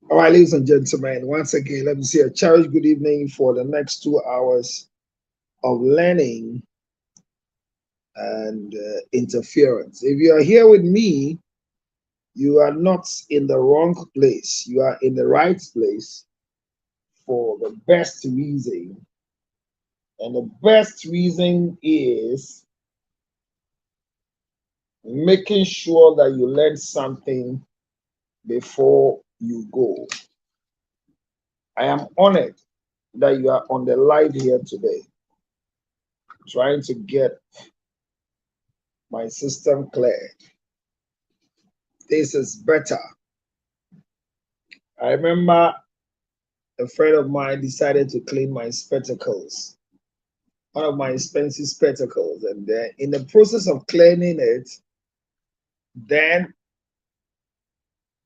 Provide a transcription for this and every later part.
All right, ladies and gentlemen, once again, let me say a cherished good evening for the next 2 hours of learning and interference. If you are here with me, you are not in the wrong place. You are in the right place for the best reason. And the best reason is making sure that you learn something before you go. I am honored that you are on the live here today, trying to get my system clear. This is better. I remember a friend of mine decided to clean my spectacles, one of my expensive spectacles, and then in the process of cleaning it, then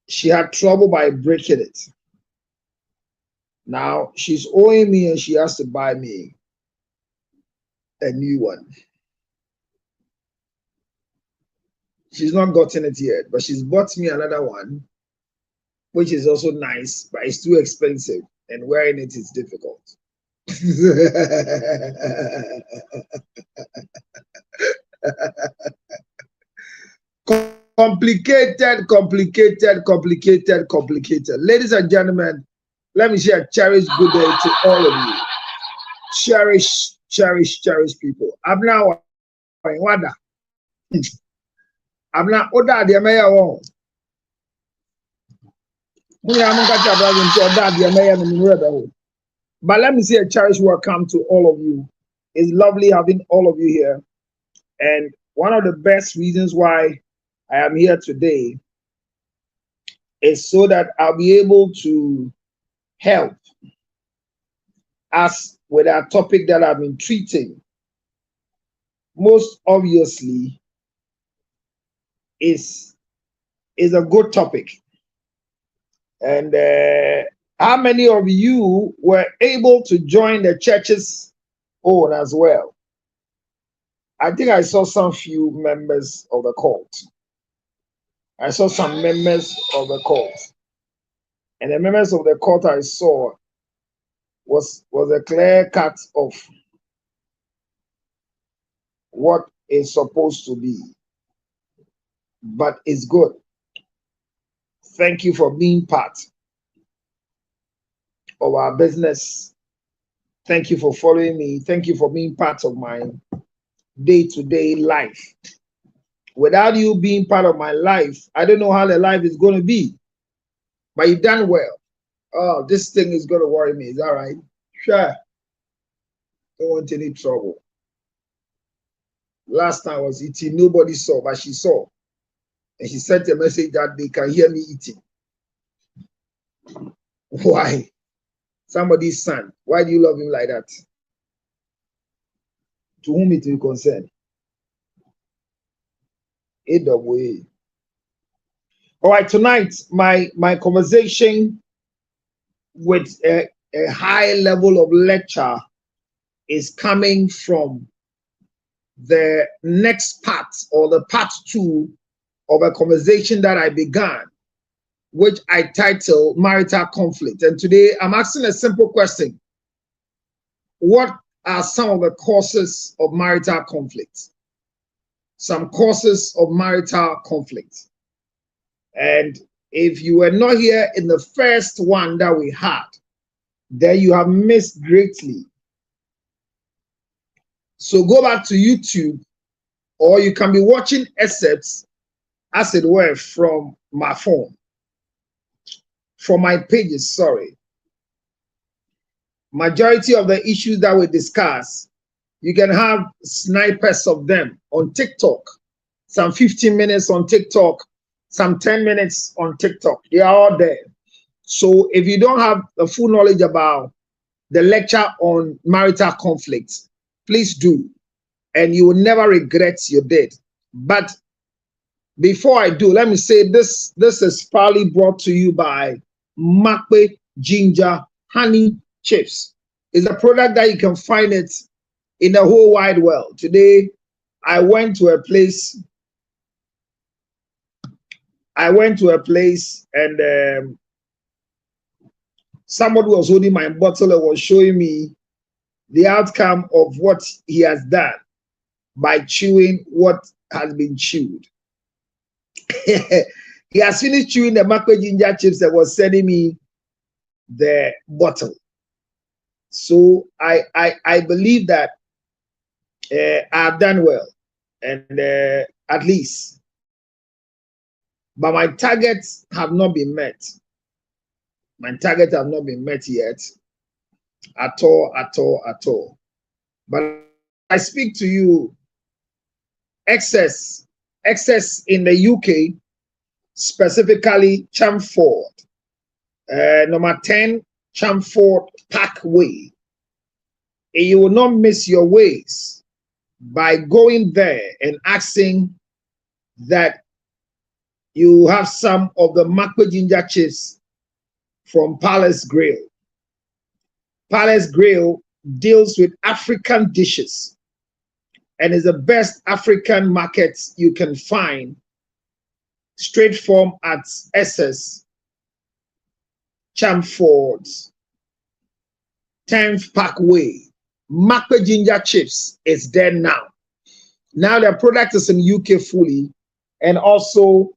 she had trouble by breaking it. Now she's owing me and she has to buy me a new one. She's not gotten it yet, but she's bought me another one, which is also nice, but it's too expensive, and wearing it is difficult. Complicated. Ladies and gentlemen, let me say a cherished good day to all of you. Cherish people. I'm now wada. I'm not order the mayor won. But let me say a cherished welcome to all of you. It's lovely having all of you here. And one of the best reasons why I am here today is so that I'll be able to help us with our topic that I've been treating. Most obviously is a good topic. And how many of you were able to join the church's own as well? I think I saw some few members of the cult. I saw some members of the cult. And the members of the cult I saw was a clear cut of what is supposed to be. But it's good. Thank you for being part of our business. Thank you for following me. Thank you for being part of my day-to-day life. Without you being part of my life, I don't know how the life is going to be. But you've done well. Oh, this thing is going to worry me. Is that right? Sure. Don't want any trouble. Last time I was eating, nobody saw, but she saw. And she sent a message that they can hear me eating. Why? Somebody's son. Why do you love him like that? To whom it will concern? AWA. All right, tonight, my conversation with a high level of lecture is coming from the next part, or the part 2 of a conversation that I began, which I titled Marital Conflict. And today I'm asking a simple question. What are some of the causes of marital conflict? Some causes of marital conflict. And if you were not here in the first one that we had, then you have missed greatly. So go back to YouTube, or you can be watching excerpts, as it were, from my phone, from my pages, sorry. Majority of the issues that we discuss, you can have snipers of them on TikTok, some 15 minutes on TikTok, some 10 minutes on TikTok. They are all there. So if you don't have the full knowledge about the lecture on marital conflicts, please do, and you will never regret you did. But before I do, let me say this is proudly brought to you by Makwe Ginger Honey Chips. It's a product that you can find it in the whole wide world. Today, I went to a place and somebody was holding my bottle and was showing me the outcome of what he has done by chewing what has been chewed. He has finished chewing the Makwe Ginger chips and was sending me the bottle. So I believe that I've done well, and at least, but my targets have not been met. My targets have not been met yet, at all. But I speak to you, excess in the UK, specifically Chelmsford, number 10 Chelmsford Parkway. And you will not miss your ways by going there and asking that you have some of the Makwe Ginger chips from Palace Grill. Palace Grill deals with African dishes and is the best African market you can find, straight from at SS Chelmsford 10th Parkway. Makwe Ginger chips is there now. Now the product is in UK fully, and also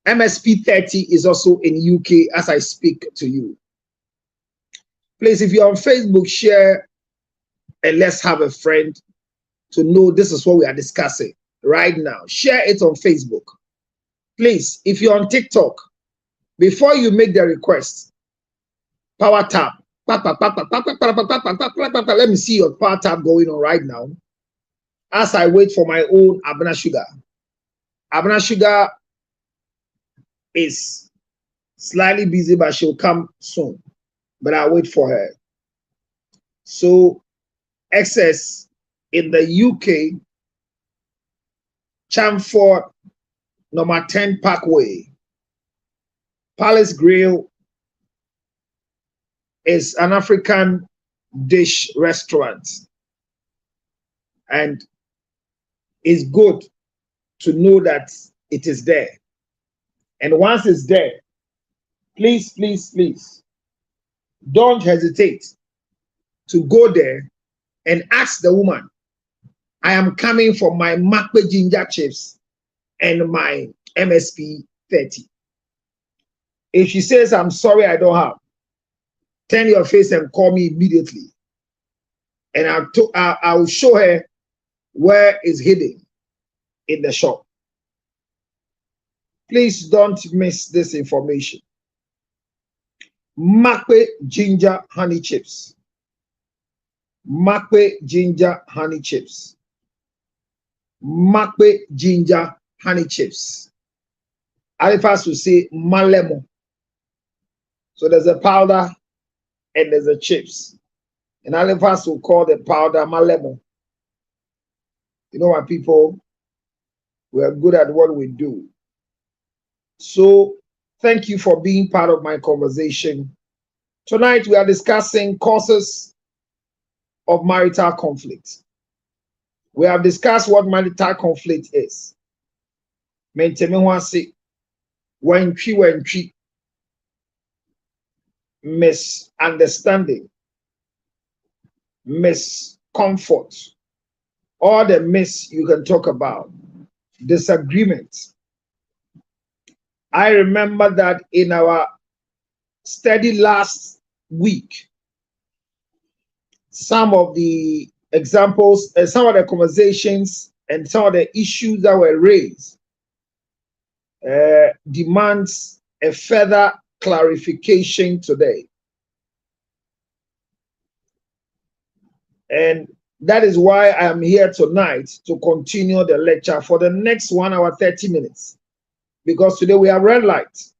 MSP 30 is also in UK as I speak to you. Please, if you're on Facebook, share and let's have a friend to know this is what we are discussing right now. Share it on Facebook. Please, if you're on TikTok, before you make the request, power tap. Let me see your power tap going on right now as I wait for my own Abna Sugar. Abna Sugar is slightly busy, but she'll come soon. But I'll wait for her. So, excess in the UK, Chelmsford, number 10 Parkway. Palace Grill is an African dish restaurant, and it's good to know that it is there. And once it's there, please, don't hesitate to go there and ask the woman, I am coming for my Makwe Ginger chips and my MSP 30. If she says, I'm sorry, I don't have, turn your face and call me immediately. And I'll show her where it's hidden in the shop. Please don't miss this information. Makwe Ginger Honey Chips. Makwe Ginger Honey Chips. Makwe Ginger Honey Chips. Alifas will say malemo. So there's a powder and there's a chips. And Alifas will call the powder malemo. You know what, people? We are good at what we do. So thank you for being part of my conversation. Tonight we are discussing causes of marital conflict. We have discussed what marital conflict is. Misunderstanding, miscomfort, all the miss you can talk about, disagreement. I remember that in our study last week, some of the examples, some of the conversations, and some of the issues that were raised demands a further clarification today. And that is why I am here tonight to continue the lecture for the next 1 hour, 30 minutes. Because today we have red light.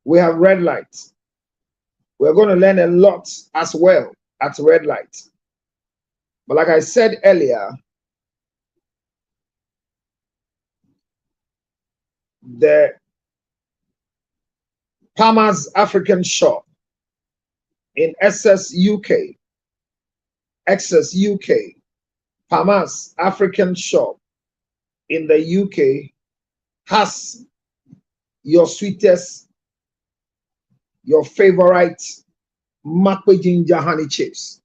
We have red light. We're going to learn a lot as well at red light. But like I said earlier, the Palmer's African shop in Essex, UK, Palmer's African shop in the UK has your sweetest, your favorite makwe ginger honey chips.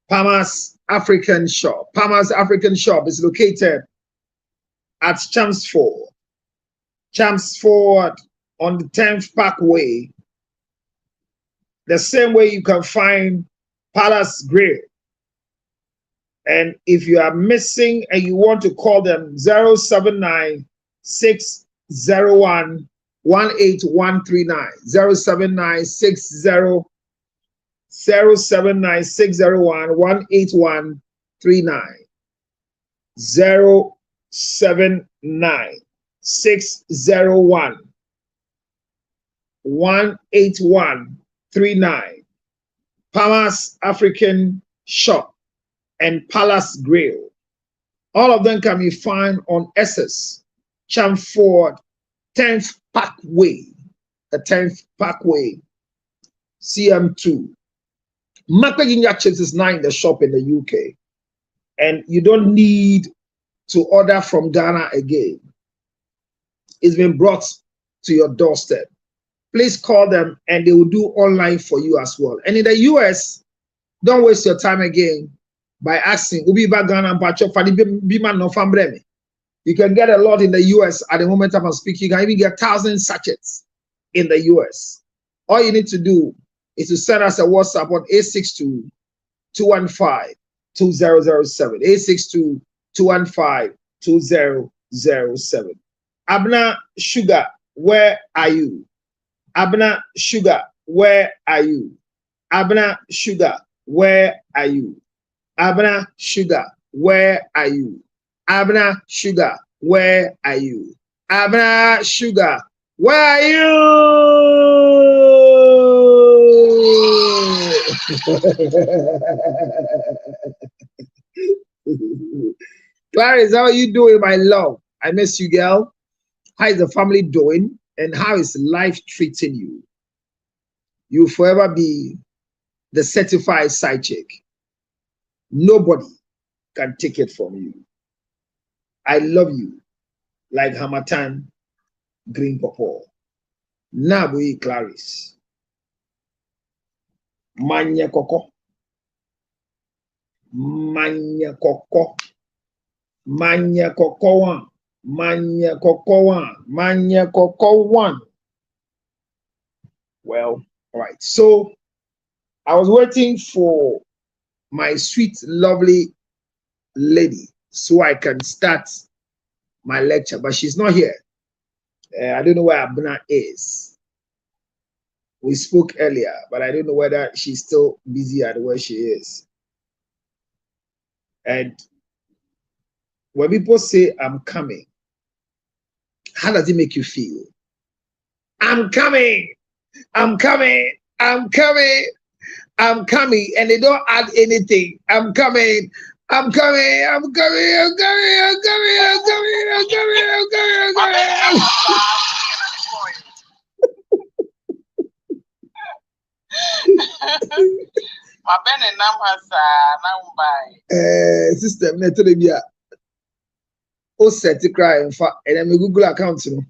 Palmer's African shop. Palmer's African shop is located at Chelmsford on the 10th Parkway. The same way you can find Palace Grill. And if you are missing and you want to call them 079 601 18139, 079 601 18139, 079 601 18139. Palmer's African Shop and Palace Grill. All of them can be found on Essex, Chelmsford, 10th Parkway, the 10th Parkway, CM2. Makwe ginger chips is now in the shop in the UK, and you don't need to order from Ghana again. It's been brought to your doorstep. Please call them and they will do online for you as well. And in the US, don't waste your time again by asking, you can get a lot in the US at the moment I'm speaking. You can even get 1,000 sachets in the US. All you need to do is to send us a WhatsApp on 862-215-2007. 862-215-2007. Abner Sugar, where are you? Abner Sugar, where are you? Abner Sugar, where are you? Abner Sugar, where are you? Abner Sugar, where are you? Abner Sugar, where are you? Clarice, how are you doing, my love? I miss you, girl. How is the family doing? And how is life treating you? You'll forever be the certified side chick. Nobody can take it from you. I love you like Hamatan Green Pawpaw. Nabu Clarice. Manya Koko. Manya Koko. Manya Koko one. Manya Koko one. Manya Koko one. Well, all right. So I was waiting for my sweet, lovely lady so I can start my lecture, but she's not here. I don't know where Abuna is. We spoke earlier, but I don't know whether she's still busy at where she is. And when people say, I'm coming, how does it make you feel? I'm coming, I'm coming, I'm coming, I'm coming, and they don't add anything. I'm coming, I'm coming, I'm coming, I'm coming, I'm coming, I'm coming, I'm coming, I'm coming, I'm coming. My pen and numbers are system network. O set to cry in fact, and then my Google account, you know.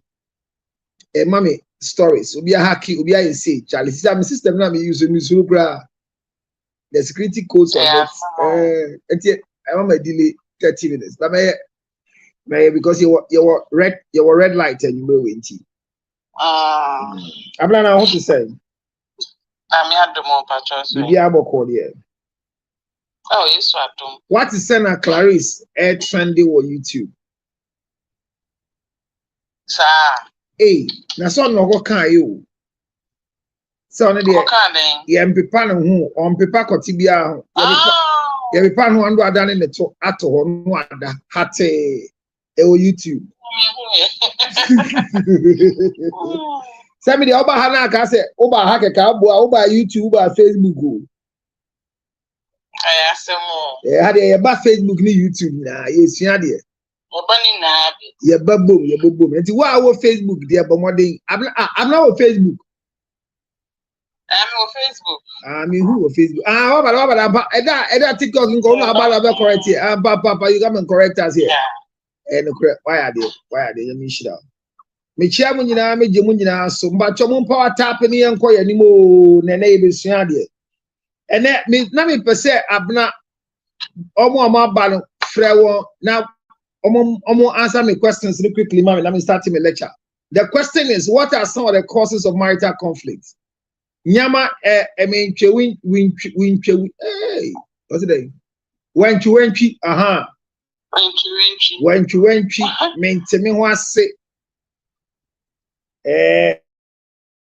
Mommy stories. Obi a hacky, obi a say, Charlie. System na me use me so the security codes on it. I want my delay 30 minutes. But my because you were red light and you were waiting. I'm not know what to say. I'm here the more patches. You be able to call here. Oh, yes, what? What is Senator Clarice air trendy on YouTube? Sir. Hey, na so no go kan you. So na dey. Ye mpepa no hu, on pepa kotibia ho. Ye pepa no ando ada ne to ato ho no ada hate e o YouTube. Send me the Oba Hana Kase, Oba Hakeka, Oba YouTube, Oba Facebook. I asked them more. Had a bad Facebook, ni YouTube. Nah, yes, yeah, dear. Opening now. Yeah, boom, yeah, boom. And why our Facebook, dear, but more than I'm not on Facebook. I'm on Facebook. I mean, who on Facebook? That TikTok can go about correct here. Papa, you come and correct us here. And why are they? Why are they? Let me shut up. Me chairman, you know, me Jimunina, so much of power tapping and quite anymore, and neighbors, yeah, dear. And that me, not me per se, Abna, Omo Balo, Frewo. Now, Omo answer me questions really quickly, mommy. Let me start my lecture. The question is, what are some of the causes of marital conflict? Nyama, I mean, win, hey, what's it? When you aha. When you mean to me, what say?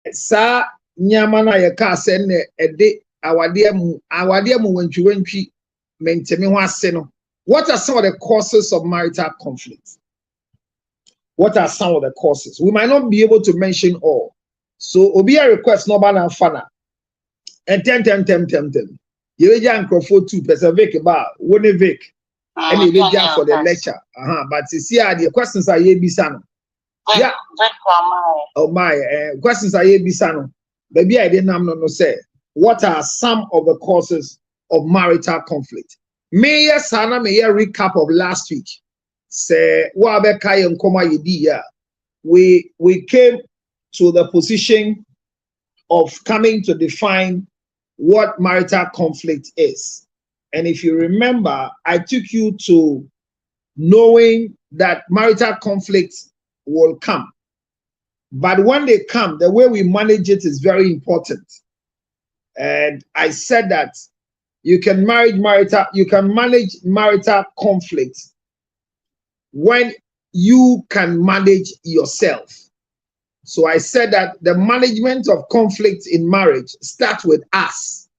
Sa nyama na ye ka se ne ede awade mu wantwi mentemi ho ase no. What are some of the causes of marital conflict? What are some of the causes? We might not be able to mention all. So obi a request no ba na fana. And tem. You will microphone 2% Vic ba woni Vic. And you will for the lecture. But you see the questions are ye bisa no. Yeah. Oh my, questions are here, Bisano. Baby, I didn't know say. What are some of the causes of marital conflict? May Sana may recap of last week. Say Wabe Kai and Koma Yidia. We came to the position of coming to define what marital conflict is. And if you remember, I took you to knowing that marital conflict will come, but when they come, the way we manage it is very important. And I said that you can manage marital conflict when you can manage yourself. So I said that the management of conflict in marriage starts with us,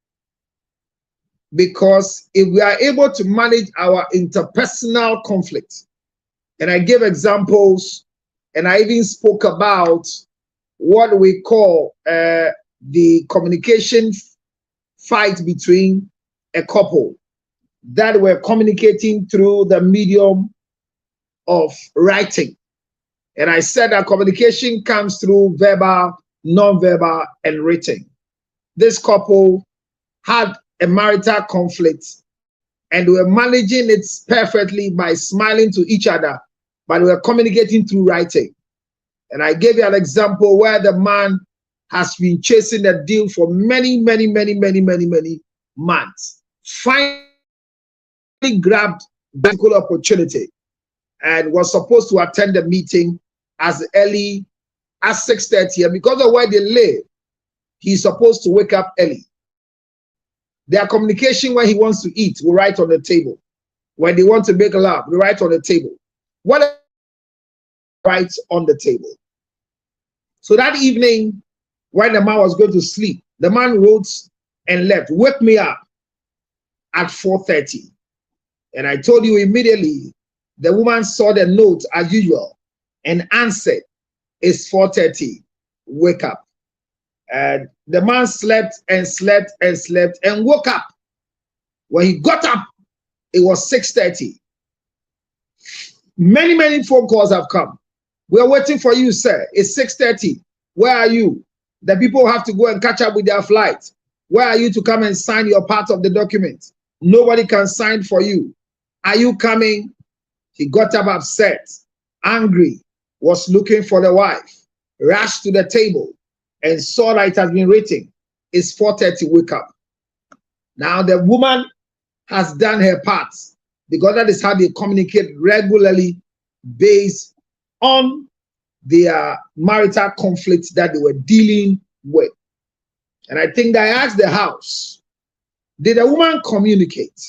because if we are able to manage our interpersonal conflict, and I gave examples. And I even spoke about what we call the communication fight between a couple that were communicating through the medium of writing. And I said that communication comes through verbal, non-verbal, and written. This couple had a marital conflict and they were managing it perfectly by smiling to each other, but we are communicating through writing. And I gave you an example where the man has been chasing a deal for many months. Finally grabbed the opportunity and was supposed to attend the meeting as early as 6:30. And because of where they live, he's supposed to wake up early. Their communication when he wants to eat will write on the table. When they want to make love, they write on the table. What right on the table. So that evening, when the man was going to sleep, the man wrote and left, "Wake me up at 4:30. And I told you immediately, the woman saw the note as usual and answered, "It's 4:30, wake up." And the man slept and woke up. When he got up, it was 6:30. Many phone calls have come. We are waiting for you, sir. It's 6:30. Where are you? The people have to go and catch up with their flight. Where are you to come and sign your part of the document? Nobody can sign for you. Are you coming? He got up upset, angry, was looking for the wife, rushed to the table and saw that it has been written. It's 4:30, wake up. Now the woman has done her part, because that is how they communicate regularly based on their marital conflicts that they were dealing with. And I think that I asked the house, did the woman communicate?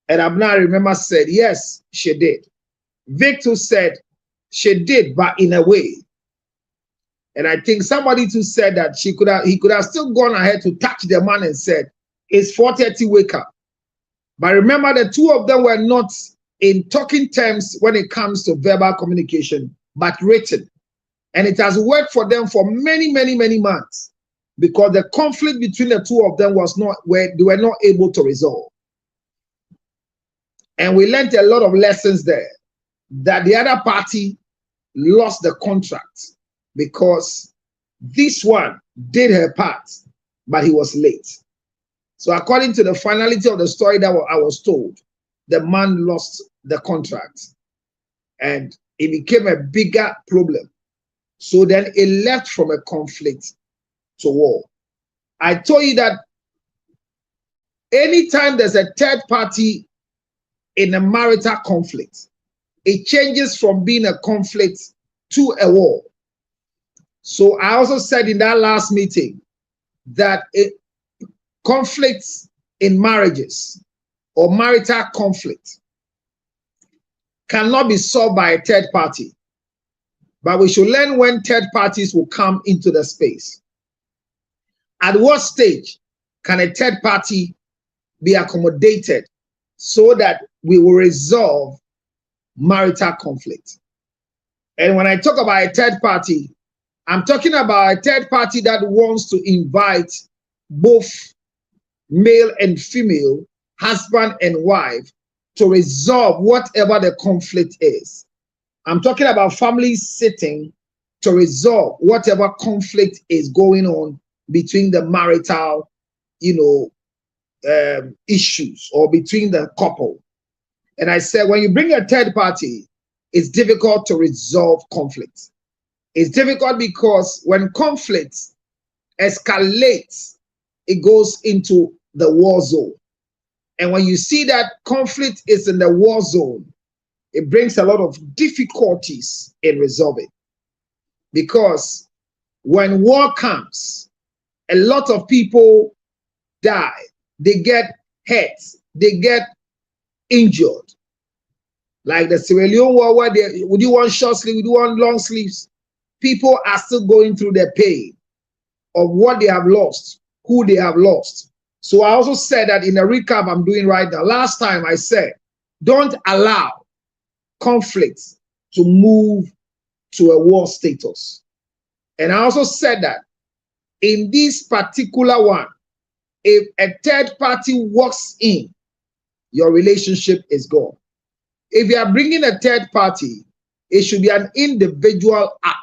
And Abna, I remember, said, yes, she did. Victor said, she did, but in a way. And I think somebody too said that he could have still gone ahead to touch the man and said, it's 4:30, wake up. But remember, the two of them were not in talking terms when it comes to verbal communication, but written. And it has worked for them for many, many, many months because the conflict between the two of them was not where they were not able to resolve. And we learned a lot of lessons there, that the other party lost the contract because this one did her part, but he was late. So according to the finality of the story that I was told, the man lost the contract and it became a bigger problem. So then it left from a conflict to war. I told you that anytime there's a third party in a marital conflict, it changes from being a conflict to a war. So I also said in that last meeting that conflicts in marriages or marital conflict cannot be solved by a third party. But we should learn when third parties will come into the space. At what stage can a third party be accommodated so that we will resolve marital conflict? And when I talk about a third party, I'm talking about a third party that wants to invite both male and female, husband and wife, to resolve whatever the conflict is. I'm talking about families sitting to resolve whatever conflict is going on between the marital, issues or between the couple. And I said, when you bring a third party, it's difficult to resolve conflict. It's difficult because when conflict escalates, it goes into the war zone. And when you see that conflict is in the war zone, it brings a lot of difficulties in resolving. Because when war comes, a lot of people die. They get hurt. They get injured. Like the Sierra Leone war, where would you want short sleeves, would you want long sleeves? People are still going through the pain of what they have lost, who they have lost. So I also said that in a recap I'm doing right now. Last time I said, don't allow conflicts to move to a war status. And I also said that in this particular one, if a third party walks in, your relationship is gone. If you are bringing a third party, it should be an individual act.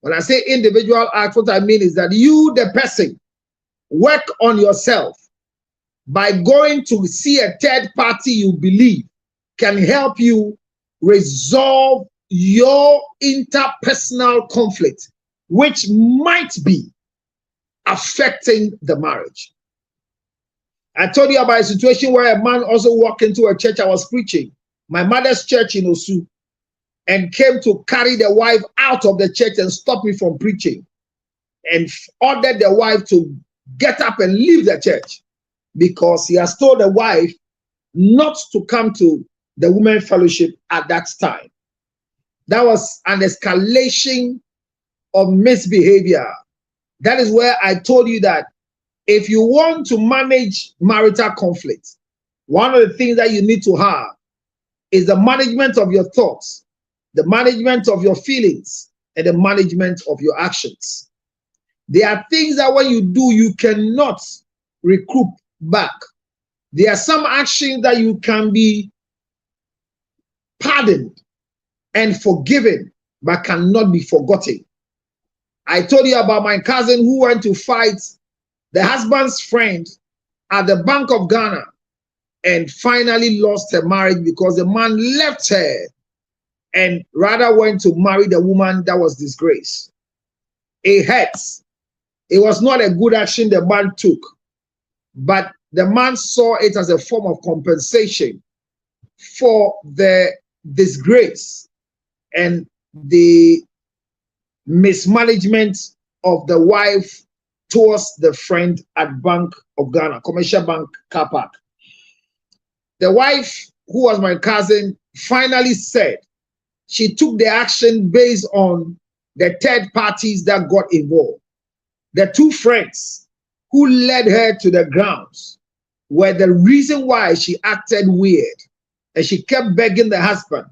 When I say individual act, what I mean is that you, the person, work on yourself by going to see a third party you believe can help you resolve your interpersonal conflict, which might be affecting the marriage. I told you about a situation where a man also walked into a church I was preaching, my mother's church in Osu, and came to carry the wife out of the church and stop me from preaching, and ordered the wife to get up and leave the church because he has told the wife not to come to the women's fellowship at that time. That was an escalation of misbehavior. That is where I told you that if you want to manage marital conflict, one of the things that you need to have is the management of your thoughts, the management of your feelings, and the management of your actions. There are things that when you do, you cannot recoup back. There are some actions that you can be pardoned and forgiven, but cannot be forgotten. I told you about my cousin who went to fight the husband's friend at the Bank of Ghana and finally lost her marriage because the man left her and rather went to marry the woman that was disgraced. It hurts. It was not a good action the man took, but the man saw it as a form of compensation for the disgrace and the mismanagement of the wife towards the friend at Bank of Ghana, Commercial Bank car park. The wife, who was my cousin, finally said she took the action based on the third parties that got involved. The two friends who led her to the grounds were the reason why she acted weird. And she kept begging the husband.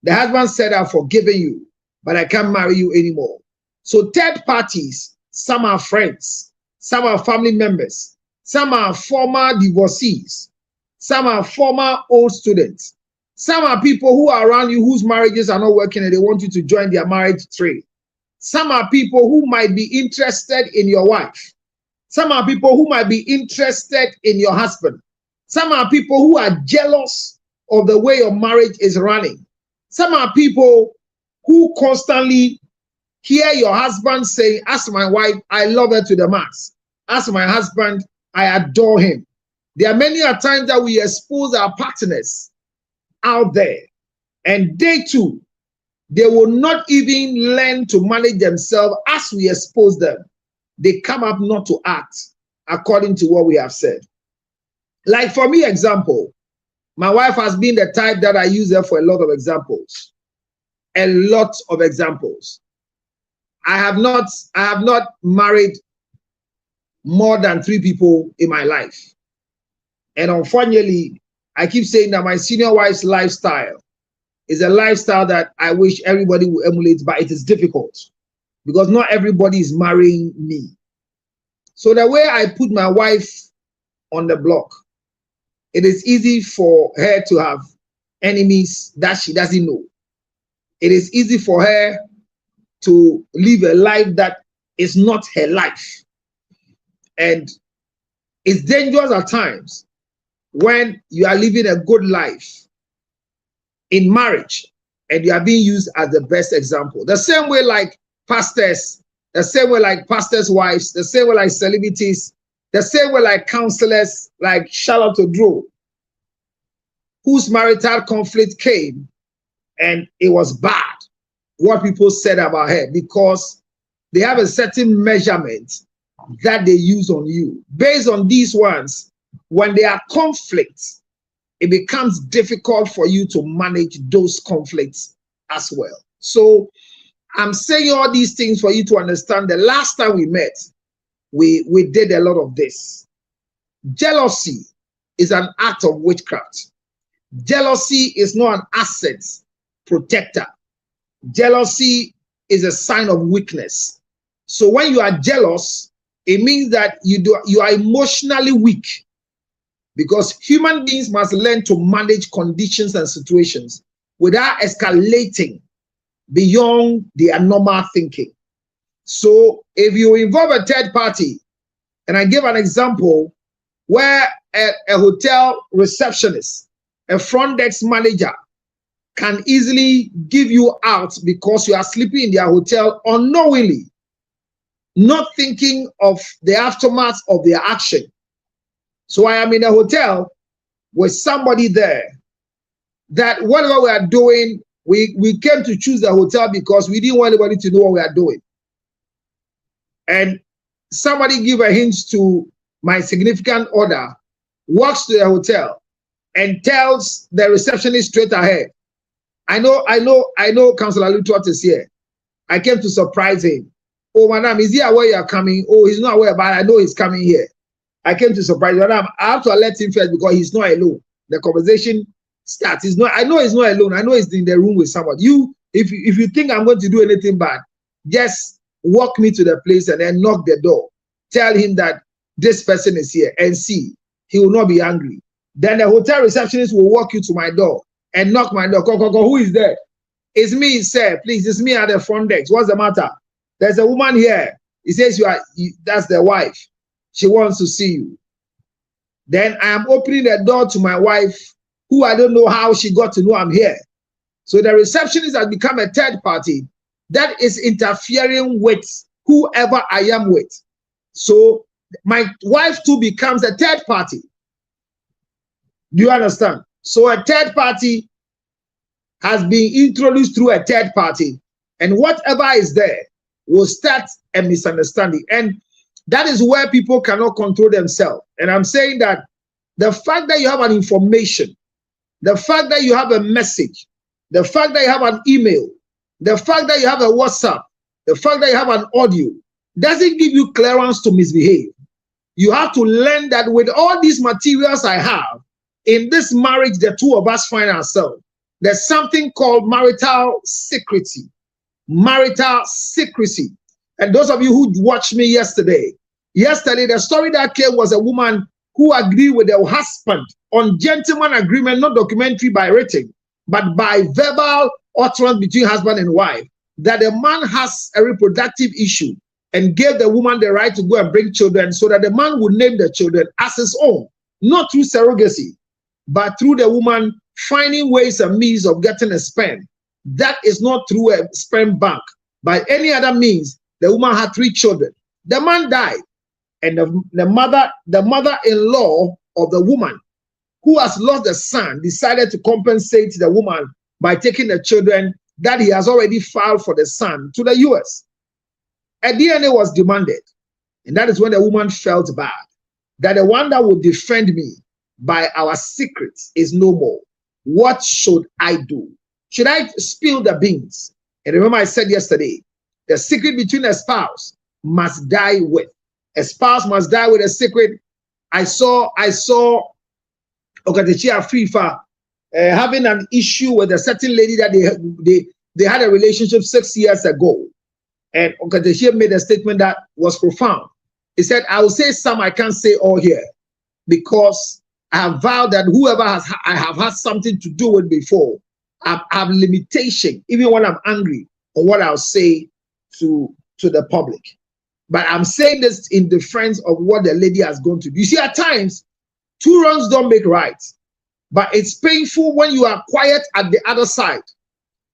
The husband said, I've forgiven you. but I can't marry you anymore. So third parties, some are friends, some are family members, some are former divorcees, some are former old students, some are people who are around you whose marriages are not working and they want you to join their marriage trade. Some are people who might be interested in your wife. Some are people who might be interested in your husband. Some are people who are jealous of the way your marriage is running. Some are people who constantly hear your husband say, "As my wife, I love her to the max. As my husband, I adore him." There are many a times that we expose our partners out there, and they too, they will not even learn to manage themselves as we expose them. They come up not to act according to what we have said. Like for me, example, my wife has been the type that I use her for a lot of examples. A lot of examples. I have not married more than 3 people in my life. And unfortunately, I keep saying that my senior wife's lifestyle is a lifestyle that I wish everybody would emulate, but it is difficult because not everybody is marrying me. So the way I put my wife on the block, it is easy for her to have enemies that she doesn't know. It is easy for her to live a life that is not her life. And it's dangerous at times when you are living a good life in marriage and you are being used as the best example. The same way like pastors, the same way like pastors' wives, the same way like celebrities, the same way like counselors like Charlotte Odro, whose marital conflict came and it was bad, what people said about her, because they have a certain measurement that they use on you. Based on these ones, when there are conflicts, it becomes difficult for you to manage those conflicts as well. So I'm saying all these things for you to understand. The last time we met, we did a lot of this. Jealousy is an act of witchcraft. Jealousy is not an asset protector. Jealousy is a sign of weakness. So when you are jealous, it means that you are emotionally weak, because human beings must learn to manage conditions and situations without escalating beyond their normal thinking. So if you involve a third party, and I give an example where a hotel receptionist, a front desk manager can easily give you out because you are sleeping in their hotel unknowingly, not thinking of the aftermath of their action. So I am in a hotel with somebody there that whatever we are doing, we came to choose the hotel because we didn't want anybody to know what we are doing. And somebody give a hint to my significant other, walks to the hotel and tells the receptionist straight ahead, I know, Councillor Lutot is here. I came to surprise him. Oh, madam, is he aware you are coming? Oh, he's not aware, but I know he's coming here. I came to surprise you. Madam, I have to alert him first because he's not alone. The conversation starts. I know he's not alone. I know he's in the room with someone. If you think I'm going to do anything bad, just walk me to the place and then knock the door. Tell him that this person is here and see. He will not be angry. Then the hotel receptionist will walk you to my door and knock my door. Who is there? It's me, sir. Please, it's me at the front desk. What's the matter? There's a woman here. He says that's the wife. She wants to see you. Then I am opening the door to my wife, who I don't know how she got to know I'm here. So the receptionist has become a third party that is interfering with whoever I am with. So my wife too becomes a third party. Do you understand? So a third party has been introduced through a third party, and whatever is there will start a misunderstanding. And that is where people cannot control themselves. And I'm saying that the fact that you have an information, the fact that you have a message, the fact that you have an email, the fact that you have a WhatsApp, the fact that you have an audio, doesn't give you clearance to misbehave. You have to learn that with all these materials I have, in this marriage, the two of us find ourselves, there's something called marital secrecy. marital secrecy. And those of you who watched me yesterday, the story that came was a woman who agreed with her husband on gentleman agreement, not documentary by written, but by verbal utterance between husband and wife, that the man has a reproductive issue and gave the woman the right to go and bring children so that the man would name the children as his own, not through surrogacy, but through the woman finding ways and means of getting a sperm. That is not through a sperm bank. By any other means, the woman had 3 children. The man died, and the mother-in-law of the woman who has lost the son decided to compensate the woman by taking the children that he has already filed for the son to the US. A DNA was demanded, and that is when the woman felt bad, that the one that would defend me by our secrets is no more. What should I do? Should I spill the beans? And remember I said yesterday, the secret between a spouse must die with. A spouse must die with a secret. I saw Okatechia Frifa having an issue with a certain lady that they had a relationship 6 years ago. And Okatechia made a statement that was profound. He said, I will say some, I can't say all here, because I have vowed that whoever I have had something to do with before, I have limitation, even when I'm angry, on what I'll say to the public. But I'm saying this in defense of what the lady has gone to do. You see, at times, 2 wrongs don't make right. But it's painful when you are quiet at the other side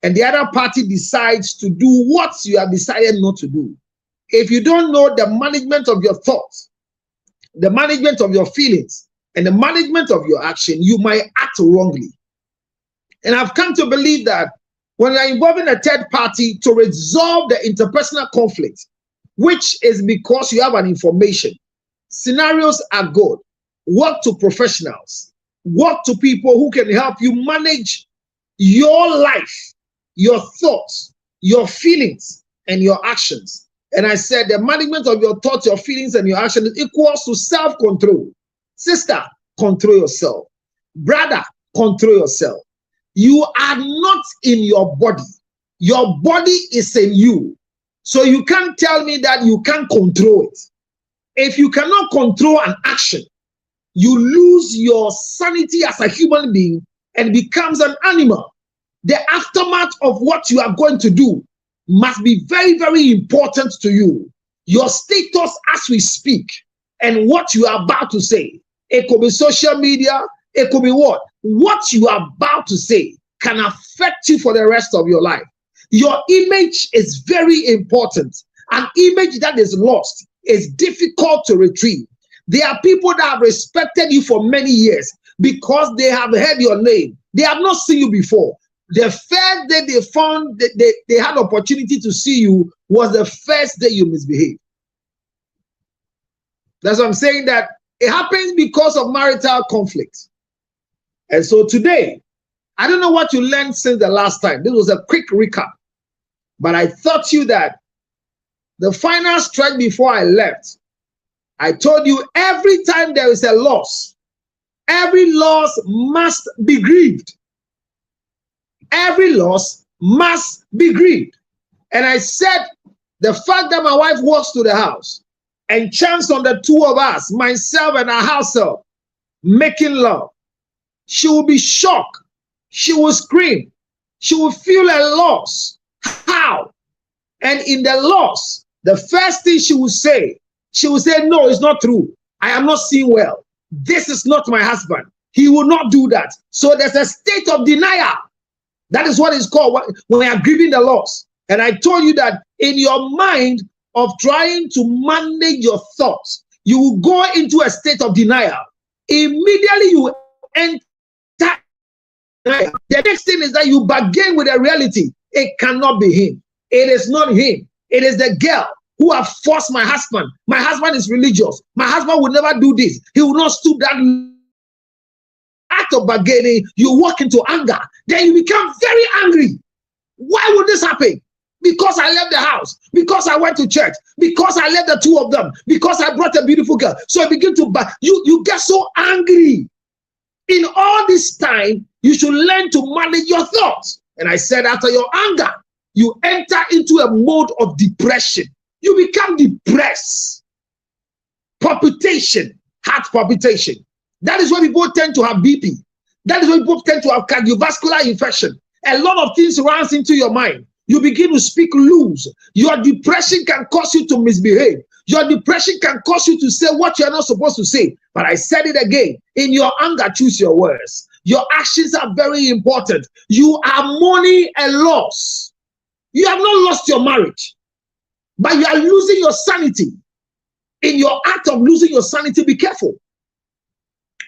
and the other party decides to do what you have decided not to do. If you don't know the management of your thoughts, the management of your feelings, and the management of your action, you might act wrongly. And I've come to believe that when you're involving a third party to resolve the interpersonal conflict, which is because you have an information, scenarios are good. Work to professionals. Work to people who can help you manage your life, your thoughts, your feelings, and your actions. And I said the management of your thoughts, your feelings, and your actions is equals to self-control. Sister, control yourself. Brother, control yourself. You are not in your body. Your body is in you. So you can't tell me that you can't control it. If you cannot control an action, you lose your sanity as a human being and becomes an animal. The aftermath of what you are going to do must be very, very important to you. Your status as we speak and what you are about to say. It could be social media. It could be what? What you are about to say can affect you for the rest of your life. Your image is very important. An image that is lost is difficult to retrieve. There are people that have respected you for many years because they have heard your name. They have not seen you before. The first day they found that they had opportunity to see you was the first day you misbehaved. That's what I'm saying, that it happens because of marital conflict. And so today, I don't know what you learned since the last time. This was a quick recap. But I taught you that the final stretch before I left, I told you every time there is a loss, every loss must be grieved. Every loss must be grieved. And I said, the fact that my wife walks to the house and chanced on the 2 of us, myself and our house help, making love, she will be shocked. She will scream. She will feel a loss. How? And in the loss, the first thing she will say, no, it's not true. I am not seeing well. This is not my husband. He will not do that. So there's a state of denial. That is what it's called when we are grieving the loss. And I told you that in your mind of trying to manage your thoughts, you will go into a state of denial. Immediately you enter denial. The next thing is that you bargain with the reality. It cannot be him. It is not him. It is the girl who have forced my husband. My husband is religious. My husband will never do this. He will not stoop that act of bargaining. You walk into anger. Then you become very angry. Why would this happen? Because I left the house. Because I went to church. Because I left the 2 of them. Because I brought a beautiful girl. So I begin to you get so angry. In all this time, you should learn to manage your thoughts. And I said, after your anger, you enter into a mode of depression. You become depressed. Palpitation, heart palpitation. That is why people tend to have BP. That is why people tend to have cardiovascular infection. A lot of things runs into your mind. You begin to speak loose. Your depression can cause you to misbehave. Your depression can cause you to say what you're not supposed to say. But I said it again. In your anger, choose your words. Your actions are very important. You are mourning a loss. You have not lost your marriage, but you are losing your sanity. In your act of losing your sanity, be careful.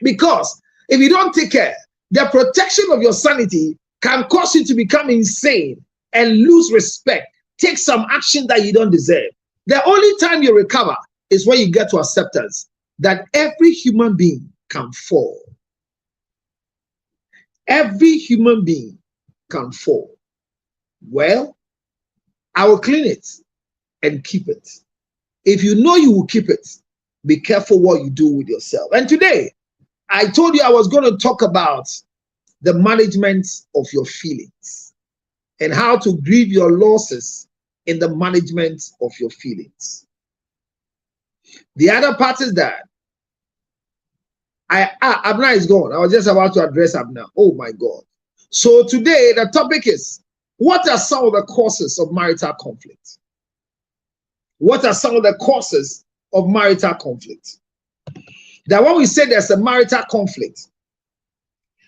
Because if you don't take care, the protection of your sanity can cause you to become insane and lose respect. Take some action that you don't deserve. The only time you recover is when you get to acceptance that every human being can fall. Every human being can fall. Well, I will clean it and keep it. If you know you will keep it, be careful what you do with yourself. And today, I told you I was going to talk about the management of your feelings and how to grieve your losses in the management of your feelings. The other part is that Abna is gone. I was just about to address Abna. Oh my God. So today the topic is, what are some of the causes of marital conflict? What are some of the causes of marital conflict? That when we say there's a marital conflict,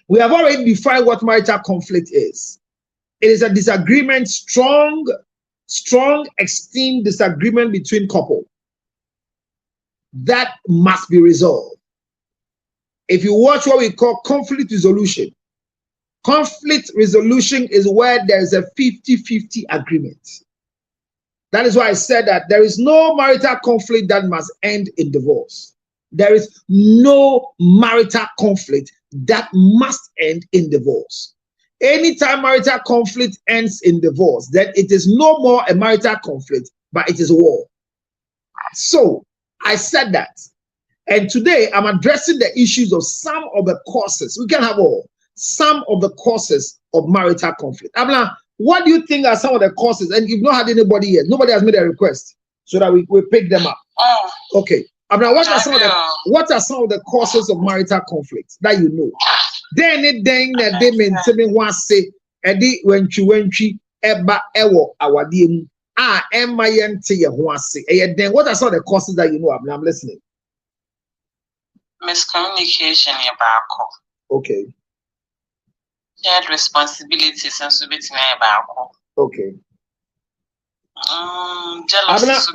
we have already defined what marital conflict is. It is a disagreement, strong, extreme disagreement between couple that must be resolved. If you watch what we call conflict resolution is where there is a 50-50 agreement. That is why I said that there is no marital conflict that must end in divorce. There is no marital conflict that must end in divorce. Anytime marital conflict ends in divorce, then it is no more a marital conflict, but it is war. So I said that. And today I'm addressing the issues of some of the causes. We can have all. Some of the causes of marital conflict. Abna, what do you think are some of the causes? And you've not had anybody yet. Nobody has made a request so that we pick them up. Okay. Abna, what are some of the causes of marital conflict that you know? Then that they maintain one say, Eddie when you eba ewo awadiemu. Emma yente ye ho ase. Then what are some of the causes that you know? Abna, I'm listening. Miscommunication about. Okay. Shared responsibilities and so bit about. Okay. Jealousy.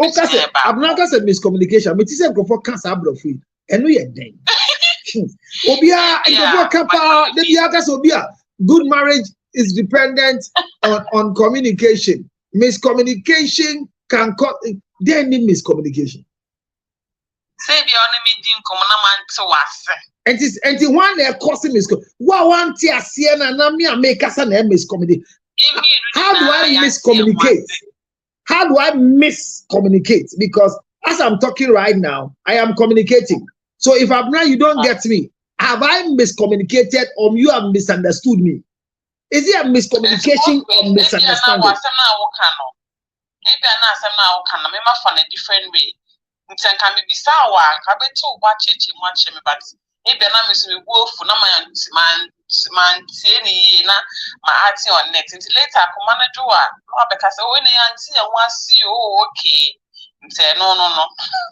Abna ka say miscommunication. Me ti say go for cancer abrofi. Eno ye den. Obia go kapa the biaka so obia. Good marriage is dependent on communication. Miscommunication can cause there need miscommunication. Say be on me din komona man to wase. And it one they causing miscommunication. What one tia siena na me make us na miscommunicate. How do I miscommunicate? How do I miscommunicate? Because as I'm talking right now, I am communicating. So if Abna, you don't get me, have I miscommunicated or you have misunderstood me? Is it a miscommunication or misunderstanding? Maybe I'm not a different way. Can be bizarre, I bet to watch it, but maybe I'm missing a wolf for no man, my auntie on next. Until later, I command a door because when the auntie and one see you, okay. Say no.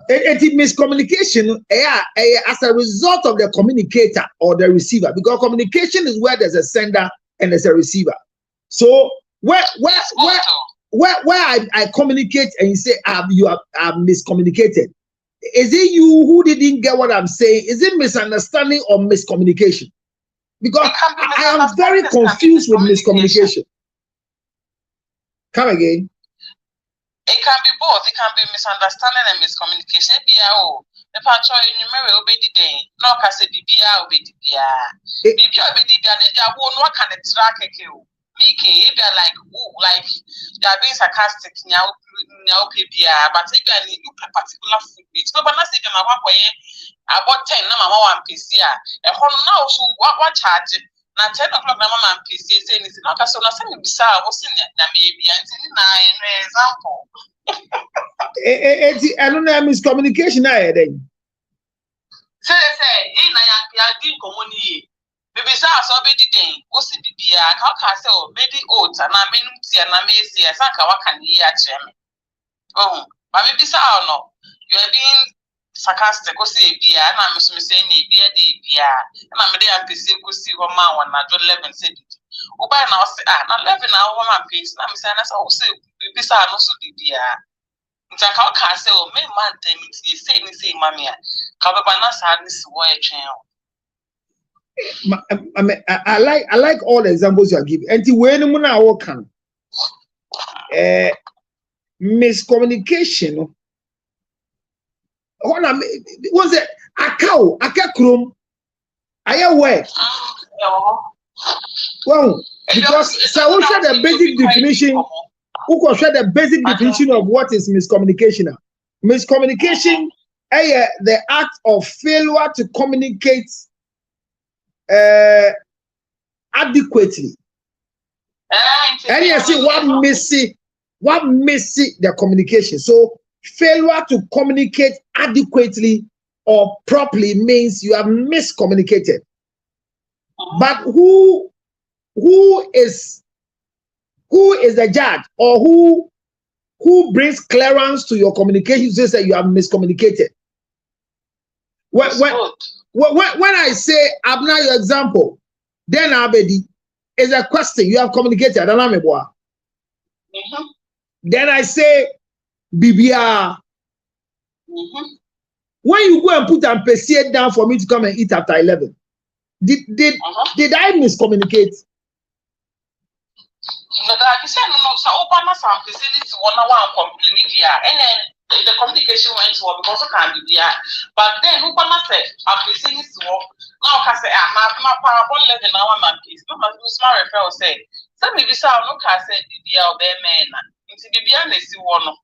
It is miscommunication as a result of the communicator or the receiver, because communication is where there's a sender and there's a receiver. So where I communicate and you say you have miscommunicated, is it you who didn't get what I'm saying? Is it misunderstanding or miscommunication? Because I am very confused with miscommunication. Come again. It can be both. It can be misunderstanding and miscommunication. The patron in Mary obeyed the day. No, I said, Bibia obeyed the Bibia obeyed the day. They are one kind of track a kill. Making if they're like, they are being sarcastic now, but if you need a particular food, it's not going to say about 10 number 1 PC. A whole now, so what charge? na 10 o'clock na mama PC say ni no ka so na say me bisa wo se na me bia nti na no example eno na miscommunication na then say na ya di komo ni me bisa so be di den wo se bibia ka say o be di oat na menum tia na me esi esa ka waka ni ya kire me but me bisa no you are being sarcastic ko say bia na me so me say na bia di bia na me dey apese ko si ho ma won na 11 say di o ba na o say na 11 na ho ma apese na me say na so say bisa no so di bia nta ka say o me man tem ti say ni say mami a ka ba na sa ni si wo e twen I like all the examples you are giving. And the way no na wo kan miscommunication was it akakrom aya word well because so we share the basic definition of what is miscommunication. Miscommunication is the act of failure to communicate adequately. And you see what missing the communication. So failure to communicate adequately or properly means you have miscommunicated. But who is the judge, or who brings clearance to your communication says that you have miscommunicated? When I say Abna your example, then Abedi is a question you have communicated. Then I say Bibia. When you go and put and PC down for me to come and eat after 11, did I miscommunicate? No, that you said no. So open us some facility 1-on-1 complaining here, and then the communication went well because it can be there. But then open us a facility work. Now I say my parabol level now I'm piece. No, my smart referral say. So maybe so no can say the or be man. Into the beyond is one.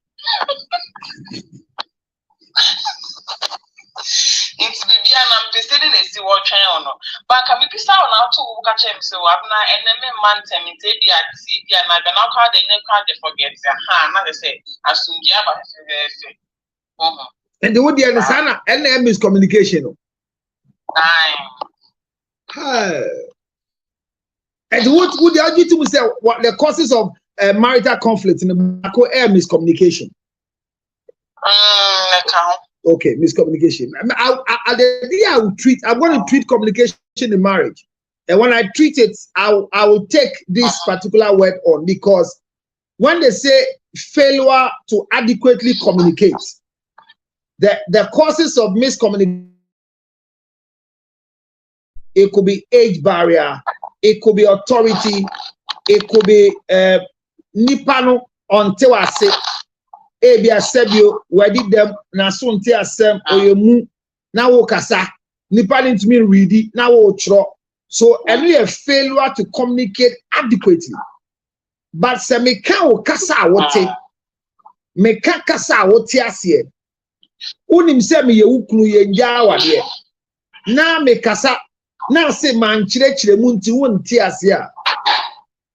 It's Bibian and President is what channel. But can we be sound out to catch him so Abna and then man tell me to be at sea and I can now call the name card they forget. Another say, as soon as and the would the understand and miscommunication. And what would the argue to say what the causes of marital conflict in the air miscommunication? Okay, miscommunication. I'm going to treat communication in marriage. And when I treat it, I will take this particular word on, because when they say failure to adequately communicate, the causes of miscommunication, it could be age barrier, it could be authority, it could be nipano until I say Ebia sebio wedi dem na so nte asem oyemu na wo kasa nipa ntumi ready na wo chro, so any a failure to communicate adequately. But se me kan wo kasa wote me kan kasa wote ase unim se me ye wukunu ye nja wade na me kasa na se man chire mu nti wonte ase a.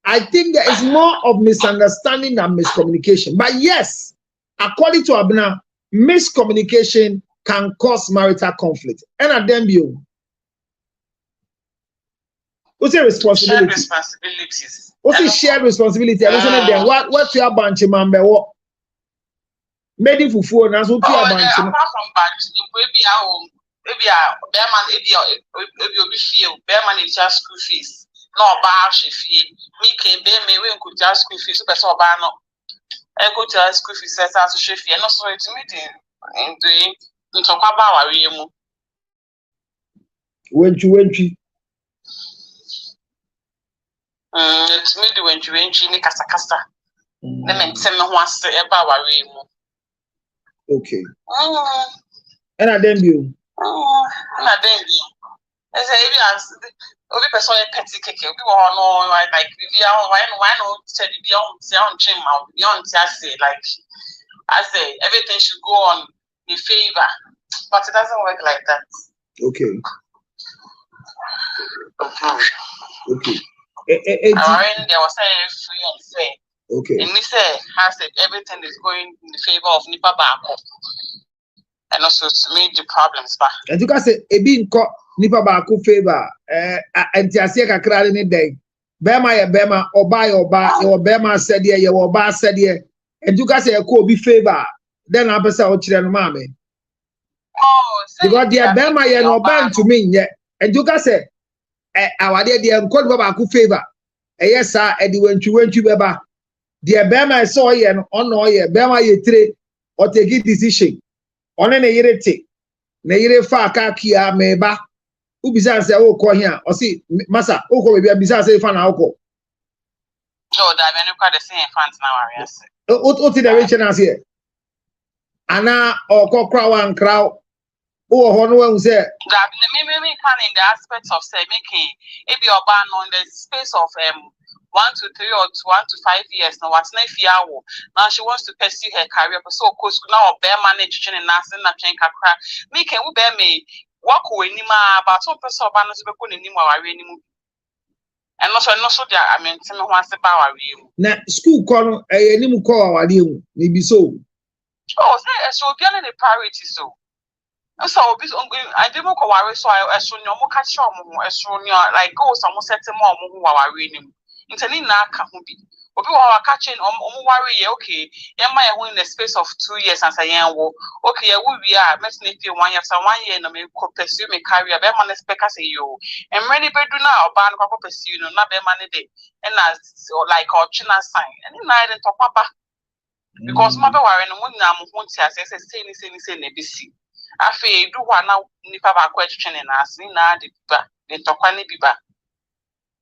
I think there is more of misunderstanding than miscommunication. But yes, according to Abna, miscommunication can cause marital conflict. And at them you, what's your responsibility? Shared responsibilities. What's the shared responsibility? Then what you are banching, man? What? Made for food, and so apart from banching, maybe Bearman is just school fees. No, bash if you me could just school fees, so no. I go to a school fees as a chef, and also it's meeting and doing to talk about our when you it's me when you make a casta. The men send me once about our okay. And I then you. And I then you. I say, every person a petty cake. We all know like we are why no said beyond trim out beyond say like I say everything should go on in favor, but it doesn't work like that. Okay. Okay. There was a free and fair. Okay. And he said, has it, everything is going in the favor of Nipa Bako. And also to meet the problems back. And you can say, a being caught Nipa Bako favor, and Tiasiaka crowd in a day. Bema ya Bema, or buy or buy, or Bema said, yeah, your bar said, yeah. And you can say a could be favor. Then I pass out to mammy. Oh, because dear Bema, you no band to me yet. And you can say, our dear Uncle Babaku favor. Yes, sir, and you went to Beba. Dear Bema saw ye and on all ye, Bema ye trade or take a decision. On an irritating. Nayere fa kakia meba. Ubisa say, oh, call here or see, Massa, oh, go be a bizarre say fan alcohol. Oh, that when you got the same fans now, yes. What did the rich and here? Anna or Cockraw and Crow. Oh, Honor say that maybe can in the aspects of say making if you're ban on the space of 1 to 3 or 1 to 5 years now what's next year now she wants to pursue her career so of course now bear managing and nursing na train kakra making we bear me walk away nima but so person ban no be ko nima wa we nimu and also there I mean tell me once about we na school call nimu call wa de mu ni bi so oh say so be an priority so so I didn't go worry so I soon your more catch on like go some setting more who are reading. Intending now can be. Obi wa catching worry okay. Am I in the space of 2 years and say okay, we are messing 1 year, so 1 year no me pursue me career, be man expect say you. And many bedu now ban ko pursue no na be man dey. And as like our china sign. And I didn't talk papa. Because my worry no mun na mo hunti as say na be see. Afe do wana nipa ba kwa twetwe ne na ase na de biba de tokwa ne biba.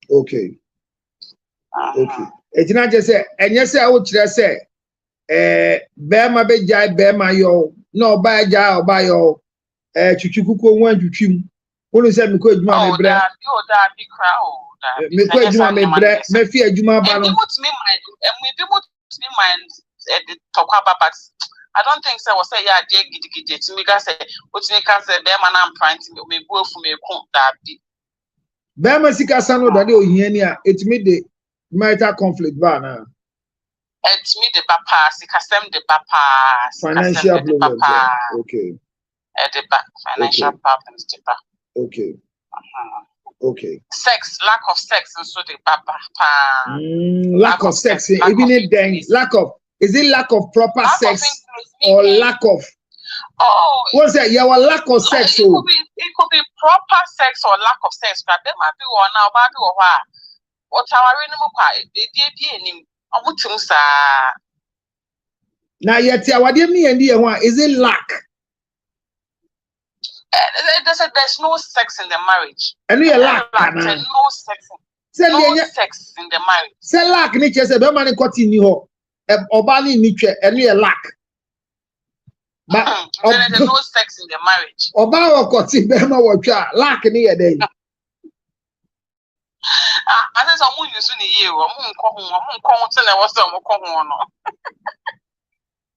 Okay. Okay. Etina je say enye say wo kire say bema be jai bema yo no ba jai oba yo twitwikuko nwa twitwim wonu say me ko adwuma me bre da bi kra o da me ko adwuma me bre me fi adwuma ba no me mutimi mind the tokwa ba I don't think so. Was say yeah, dear giddy to me. Say what's me can say Bema and printing me go for me that be. Bema sika sano that oh here it made the marital conflict bana. It's me the papa sika sem the papa financial problems. Okay. The financial problems the papa. Okay. Okay. Sex, lack of sex, and so the papa. Lack of sex, even it then lack of. Is it lack of proper sex or lack of? Oh, what's that? Yeah, well, lack of sex. It could be proper sex or lack of sex. But there might be one now, but what our enemy now, yet, what do you mean? Is it lack? There's no sex in the marriage. And we lack. There's no sex. No sex in the marriage. Say lack, nature said, "No man continue." Obani niche and we lack. But there's no sex in the marriage. Oba okoti bema watcha lack ni e dey. I say some use ni ye o mo nko ho se na wo se mo ko ho no.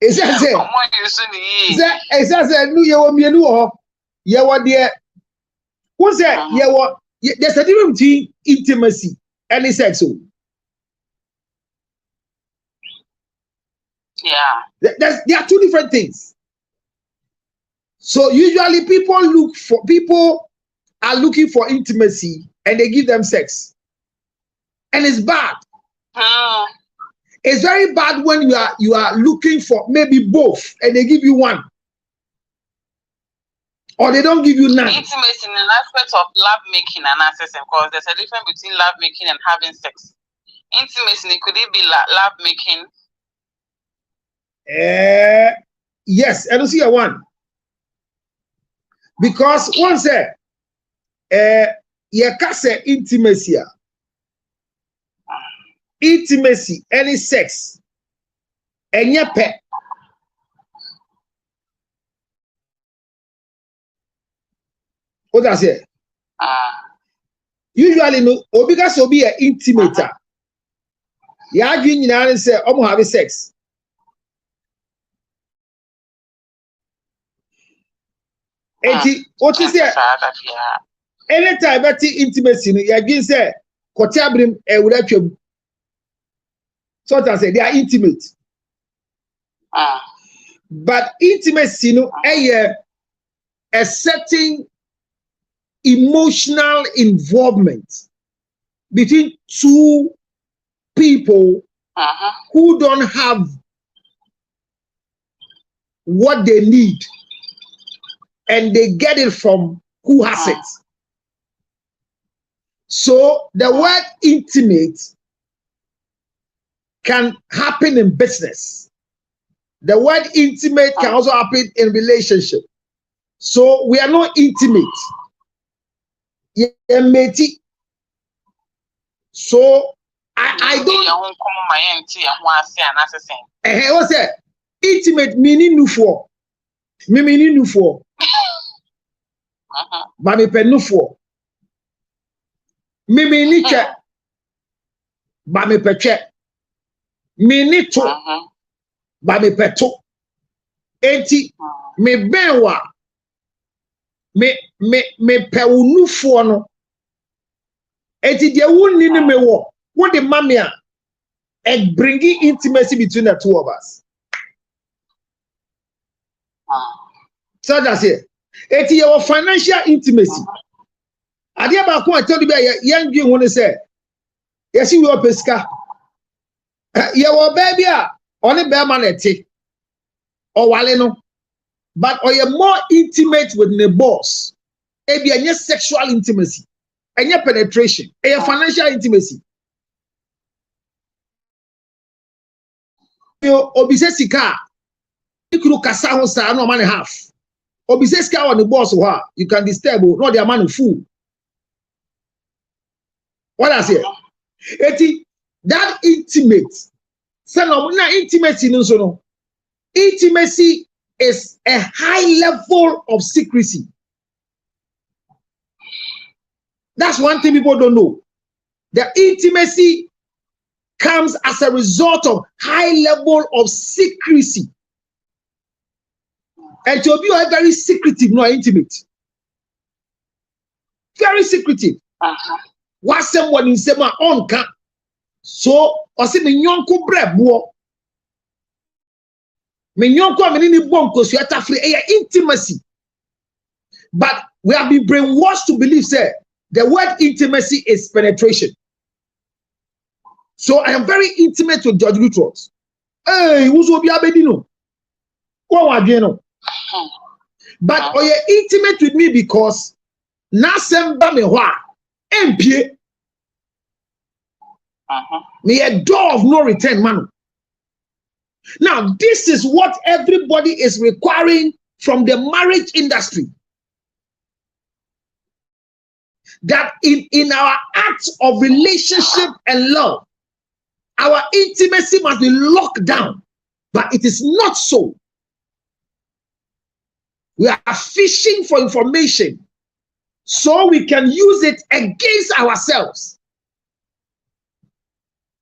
Is that say? Mo use ni ye. Say nu ye wo mienu ho. Ye wo de who say ye wo there's a difference between intimacy and sex. Yeah. There are two different things. So usually people are looking for intimacy and they give them sex. And it's bad. It's very bad when you are looking for maybe both and they give you one. Or they don't give you none. Intimacy in an aspect of love making and access, because there's a difference between love making and having sex. Intimacy, could it be love making? Yes, I don't see a one. Because one said, you can say intimacy. Intimacy, any sex, and your pet. What does it? Usually, no, because will be an intimator. You are doing and say, I'm having sex. What is it? anytime that intimacy, you again say, Kotiabrim, Ewuratwam. So I say they are intimate. But intimacy, a certain emotional involvement between two people who don't have what they need and they get it from who has it. So the word intimate can happen in business. The word intimate can also happen in relationship. So we are not intimate. So I don't. What's that? Intimate meaning new for. Me meaning new for. But me pen new for. Me meaning check. But me pe check. Me need to. But me pe to. Enti me benwa. Me pe unu for no. Enti dia wunni ni me wo. What the mamia and bringing intimacy between the two of us. So that's it. It's your financial intimacy. I dear about I told you about young you want to say, yes, you are pesca. Your baby on a bear manati or waleno, but are you more intimate with the boss? Maybe a your sexual intimacy and your penetration and your financial intimacy. Obise sika ikuru kasa ho sa no man half obise sika on the boss ho you can disturb no the man fool. What I say eti that intimate say no na intimacy no so no intimacy is a high level of secrecy. That's one thing people don't know. The intimacy comes as a result of high level of secrecy. And to be very secretive, not intimate. Very secretive. What someone in sema on can. So, I say me nyonko brebo. Me nyonko ameni bonko so yata free intimacy. But we have been brainwashed to believe say the word intimacy is penetration. So I am very intimate with George Lutros. Hey, who's will be abedino? But are you intimate with me because Nasemba mewa MP me a door of no return, man. Now, this is what everybody is requiring from the marriage industry. That in our acts of relationship and love, our intimacy must be locked down, but it is not so. We are fishing for information so we can use it against ourselves.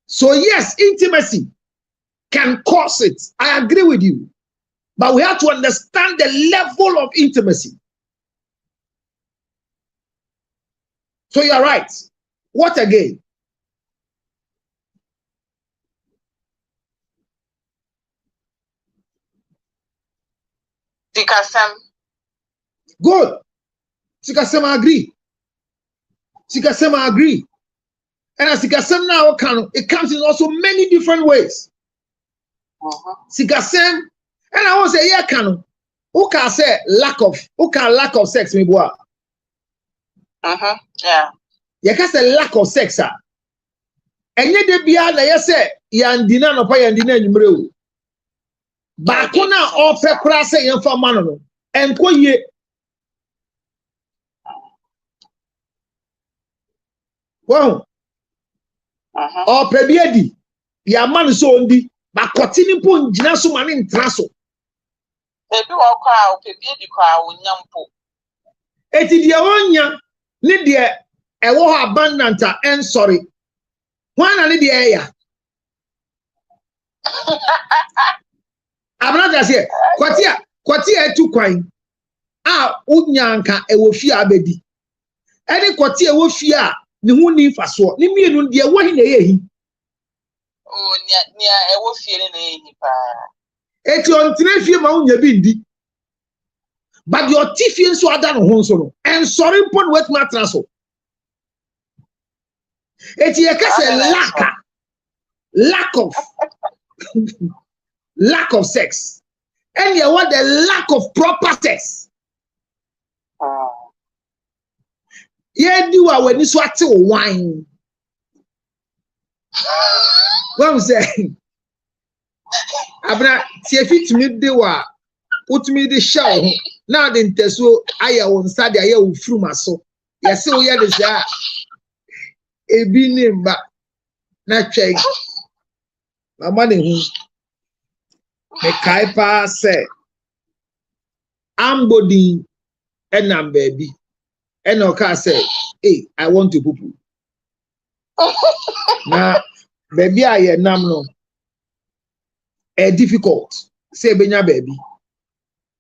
So yes, intimacy can cause it. I agree with you. But we have to understand the level of intimacy. So you're right. What again? Sikasem. Good. Sikasem, I agree. Sikasem, I agree. And as Sikasem now it comes in also many different ways. Sikasem, and I want to say, yeah, can who can say lack of sex, me boy? Yeah. You can say lack of sex, sir. And yet they be na you say yandina no pa yandina nyumre. Ba ko na ofe kura say yen fa man no. Enko ye. Wow. Ope bi adi. Ya man so ndi. Ba kotini po njina so man ntra so. Ebi wo kwa ope bi adi kwa onyampo. Eti dia wonya ni dia ewo ho abundant and sorry. Why na ni dia ya? Abana say kwatia etu kwan. A unyanka ewo fi abedi. Any kwati ewo fia ne hu ni faso. Ni mienu de ewo hi na ye hi. Oh, nia ewo fie ne na ye pa. Eti on tire fie ma unya bi ndi. But your tifie nso ada no ho nso no. En sorry pon wet matraso. Eti ye kase lack of sex. And you want the lack of proper sex. Yeah, do when you swat wine. What I'm saying, Abra, see if it me de wa, put me the show. Now then, Teso, I on Saturday, I will through my soul. Yes, so yeah, this a be name back. Not check. My money, me kaipa say, I'm body and I'm baby. And Oka say, hey, I want to poo poo. Now, baby, I am no. Difficult. Say, Benya baby.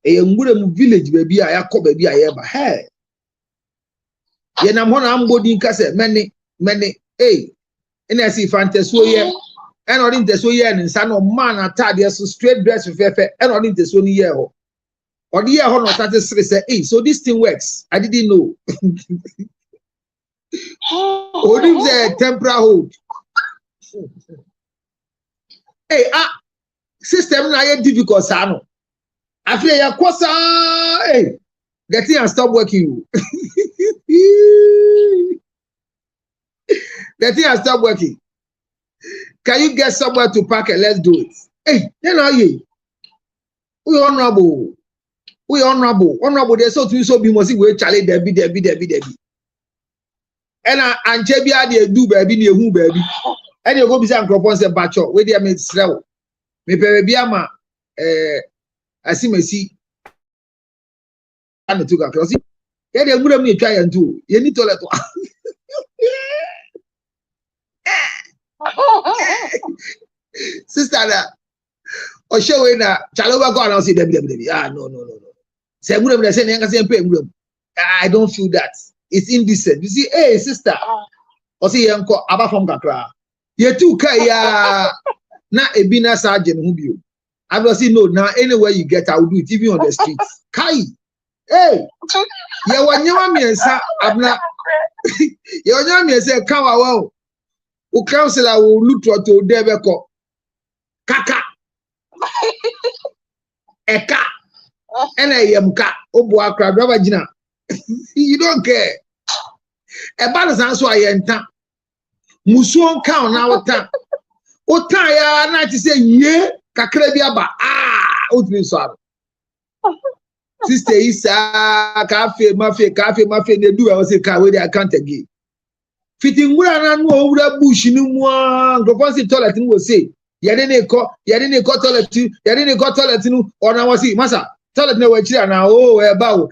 A village baby, I call baby, I ever had. Yen I'm one, I'm body in cassette, many, hey. And I see fantasy, and I didn't tell you, and son of man, I tied you so straight dress with fair, and I didn't tell you, year. Or the year, honor started to say, hey, so this thing works. I didn't know. Hold him there, temporal hold. Hey, system na difficult, sano. I feel your course, hey, the thing stop working. The thing stop working. Can you get somewhere to park and let's do it? Hey, you know, we honorable. We honorable. There's so to so be must we challenge Debbie. And Jebia they do baby near who baby. And you go be some propose a batcho where they made slow. Me baby ama I see and took across it. Yeah, they would me try and do. You need to let sister or show in a chaloba go and see Debbie. Ah, no. Say good say I don't feel that. It's indecent. You see, hey sister, or see uncle Abba from Kakra. You too kaya na ebina sergeant who be. I will say no now anywhere you get, I will do it even on the streets. Kai, hey, you want your me sa abna. You want your me say come wow. O councillor will look to Debeko. Kaka. Eka. N.A.M.K. Oboa crab Ravagina. You don't care. A balance answer I enter. Musuon count now time. O tire night to say ye Kakrebiaba. Utmin sorrow. Sister is cafe, mafia, they do. I was a car where they can't again. Fitting where no bush no more. The toilet will say, Yadene got toilet no, or now was it, Massa. Toilet no way now. Oh, a bow.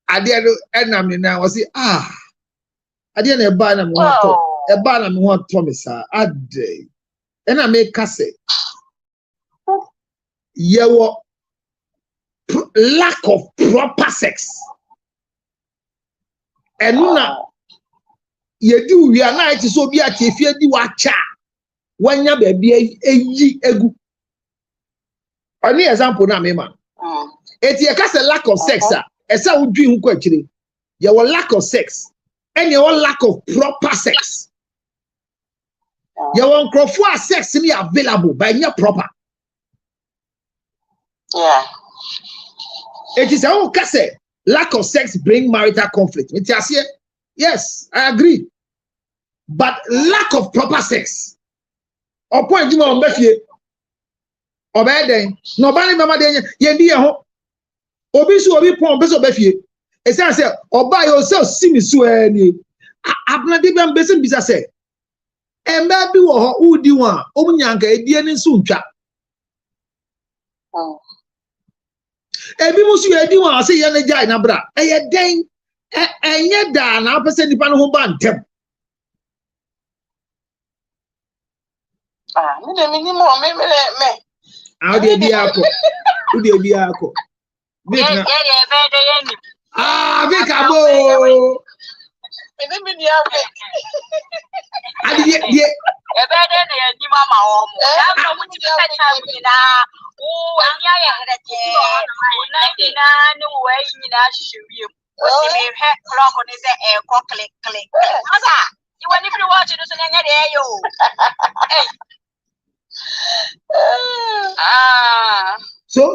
I didn't end now. Was it I didn't a banner want Thomas. A day. And I make cassette. Your lack of proper sex. And now, you do realize so be at if you do a cha when you baby a good. Only example now, me man. It's a lack of sex, sir. As I would dream question. Your lack of sex and your lack of proper sex. Your uncroftful sex to be available by your proper. Yeah. It is our cassette. Lack of sex bring marital conflict. Yes, I agree. But lack of proper sex. Or point you on Befier. Or bad day. Nobody mama de yendi ho. Obisu obi pon beso Befier. E say or buy yourself see me so any. Abna de bam besin bisa say. E ma bi wo ho udi wan. Omunyanka e die ni nso ntwa. Ebi musu edi wan say ye na jai na bra. E ye den enye da na pese nipa no ho ba ntem. Me de minimum me. How dey be akọ? Who dey be akọ? Ah, Vic abo. Adi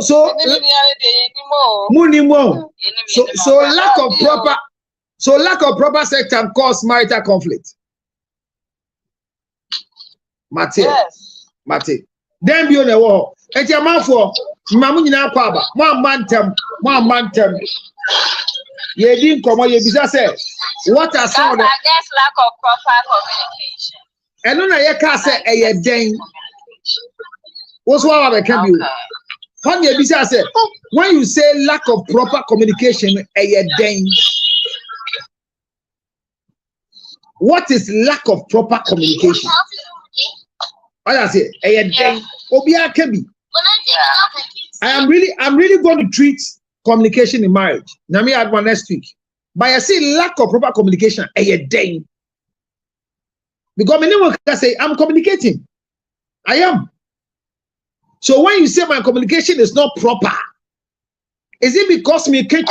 so munimo. So lack of proper sex can cause marital conflict. Yes. Mate. Then be on the wall. Eti amanfo, mamu nyina kwa aba. Mo amantem. Ye di nkomo ye bisa say, what are some of the That's lack of proper communication. Eno na ye ka say eye den. What's what I can be? When ye bisa say, when you say lack of proper communication, eye den. What is lack of proper communication? I say, eye den. Obia kebi. I'm really going to treat communication in marriage. Now me add one next week. But I see lack of proper communication. Because many one can say I'm communicating. I am. So when you say my communication is not proper, is it because me can't?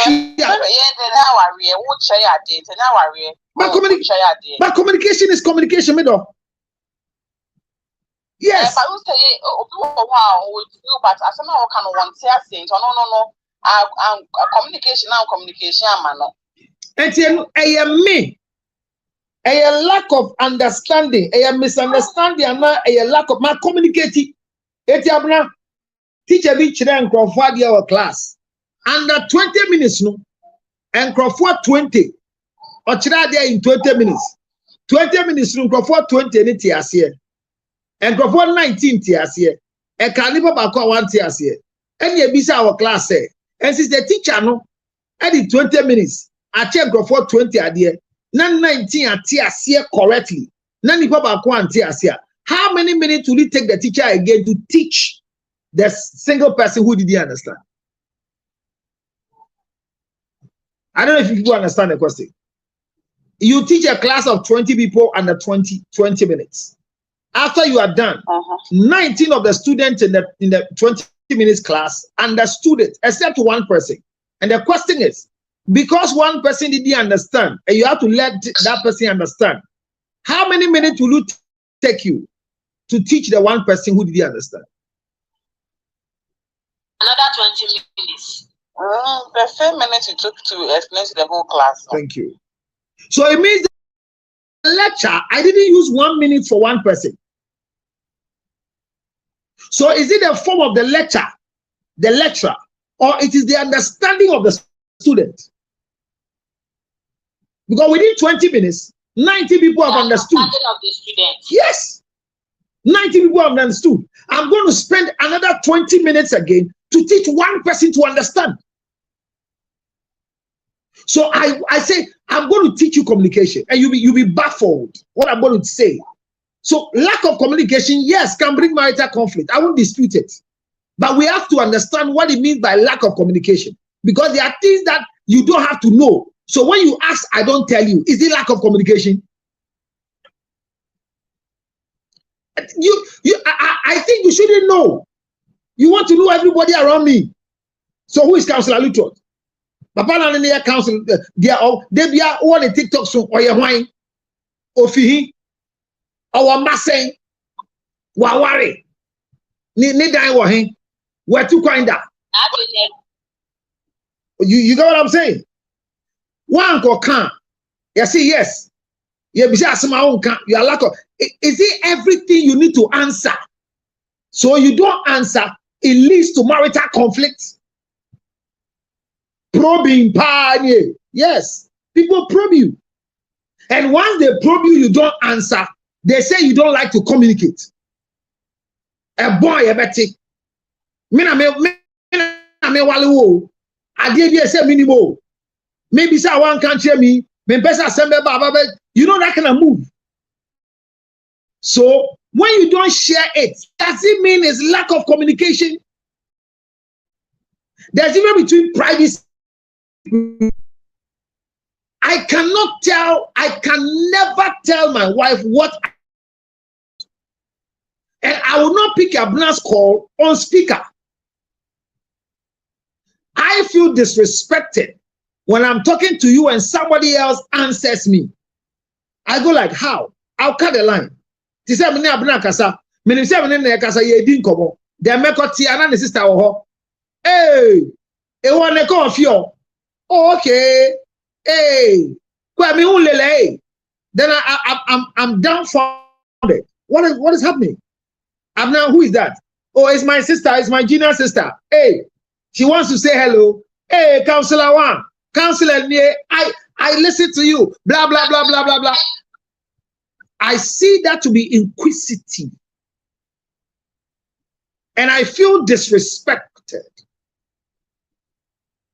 But communication is communication, middle. Yes. But as I can want to say, no. Communication now, communication, man. And me, a lack of understanding, a misunderstanding, and a lack of my communicating. Etiabna teacher be children Crawford your class under 20 minutes no, and Crawford 20 or children there in 20 minutes. 20 minutes no Crawford 20 any tears here. And Crawford 19 tears here. And Carnival Bako 1 tears here. And ye bisa our class say. And since the teacher no, at the 20 minutes, I check Crawford 20 idea. Nan 19 at tears here correctly. Nan ni Papa Kwan tears here. How many minutes will it take the teacher again to teach the single person who didn't understand? I don't know if you understand the question. You teach a class of 20 people under 20 minutes. After you are done, 19 of the students in the 20 minutes class understood it, except one person. And the question is, because one person didn't understand, and you have to let that person understand, how many minutes will it take you to teach the one person who didn't understand? Another 20 minutes. The same minutes it took to explain to the whole class. Thank you. So it means the lecture, I didn't use 1 minute for one person. So is it the form of the lecturer, or it is the understanding of the student? Because within 20 minutes, 90 people have understood. Of the students. Yes. 90 people have understood. I'm going to spend another 20 minutes again to teach one person to understand. So I say, I'm going to teach you communication, and you'll be baffled what I'm going to say. So lack of communication, yes, can bring marital conflict. I won't dispute it. But we have to understand what it means by lack of communication. Because there are things that you don't have to know. So when you ask, I don't tell you, is it lack of communication? I think you shouldn't know. You want to know everybody around me. So who is Councillor Lutot? Papa and the council, they are all the TikTok so or your wine, Ofihi, our Massey, Wawari, Nidai Wahin, where to find that. You got what I'm saying? One go can. You see, yes. You be saying my own can. You are lack of. Is it everything you need to answer? So you don't answer, it leads to marital conflict. Probing, yes, people probe you, and once they probe you, you don't answer. They say you don't like to communicate. A boy, a betty. I did say minimum. Maybe say one can't hear me. You know that kind of move. So when you don't share it, does it mean it's lack of communication? There's even between privacy I can never tell my wife what, and I will not pick Abner's call on speaker. I feel disrespected when I'm talking to you and somebody else answers me. I go like, how? I'll cut the line. She said, "Mene Abner kasa, mene say mene kasa ye din komo." They make a tia na sister ho. Hey, e wan call of you. Okay. Hey, then I'm dumbfounded. What is happening? Abner, who is that? Oh, it's my sister. It's my junior sister. Hey, she wants to say hello. Hey, Counselor One, Counselor Nie, I listen to you. Blah blah blah blah blah blah. I see that to be inquisitive, and I feel disrespected.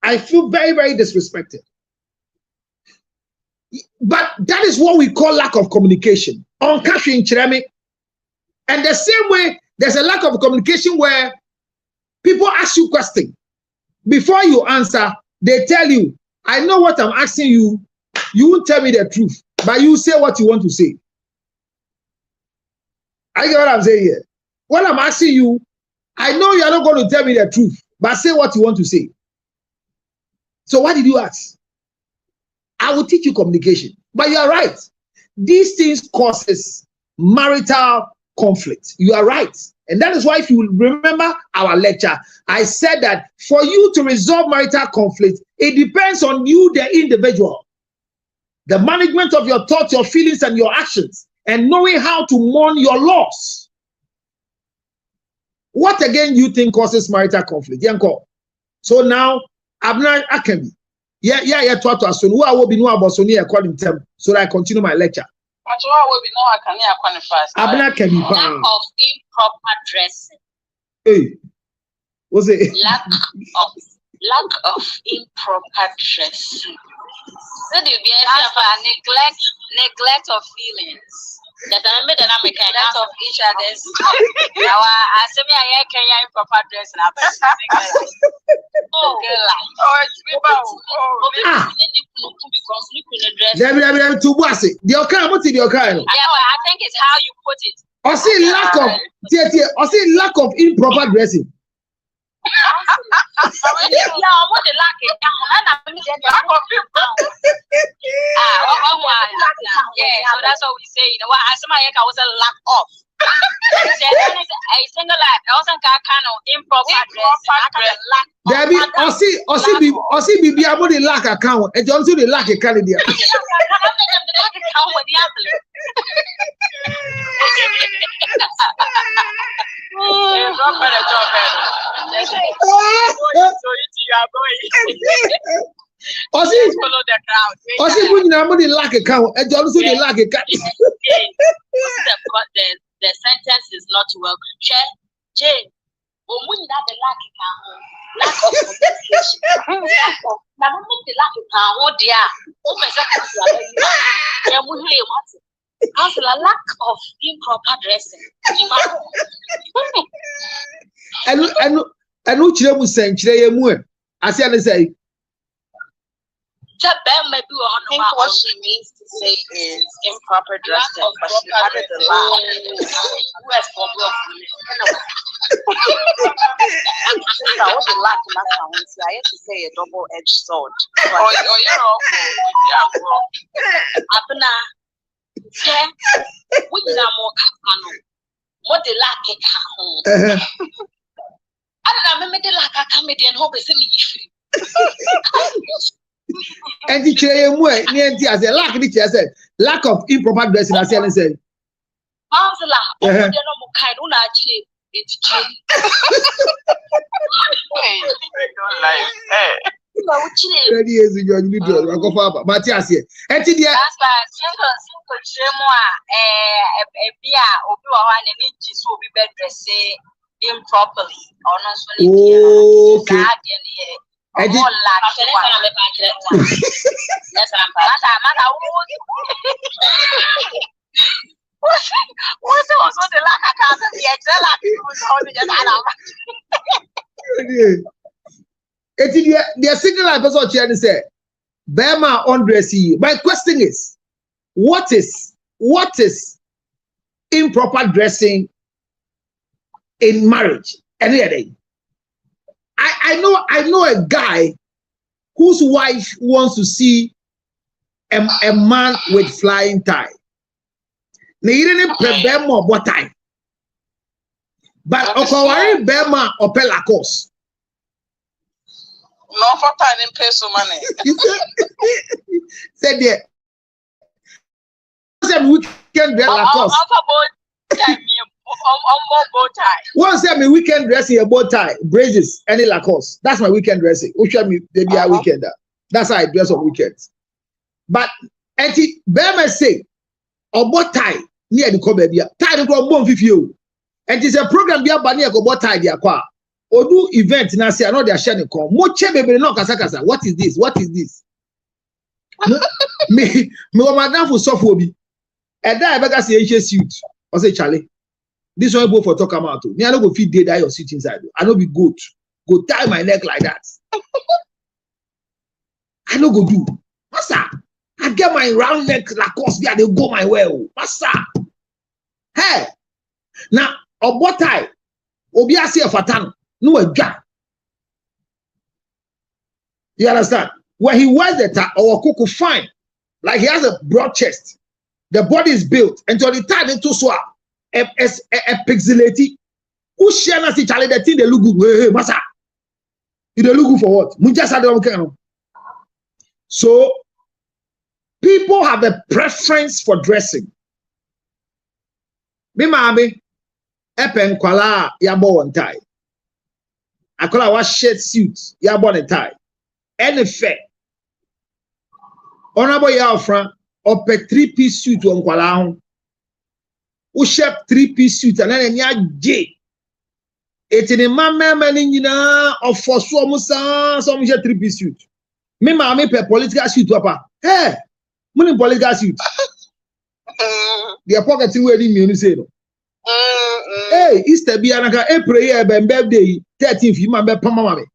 I feel very, very disrespected. But that is what we call lack of communication. On Catherine Chiremi. And the same way, there's a lack of communication where people ask you questions. Before you answer, they tell you, I know what I'm asking you. You won't tell me the truth, but you say what you want to say. I get what I'm saying here. What I'm asking you, I know you're not going to tell me the truth, but say what you want to say. So what did you ask? I will teach you communication. But you are right. These things causes marital conflict. You are right. And that is why, if you remember our lecture, I said that for you to resolve marital conflict, it depends on you, the individual. The management of your thoughts, your feelings, and your actions, and knowing how to mourn your loss. What again you think causes marital conflict? So now, Abner Akemi. Yeah, to us. Who I will be no about so near calling them so that I continue my lecture. Abner Akemi. Lack of improper dressing. Hey, what's it? Lack of improper dressing. So the neglect of feelings. That I made an American out of each other's. Now I say me I can improper dressing. Yeah, but I think it's how you put it. I see lack of improper dressing. Yeah, what the lack is. Yeah, so that's what we say. You know what? I was a lack of. I single life. I wasn't kind of improper dress. Debbie, I see Bibi about the lack account. And Johnson the lack account there. Follow the crowd. The lack account. And Johnson the lack account. The sentence is not well. Jane, when you have the lack of communication. Now, the lack account. Oh dear. A lack of improper dressing. And which you say, I say, I think what she means to say is improper dressing, but she added the lack. Who has problem with I want the lack in that one. I have to say a double-edged sword. What the lack it I don't remember the lack I come in and hope it's me. And the chair, as a lack of improper dressing, I said, years ago, you need to go for Matthias here. And the improperly. Okay. The single life person said Bema undressing. My question is, what is improper dressing in marriage? Any day. I know a guy whose wife wants to see a man with flying tie. They didn't pay Bema what tie. But Okawari Bema or Pelacos. No for time in pay so money. Said there. Weekend dress Lacoste. Once a weekend dressing a bow tie, braces, any Lacoste. That's my weekend dressing. Which I mean, they be a weekender. That's how I dress on weekends. But Auntie Bema say, a bow tie near the Cobebia. Tie the bone with you. And it's a program be a banner go bow tie the aqua. Or do event and I say, I know they are sharing call. Moche baby no kasakasa. What is this? What is this? Me madam for software. And then I better say HA suit. I say Charlie. This one go for talk about me. I don't go feed dead or sit inside. I don't be good. Go tie my neck like that. I don't go do. Master, I get my round neck Lacoste and they go my way. Master. Hey. Now, a bow tie. Obi asi fatan. No a job. You understand? When he wears the tie or cook fine. Like he has a broad chest. The body is built until the time into so a pixelati. Who share na si Charlie the thing they look good. Hey, massa. You they look good for what? So people have a preference for dressing. Me mami, epen kwala yabo one tie. I call our shirt suit yabo one tie. Any fair. Honorable Yafran. Or a 3-piece suit on Kwala. Who shap 3-piece suit and then ya J. It's in a man in of for some 3-piece suit. Me mammy per political suit papa. Hey, money political suit. The pocket wedding music. Hey, Easter be anaka a prayer by birthday 13th you man pamame.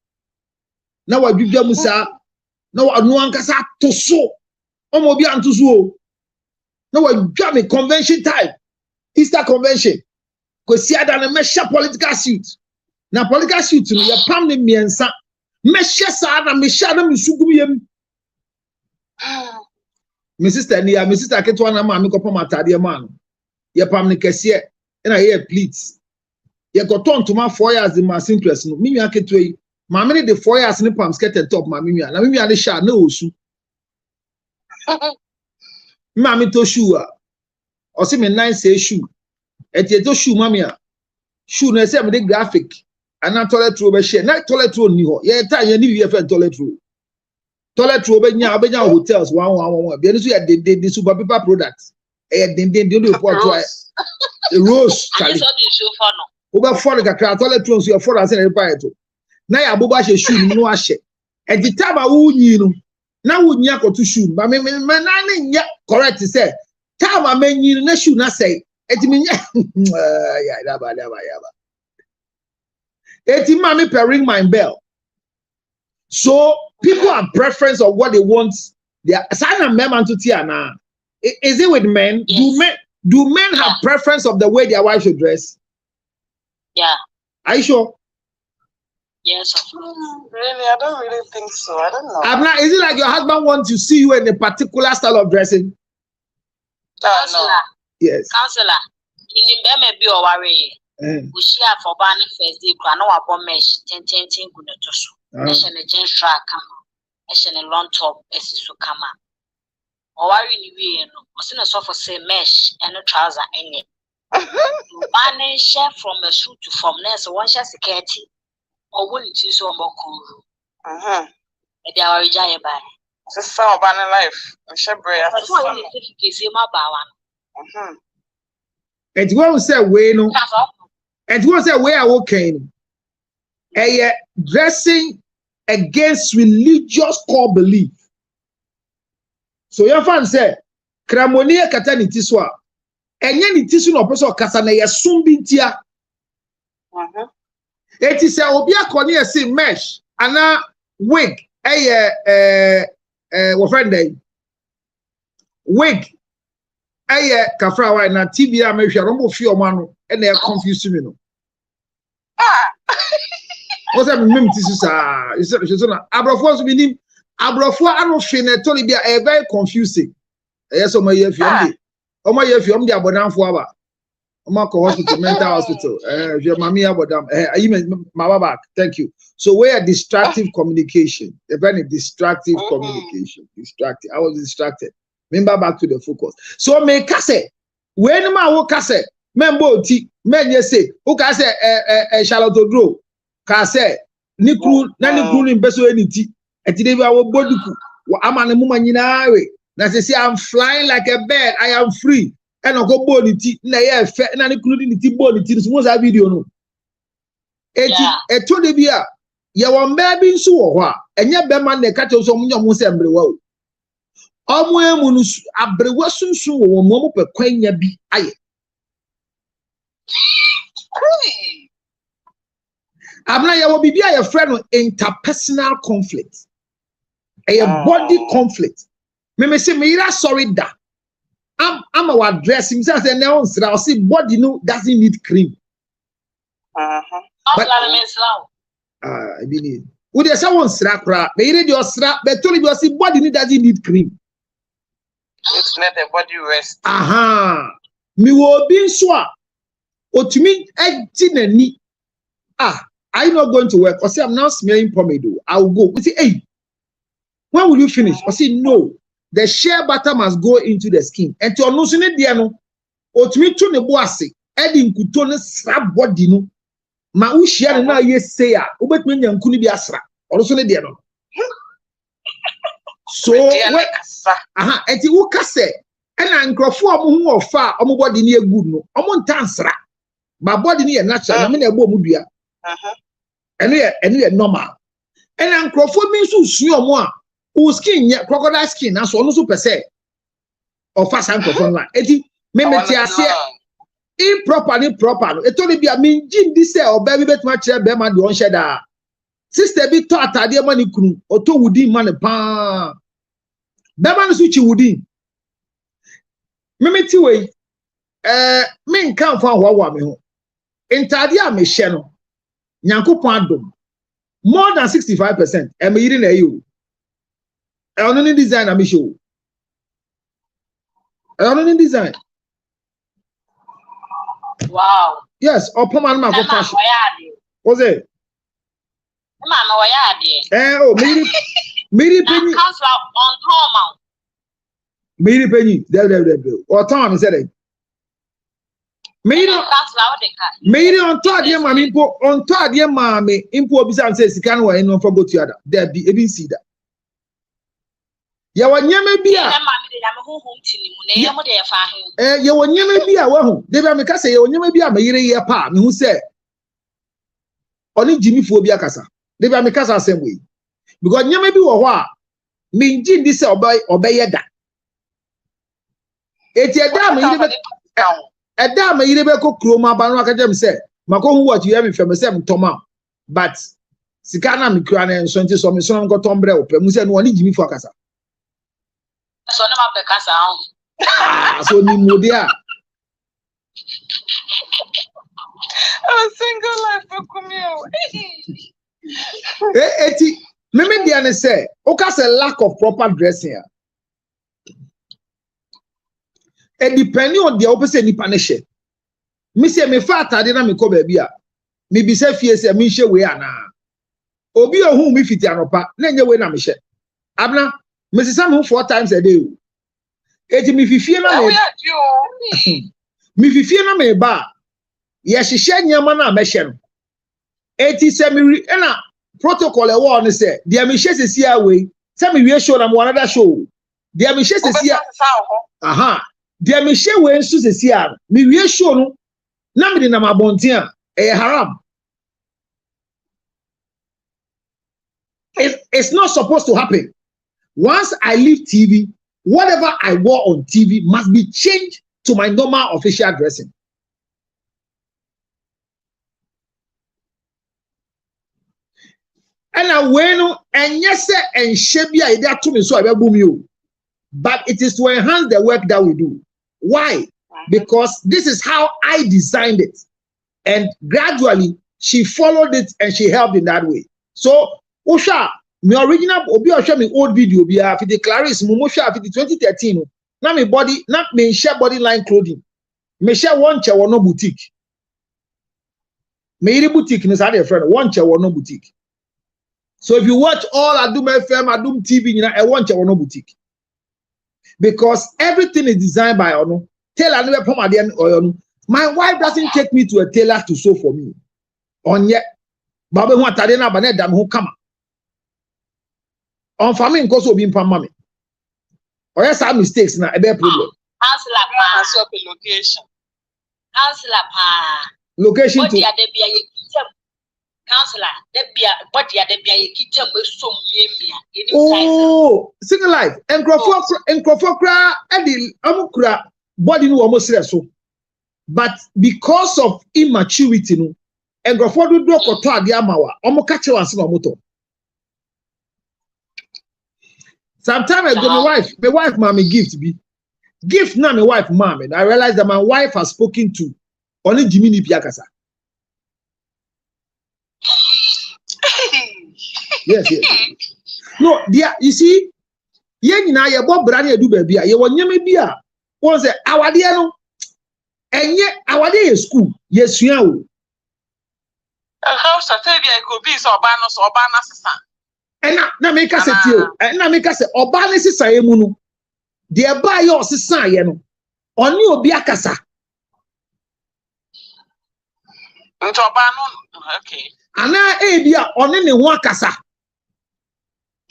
Now what you musa. Now I no ankasa to so. Omobi antuzo. No we jam a convention type. Easter convention. Because see that mesha political suit. Na political suit no ya pam ne miensa. Mesha sa na mesha na misugu yem. My sister ketwa na ma me kopam atade ma no. Ya pam ne kese e na ye pleats. Ya go turn to my 4 years the ma simplest no. Me nwa ketwa yi. Ma me the 4 years ne pam skirt top ma me nwa. Na me nwa ne sha na osu. Mami to shoe or see me nice say shoe. Et to shoe mamia. Shoe no say me the graphic. And na toilet roll be share. Na toilet roll ni ho. Ye time ye ni we fe toilet roll. Toilet roll be nya hotels 111. Be no so ye the super paper products. E den the report to rose. And so the show for no. Oba for the kakra toilet roll so ye for answer repair to. Na ya boba she shoe no ahye. Et the time a wo nyi no. Now would nya ko to shoe, but me na correct say. Time a men you na shoe na say. Eti me ya daba. Eti mami per ring my bell. So people have preference of what they want. They are sign men to tiana. Is it with men? Yes. Do men have preference of the way their wife should dress? Yeah. Are you sure? Yes. Really, I don't really think so. I don't know. Abna, is it like your husband wants to see you in a particular style of dressing? Counselor. Yes. Counselor. In the may be worry. We share for banning first day. No about mesh. 10 good to show. Nation a jeans track come. Nation a long top. So come up. Or worry you no. Was in a sofa say mesh and a trouser any. Banning share from a shoe to form nurse one share security. Or will it use so more cool? They are rejected by. It's a sound banner life. I'm sure Bray. That's why you see my bow. And you won't say way no. And you won't say where I came. A dressing against religious core belief. So your fan said, Cramonia Katani Tiswa. And yen tisu no person Kasana Yasumbintia. It is a obia cornea say mesh, ana wig, What friend day? Wig. Kafra wa na TV a me hwe no mo fi o ma and they confuse me no. What's that meme tisu sa? You say na abrofo so binim abrofo ano hwe na to bia very confusing. Yes o ma ye fi am de. O ma ye fi am de abonanfo aba. O ma ko hospital mental hospital. Hwe mami abodam. Ayi ma baba, thank you. So where distractive communication. A very distractive communication. Distracted. I was distracted. Remember back to the focus. So me kase when ma wo kase membo ti men ye say who ka say Charlotte Odro ka say ni kru na ni kru ni beso eniti etide bi awo bodiku wo ama ne muma nyina we na say I'm flying like a bird, I am free and go boniti na ye fe na ni kru ni ti boniti so mo sa video no eti eto de bi a ye won ba bi nso wo ho a enye be man na ka te so mo nyom se mbrewa o omo emu abrewa sunsun wo mo pe kwanya bi aye amna ya wo bibi aye friend no interpersonal conflict a body conflict me say me ira sorry da am our address him say na on sra say body no doesn't need cream I believe wo dey say on sra kra me ira dey osra be to be say body no doesn't need cream. It's let the body rest. Me will be sure. Otumi nani. I'm not going to work. I say I'm now smelling pomade. I will go. We say, hey, when will you finish? I say, no. The shea butter must go into the skin. And to no sooner diano. Otumi to ne boase. Edi nkutone sra body no. Ma u share na yes say ya. Ubet me nyanku ni bi asra. Oloso ne diano. So eti wo kase ena nkrofo omo hu ofa omo body ni good no omo ntansra ba body ni natural na me na egbo mu dua eno ye normal ena nkrofo mi so su omo a o skin ye crocodile skin na so no so pese ofa san nkrofo la eti me meti ase improper no eto ni bia me nji ndi se oba bi betuma kire be ma de on sheda sister bi to atade ma ni kunu oto wudi ma ne pa beba no suchi wudi memeti we me nkan fa hwa me ho intade a me hye no nyankopon adom more than 65% e me yiri na eyo e ono ni design na me show e ono ni design. Wow. Yes, opoma na go fashion. What's it? Mama waya oh miri penny comes on normal. Miri penny there or time said it. Miri on to adie mami impo on to adie mami impo bisa say sika no no for go to other there be even see that ya wanyama bia ya wanyama bia wa hu de bia me kasa ya wanyama bia me yire ye pa me hu say oni jimi fo bia kasa de bia me kasa same way because nyama bi wo ho a me ngi ndi say obey da eti eda me yire be ko kroma ba no aka dem say mako hu what you hear me from say mtoma but sika na me kura na enso nti so me so nko tombre ope mu say no oni jimi fo kasa so na ma be kasa so ni modia Single life for kumio. Eti me dia ne say o ka say lack of proper dressing. It depending on the opposite nipa ne hye. Me say me fa atade na me ko ba bia. Me bi say fie say me hye we ana. Obi ohun me fiti anopa na nye we na me hye. Abna me sisa me 4 times a day. Eti me fifie na me. Me fifie na me ba. Ye hye nyama na me hye no. Eti say me na protocol e wo ne say dia me hye sesi away. Say me wie show na mo another show. Dia me hye sesi dia me hye we nso sesi a me wie show no na me de na mabonten a e haram. It's not supposed to happen. Once I leave TV, whatever I wore on TV must be changed to my normal official dressing. And I when and yes, and Shebia ida to me so I boom you. But it is to enhance the work that we do. Why? Because this is how I designed it. And gradually she followed it and she helped in that way. So Osha, my original obi show me old video be for the Clarice Mumosha for the 2013. Now me body, not me share body line clothing. Me share one chair or no boutique. Me boutique is a friend, one chair or no boutique. So if you watch all Adum FM, Adum TV, you know, I want chair or no boutique. Because everything is designed by Ono. Tailor never come at the end or my wife doesn't take me to a tailor to sew for me. On yet, Baba want to na banet dam who come. On farming cause of being mommy. Or yes, some mistakes now a bad problem. Location. Location to Counselor, body at the kitchen with some oh, single life and Crawford Eddie Amukra body no almost so. But because of immaturity, no, and Crawford do ko to ade amawa, omo ka che wanse no moto. Sometime ago, my wife mommy gift na my wife mommy. I realized that my wife has spoken to only Jimmy Piakasa. Yes. No, dear, you see, yen na ye bo bra na edu ba bia ye wonyame bia won say awade no enye awade ye school ye sua o How Saturday could be so bana sisa na me ka se tio na me ka se oba ne sisa ye mu no de ba ye osisa ye no oni obi akasa nto oba no okay ana e bia oni ne ho akasa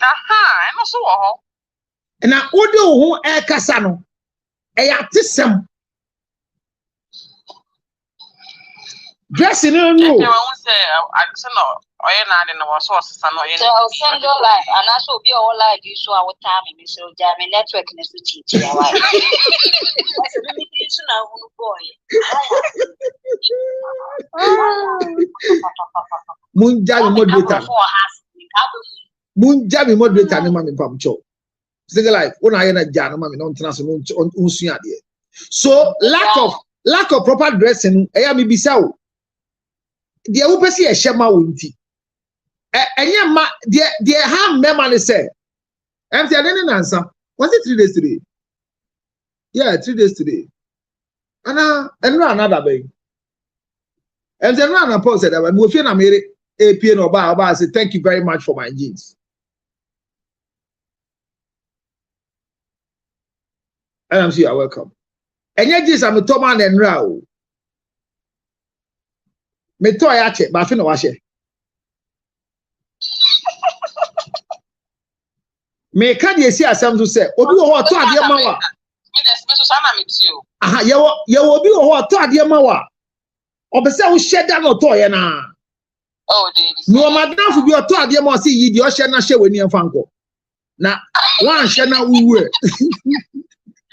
aha eno so wo ho na ode ho e kasa no e ya tesem dressing no no I won't say I no oye na de no so osisa no oye so single life and also be all like you so our time me so jam network na so chichi ya wa so me dey so na hu boy Munja mi moderator ne ma me pam cho. Single life, when I na ja no ma me no ntena so no unsua de. So lack of proper dressing, eya me bisa o. De wo pese e hye ma wo nti. Enye ma de ha mema ne say. Em say den na nsa. Was it 3 days today? Yeah, 3 days today. Ana enra another bay. Em say enra na Paul said that we feel na mere AP no ba say thank you very much for my jeans. And I'm sure you're welcome. And yet, this I'm a Toman and Rao. Me toy at it, but I feel wash it. Me can't you see some to say, Obi or to a dear mawa. Aha, you will be or to a dear mawa. Or the cell shed down or toy and oh, Davis. No, madam, for your to a dear mawa, see ye, the ocean na share when you're fanko. Now, one shall not woo.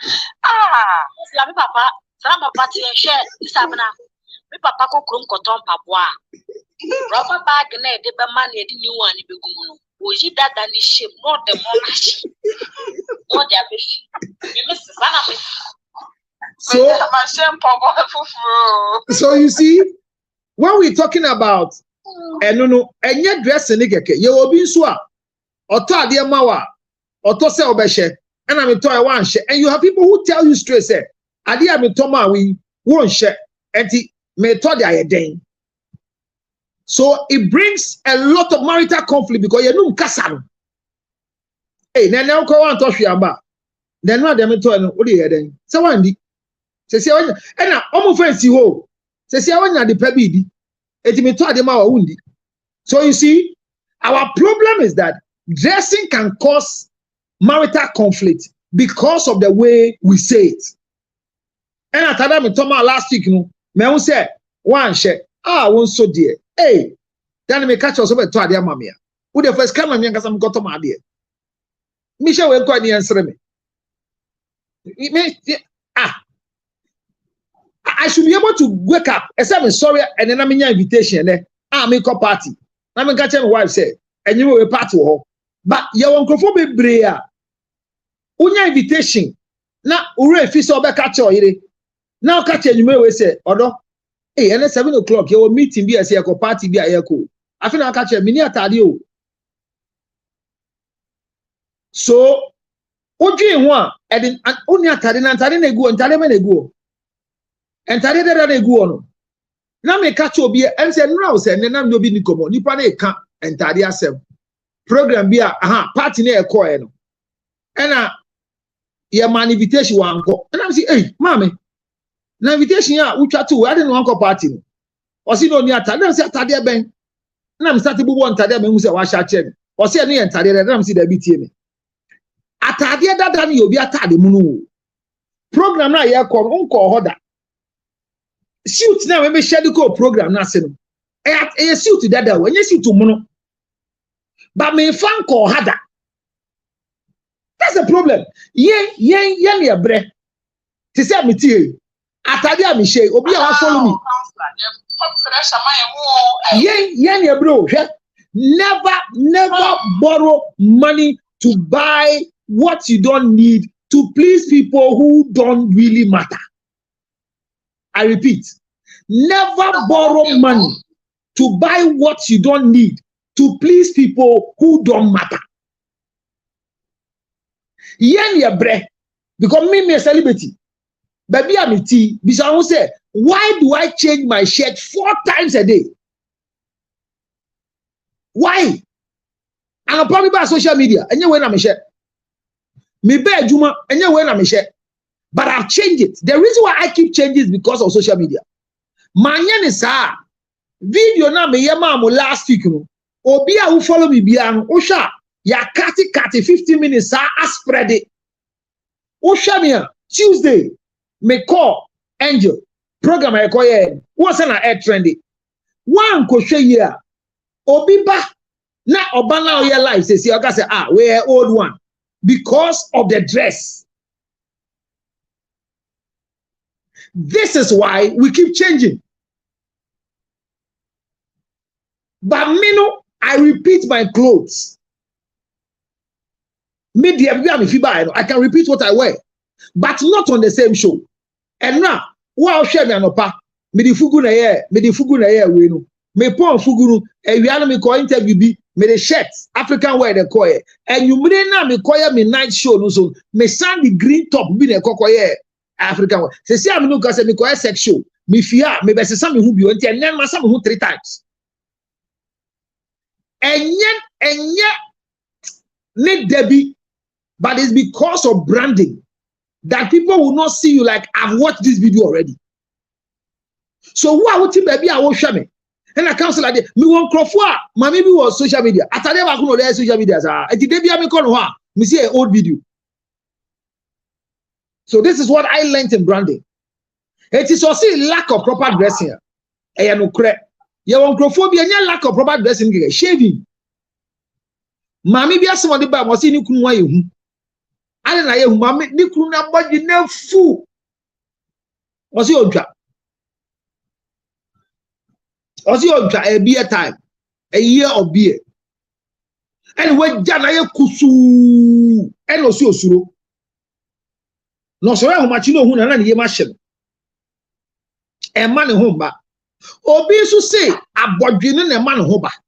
Ah, mi papa, sama papa ti share isabna. Mi papa ko krum koton paboa. Rubber bag na e de be man e di new one be gumu no. Oji dada ni shame, not the monarchy. Not the abeshi. Me miss sana me. So you see, when we're talking about no, and yet dressing nigga, you will be so or to dear mawa or to say obeshe. And I'm in toy one share, and you have people who tell you straight say, "Adi am in Toma we won't share." And he may tell their day. So it brings a lot of marital conflict because you know kasano. Hey, now go on to Shiamba. Then what them toy no what do you then? So one di. Say and now omo friends ho. Say when you the pebidi. Eti me toy dem our wundi. So you see, our problem is that dressing can cause marital conflict because of the way we say it. And I told me Thomas last week, you know, me say one share. Won't so dear. Hey, then me catch us over to dear mamma. Who the first come and me some got to my dear. Michelle will quite answer me. I should be able to wake up and say I'm sorry and then I'm in your invitation. Make a party. I'm catch my wife say, and you will part to but you won't go for me brea unya invitation na ure fi so be catch ire now catch you may say odo eh and 7 o'clock you meeting be as your party be ayeko afi na catch me ni atade o so odwi ho a edi oni atade na ntade na egu ntade me na egu ntade dada na egu no na me catch obi em say nra o say na me obi ni komo nipa na e ka ntade asem program bi a party na e ko e no ena ye man invitation wan ko and am say hey mama na invitation ya utwa to we dey no anko party no o si no ni atade am say atade ben na am start bubo ntade ben hu say wa sha che o say no ye ntade na am say da bi tie me atade dada na obi atade mu no program na ye ko nko hoda suit na we be schedule ko program na se no e suit dada we nye suit mu no ba me fan ko hada. That's the problem. Ye bre. Ti say me tie. Atade am she obi a wa follow me. Ye bro. Never borrow money to buy what you don't need to please people who don't really matter. I repeat. Never borrow money to buy what you don't need to please people who don't matter. Ye bre, because me a celebrity. Baby I'm a tea. Because I say, why do I change my shirt 4 times a day? Why? I'm probably by social media. And you when I'm a shirt. Me bear Juma, and you when I'm a shirt. But I've changed it. The reason why I keep changing is because of social media. Manyan is video na me yama last week. Obi a who follow me biano. Osha. Ya kati 15 minutes I spread it. Oshamia Tuesday me call Angel program I call ye what's an air trendy one ko hwe here obi ba na obana your life say oga say we are old one because of the dress. This is why we keep changing. But me no, I repeat my clothes. Media, I can repeat what I wear, but not on the same show. And now, wow, share me anopa. Me di fugu na ye, we no. Me pon fugu no. We are me call interview bi. Me the shirt African wear the koye. And you me na me koye me night show no so. Me sand the green top bi na koye African wear. Se si am no ka se me koye sex show. Me fia me be se sam me hu bi onti en ma sam hu 3 times. Enye ne debi. But it's because of branding that people will not see you like, I've watched this video already. So who are you, baby? I will show me. And I counsel like me won't crop for my maybe was social media. At a never know their social media. And today be a me call me see an old video. So this is what I learned in branding. It is also lack of proper dressing. And no crap. You won't crop for lack of proper dressing. Shaving. Mami be someone the was in you. I don't know, Mammy, Niku number you never fool. Was your job? Was your job a beer time? A year of beer. And when Janaya Kusu and also Suru. No, so how much you know who and ye machine. A man home back. Obi so say a bodgin and a man home back.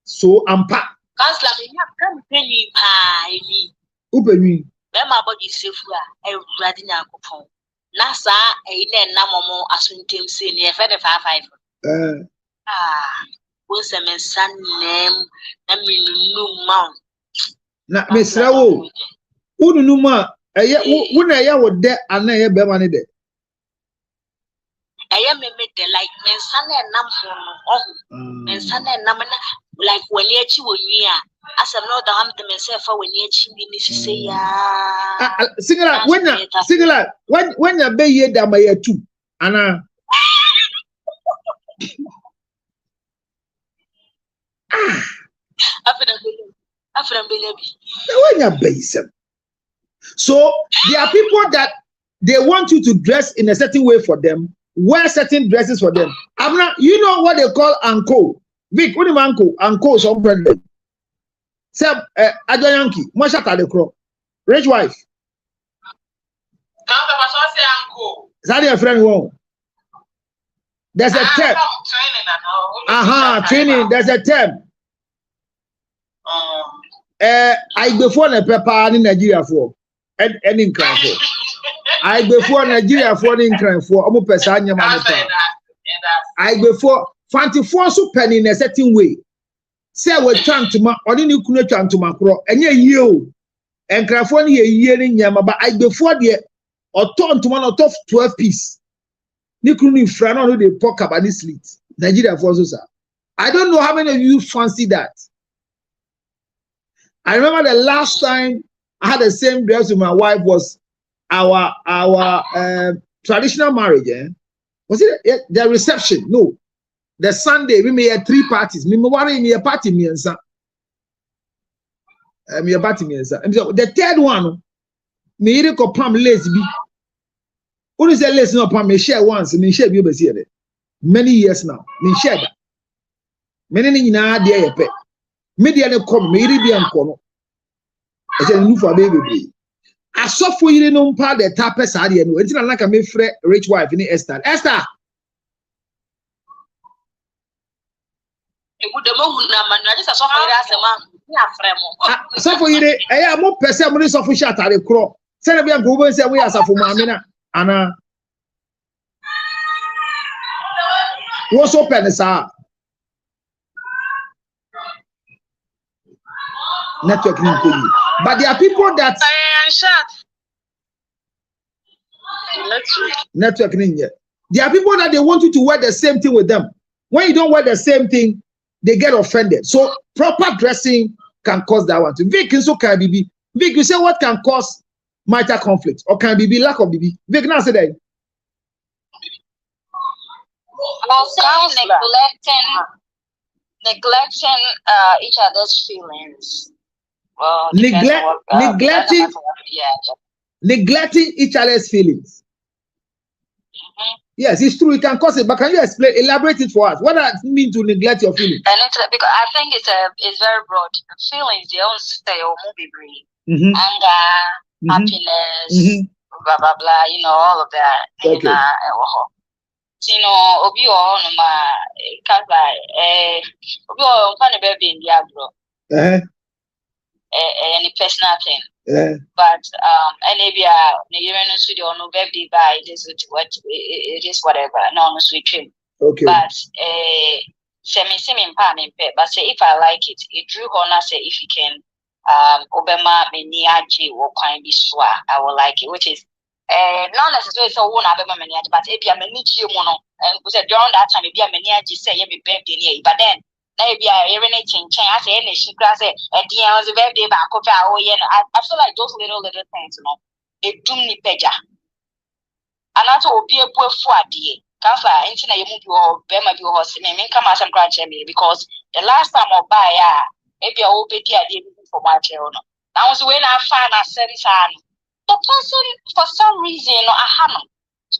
So I'm packed. Councillor, me have penny pie me. Open My body safe where I ready now. Nasa, a then Namomo Asuntem sin near 5. What's a man's son name? I mean, no mount. Not Miss Raoul. Who knew ma? When I would there and I have money there. I am a maker like men son and Nam men son and Namana. Like when you near, as I'm not the Hampton myself, when you say, singular, when you be here, that my 2, Anna. So there are people that they want you to dress in a certain way for them, wear certain dresses for them. You know what they call anko. Vic, what do uncle some president? Say, Ajo Yankee, what shot at the crow? Rich wife. That's your friend. Won't. There's a term. Training. There's a term. I before the pepper in Nigeria for and in crime for. I before Nigeria for in crime for almost persanya man. I before 24 so penny in a certain way. Say we trying to ma or you couldn't try to macro and you and crafoni a year in Yama, but I before the or turn to 1 or 12 piece. You couldn't friend on the talk about this lead. Nigeria for so. I don't know how many of you fancy that. I remember the last time I had the same dress with my wife was our traditional marriage. Was it the reception? No. The Sunday we may have 3 parties. Me worry me a party me and son. Me a party me and son. The third one, me either go pam lesbi. Who is a lesson upon me share once? Me share you here. Many years now. Me share that. Many na dear pet. Media ne come, me be and come. I said, "Move for baby." I saw for you no part the tapes are here. No, it's not like a me friend, rich wife in Esther. Esther. So for you, I am more person when it's official at the crow. Send me a go and say we are for Mamina. Anna. What's open, sir? Networking, but there are people that networking. There are people that they want you to wear the same thing with them. When you don't wear the same thing, they get offended. So proper dressing can cause that one too. Vic, so can be Vic. You say what can cause marital conflict or can be lack of BB? Vic, now say that. Neglecting each other's feelings. Well, neglecting each other's feelings. Yes, it's true. It can cause it, but can you elaborate it for us? What does it mean to neglect your feelings? And because I think it's very broad. Feelings, they all stay or movie, anger, happiness, blah blah blah. You know, all of that. Okay. You know, obi or no ma can't buy obi or kind of baby in the any personal thing. But maybe the studio no baby by it is whatever. No sweet trim. Okay. But semi but say if I like it, drew honor say if you can obema me niaji or kind be swa, I will like it, which is not necessarily so one abema many, but if you are many mono and was during that time maybe a many say you be birthday, but then maybe I anything change. I say any she class at the end of the birthday back of our year. I feel like those little things, you know, it do me peja. And that's will be a poor for dear. Cancer, internet you move your bema your horse, me come as some grant me because the last time I buy maybe I will be the idea for my children. That was when I find a service the person for some reason I haven't.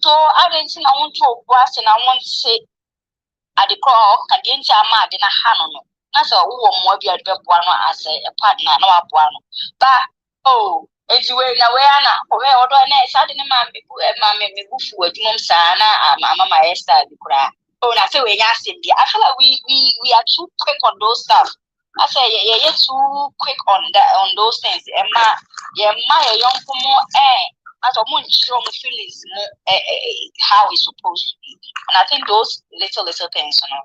So I didn't think I want to blast and I want to say at the call, I didn't say I'm mad in a hand. That's a woman be a one as a partner, no one. But oh, it's way now where although I didn't mammy boof with mum sana, mamma Esther the cry. Oh, I say we asked him. I feel like we are too quick on those stuff. I say you're too quick on those things. Emma, a young more as a moon strong feelings how it's supposed to be. And I think those little things, you know,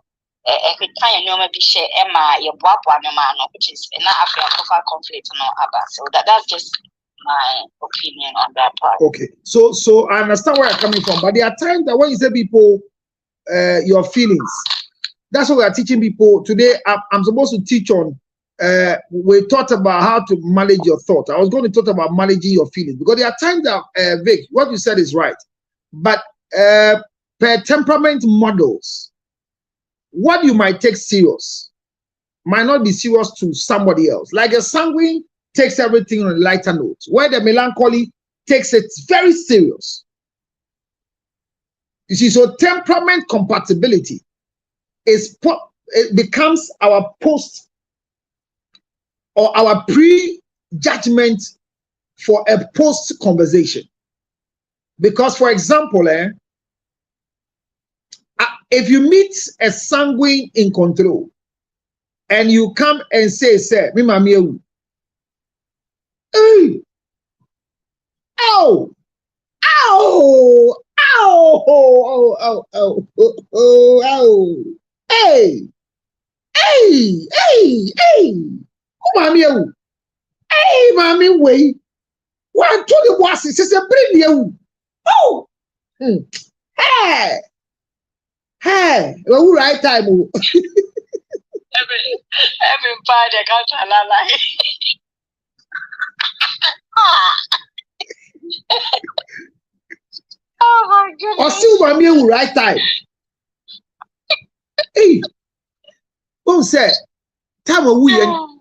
every time you know maybe share Emma, your man, which is not after a conflict, you know, about. So that's just my opinion on that part. Okay, so I understand where you're coming from, but there are times that when you say people your feelings, that's what we are teaching people today. I'm supposed to teach on we talked about how to manage your thought. I was going to talk about managing your feelings because there are times that Vic, what you said is right, but per temperament models, what you might take serious might not be serious to somebody else. Like a sanguine takes everything on a lighter note, where the melancholy takes it very serious. You see, so temperament compatibility is it becomes our post or our pre-judgment for a post conversation. Because, for example, if you meet a sanguine in control and you come and say, me mami ewu, hey, ow, ow, ow, ow, ow, ow, ow, ow, hey, hey, hey, hey, mami ewu, hey, mami wey, one to the boss is a bring you, oh, hey. Hey, well, right time. Every part I can't lie. Oh my goodness. Or still by me right time. Hey, who said time we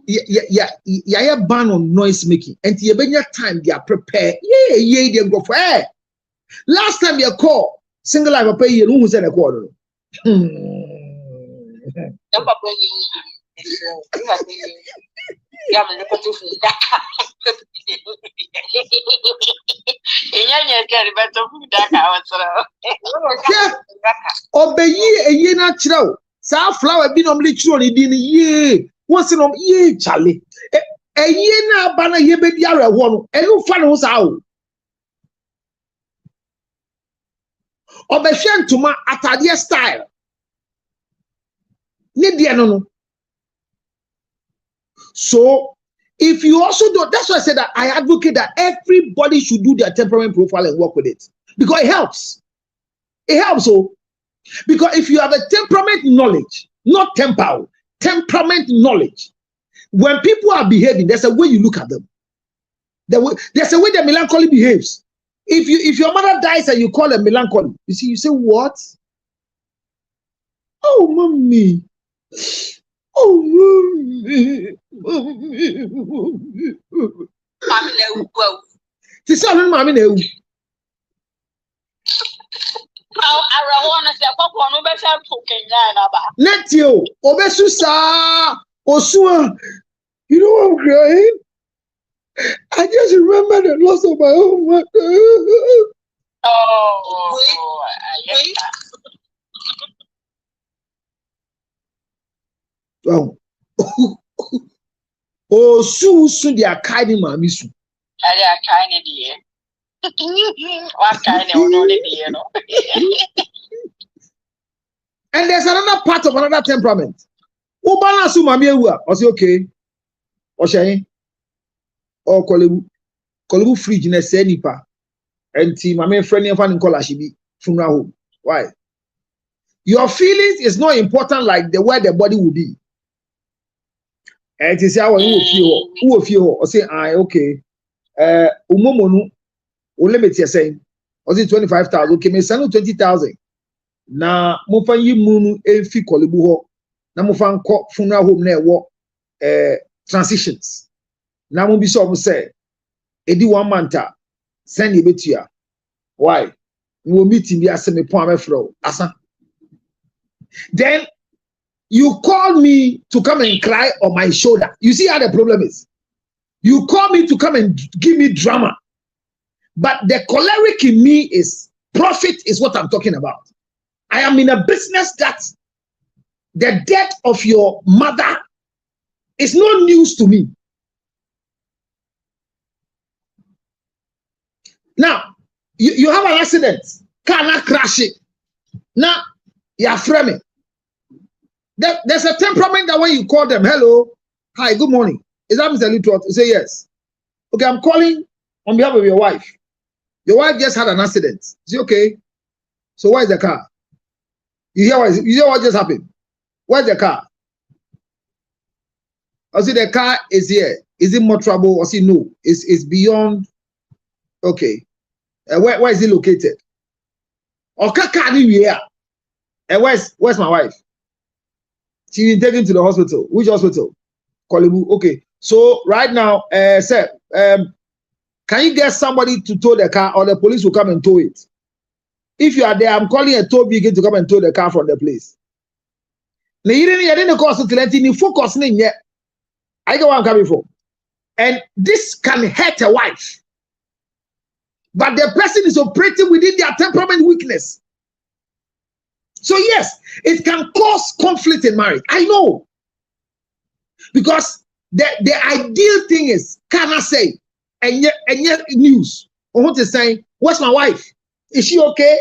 yeah ban on noise making and you been your time they are prepared. Yeah, they go for hey. Last time you call single life pay you who said a quarter. Obey a year natural. Sa flower be normally true in ye. Once in ye, Charlie. A year now, banner ye be the one, and no fun was out. Obey to my atadia style. So, if you also do, that's why I said that I advocate that everybody should do their temperament profile and work with it because it helps. It helps. So, because if you have a temperament knowledge, not temperament knowledge, when people are behaving, there's a way you look at them. There's a way that melancholy behaves. If your mother dies and you call her melancholy, you see, you say what? Oh, mommy. Oh, mommy. This is mommy. Let you obesusa osua. You know I'm crying. I just remember the loss of my own mother. Oh, oh, soon they are kind of mommy. They are kind of dear. What kind of dear? And there's another part of another temperament. Who balance mommy? I say okay. Oshaye. Or kolebu fridge na say nipa. Enti mama friend and fan call ashibi funeral home. Why? Your feelings is not important like the way the body will be. And you say, who feel or say, okay. Umomonu, limit you're saying, or is 25,000? Okay, me send 20,000. Na mufan yi munu enfi kolebu ho. Na mufan ko funeral home na wo transitions. Na mo bi so mo say, edi 1 month send you betua. Why? We will meet in the assembly point flow. Asa. Then you call me to come and cry on my shoulder. You see how the problem is. You call me to come and give me drama. But the choleric in me is profit is what I'm talking about. I am in a business that the death of your mother is no news to me. Now, you have an accident, car not crashing. Now, you're framing. There's a temperament that when you call them, hello, hi, good morning. Is that Mr. Little? You say yes. Okay, I'm calling on behalf of your wife. Your wife just had an accident. Is it okay? So where's the car? You hear what just happened? Where's the car? I see the car is here. Is it more trouble? I see no. It's beyond. Okay. Where is it located? Okay, and where's my wife? She's been taken to the hospital. Which hospital? Kolebu. Okay. So right now, sir, can you get somebody to tow the car, or the police will come and tow it? If you are there, I'm calling a tow vehicle to come and tow the car from the place. The yiri ni cause talenti ni focus ni nye. I get what I'm coming from. And this can hurt a wife. But the person is operating within their temperament weakness. So yes, it can cause conflict in marriage. I know. Because the ideal thing is, can I say, and yet news. I want to say, what's my wife? Is she okay?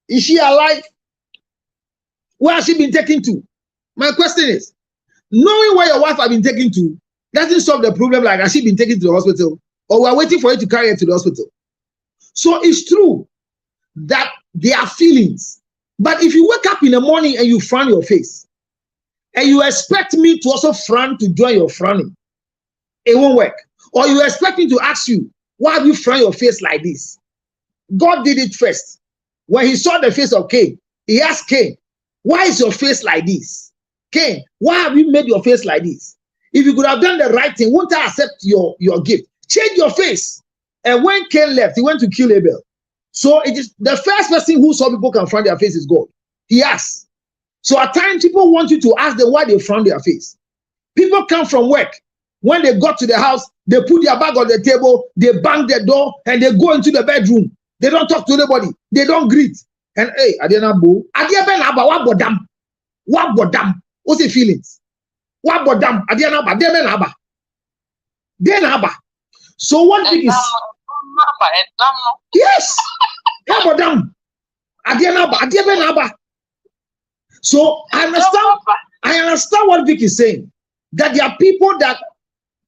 Is she alive? Where has she been taken to? My question is, knowing where your wife has been taken to doesn't solve the problem. Like, has she been taken to the hospital? Or we're waiting for you to carry her to the hospital. So it's true that there are feelings. But if you wake up in the morning and you frown your face, and you expect me to also frown to join your frowning, it won't work. Or you expect me to ask you, why have you frowned your face like this? God did it first. When he saw the face of Cain, he asked Cain, why is your face like this? Cain, why have you made your face like this? If you could have done the right thing, won't I accept your gift? Change your face. And when Cain left, he went to kill Abel. So it is the first person who saw people can frown their face is God. He asked. So at times people want you to ask them why they frown their face. People come from work. When they got to the house, they put their bag on the table, they bang the door, and they go into the bedroom. They don't talk to anybody. They don't greet. And hey, Adiana Bo, Adiana Aba, what bodam? What bodam? What's the feelings? What bodam? Adiana Aba, Adiana Aba. Then Aba. So one thing is, yes, what bodam? Adiana Aba, Adiana Aba. So I understand what Vic is saying. That there are people that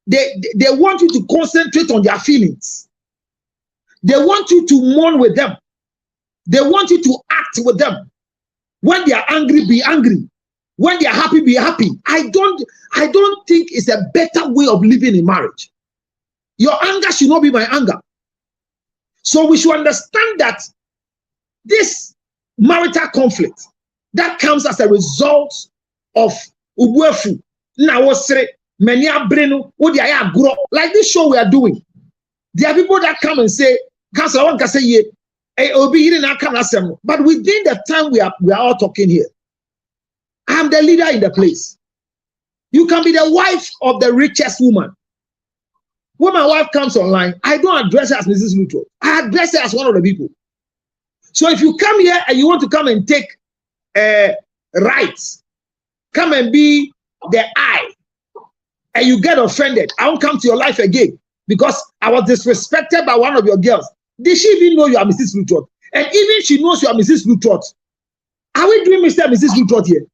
they want you to concentrate on their feelings. They want you to mourn with them. They want you to act with them. When they are angry, be angry. When they are happy, be happy. I don't think it's a better way of living in marriage. Your anger should not be my anger. So we should understand that this marital conflict that comes as a result of ubuefu. Now many are brenu, like this show we are doing. There are people that come and say, Council, I want to say ye, but within the time we are all talking here, I am the leader in the place. You can be the wife of the richest woman. When my wife comes online, I don't address her as Mrs. Lutro. I address her as one of the people. So if you come here and you want to come and take rights, come and be the I, and you get offended, I won't come to your life again because I was disrespected by one of your girls. Did she even know you are Mrs. Lutrot? And even she knows you are Mrs. Lutrot. Are we doing Mr. and Mrs. Lutrot here?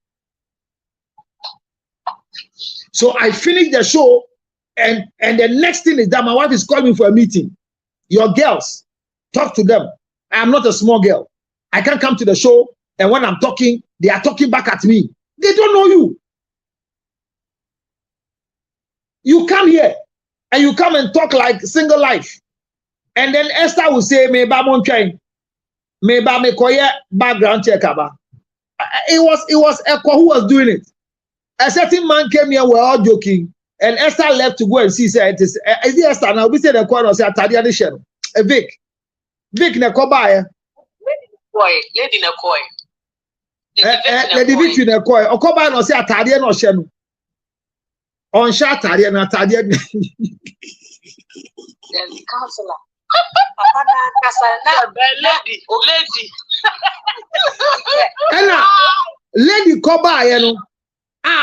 So I finished the show, and the next thing is that my wife is calling me for a meeting. Your girls, talk to them. I am not a small girl. I can't come to the show, and when I'm talking, they are talking back at me. They don't know you. You come here, and you come and talk like single life. And then Esther will say, "Maybe I'm on train. Maybe I'm a background check." It was Eko who was doing it. A certain man came here, we're all joking, and Esther left to go and see. Said, "Is it Esther now?" We said the corner say, "Tadia the shell." A Vic ne koba lady ne koi. Lady Vic ne koi. Okoba no say Tadia no shell. On shot Tadia na Tadia. Counselor. Lady. Ella, lady koba no.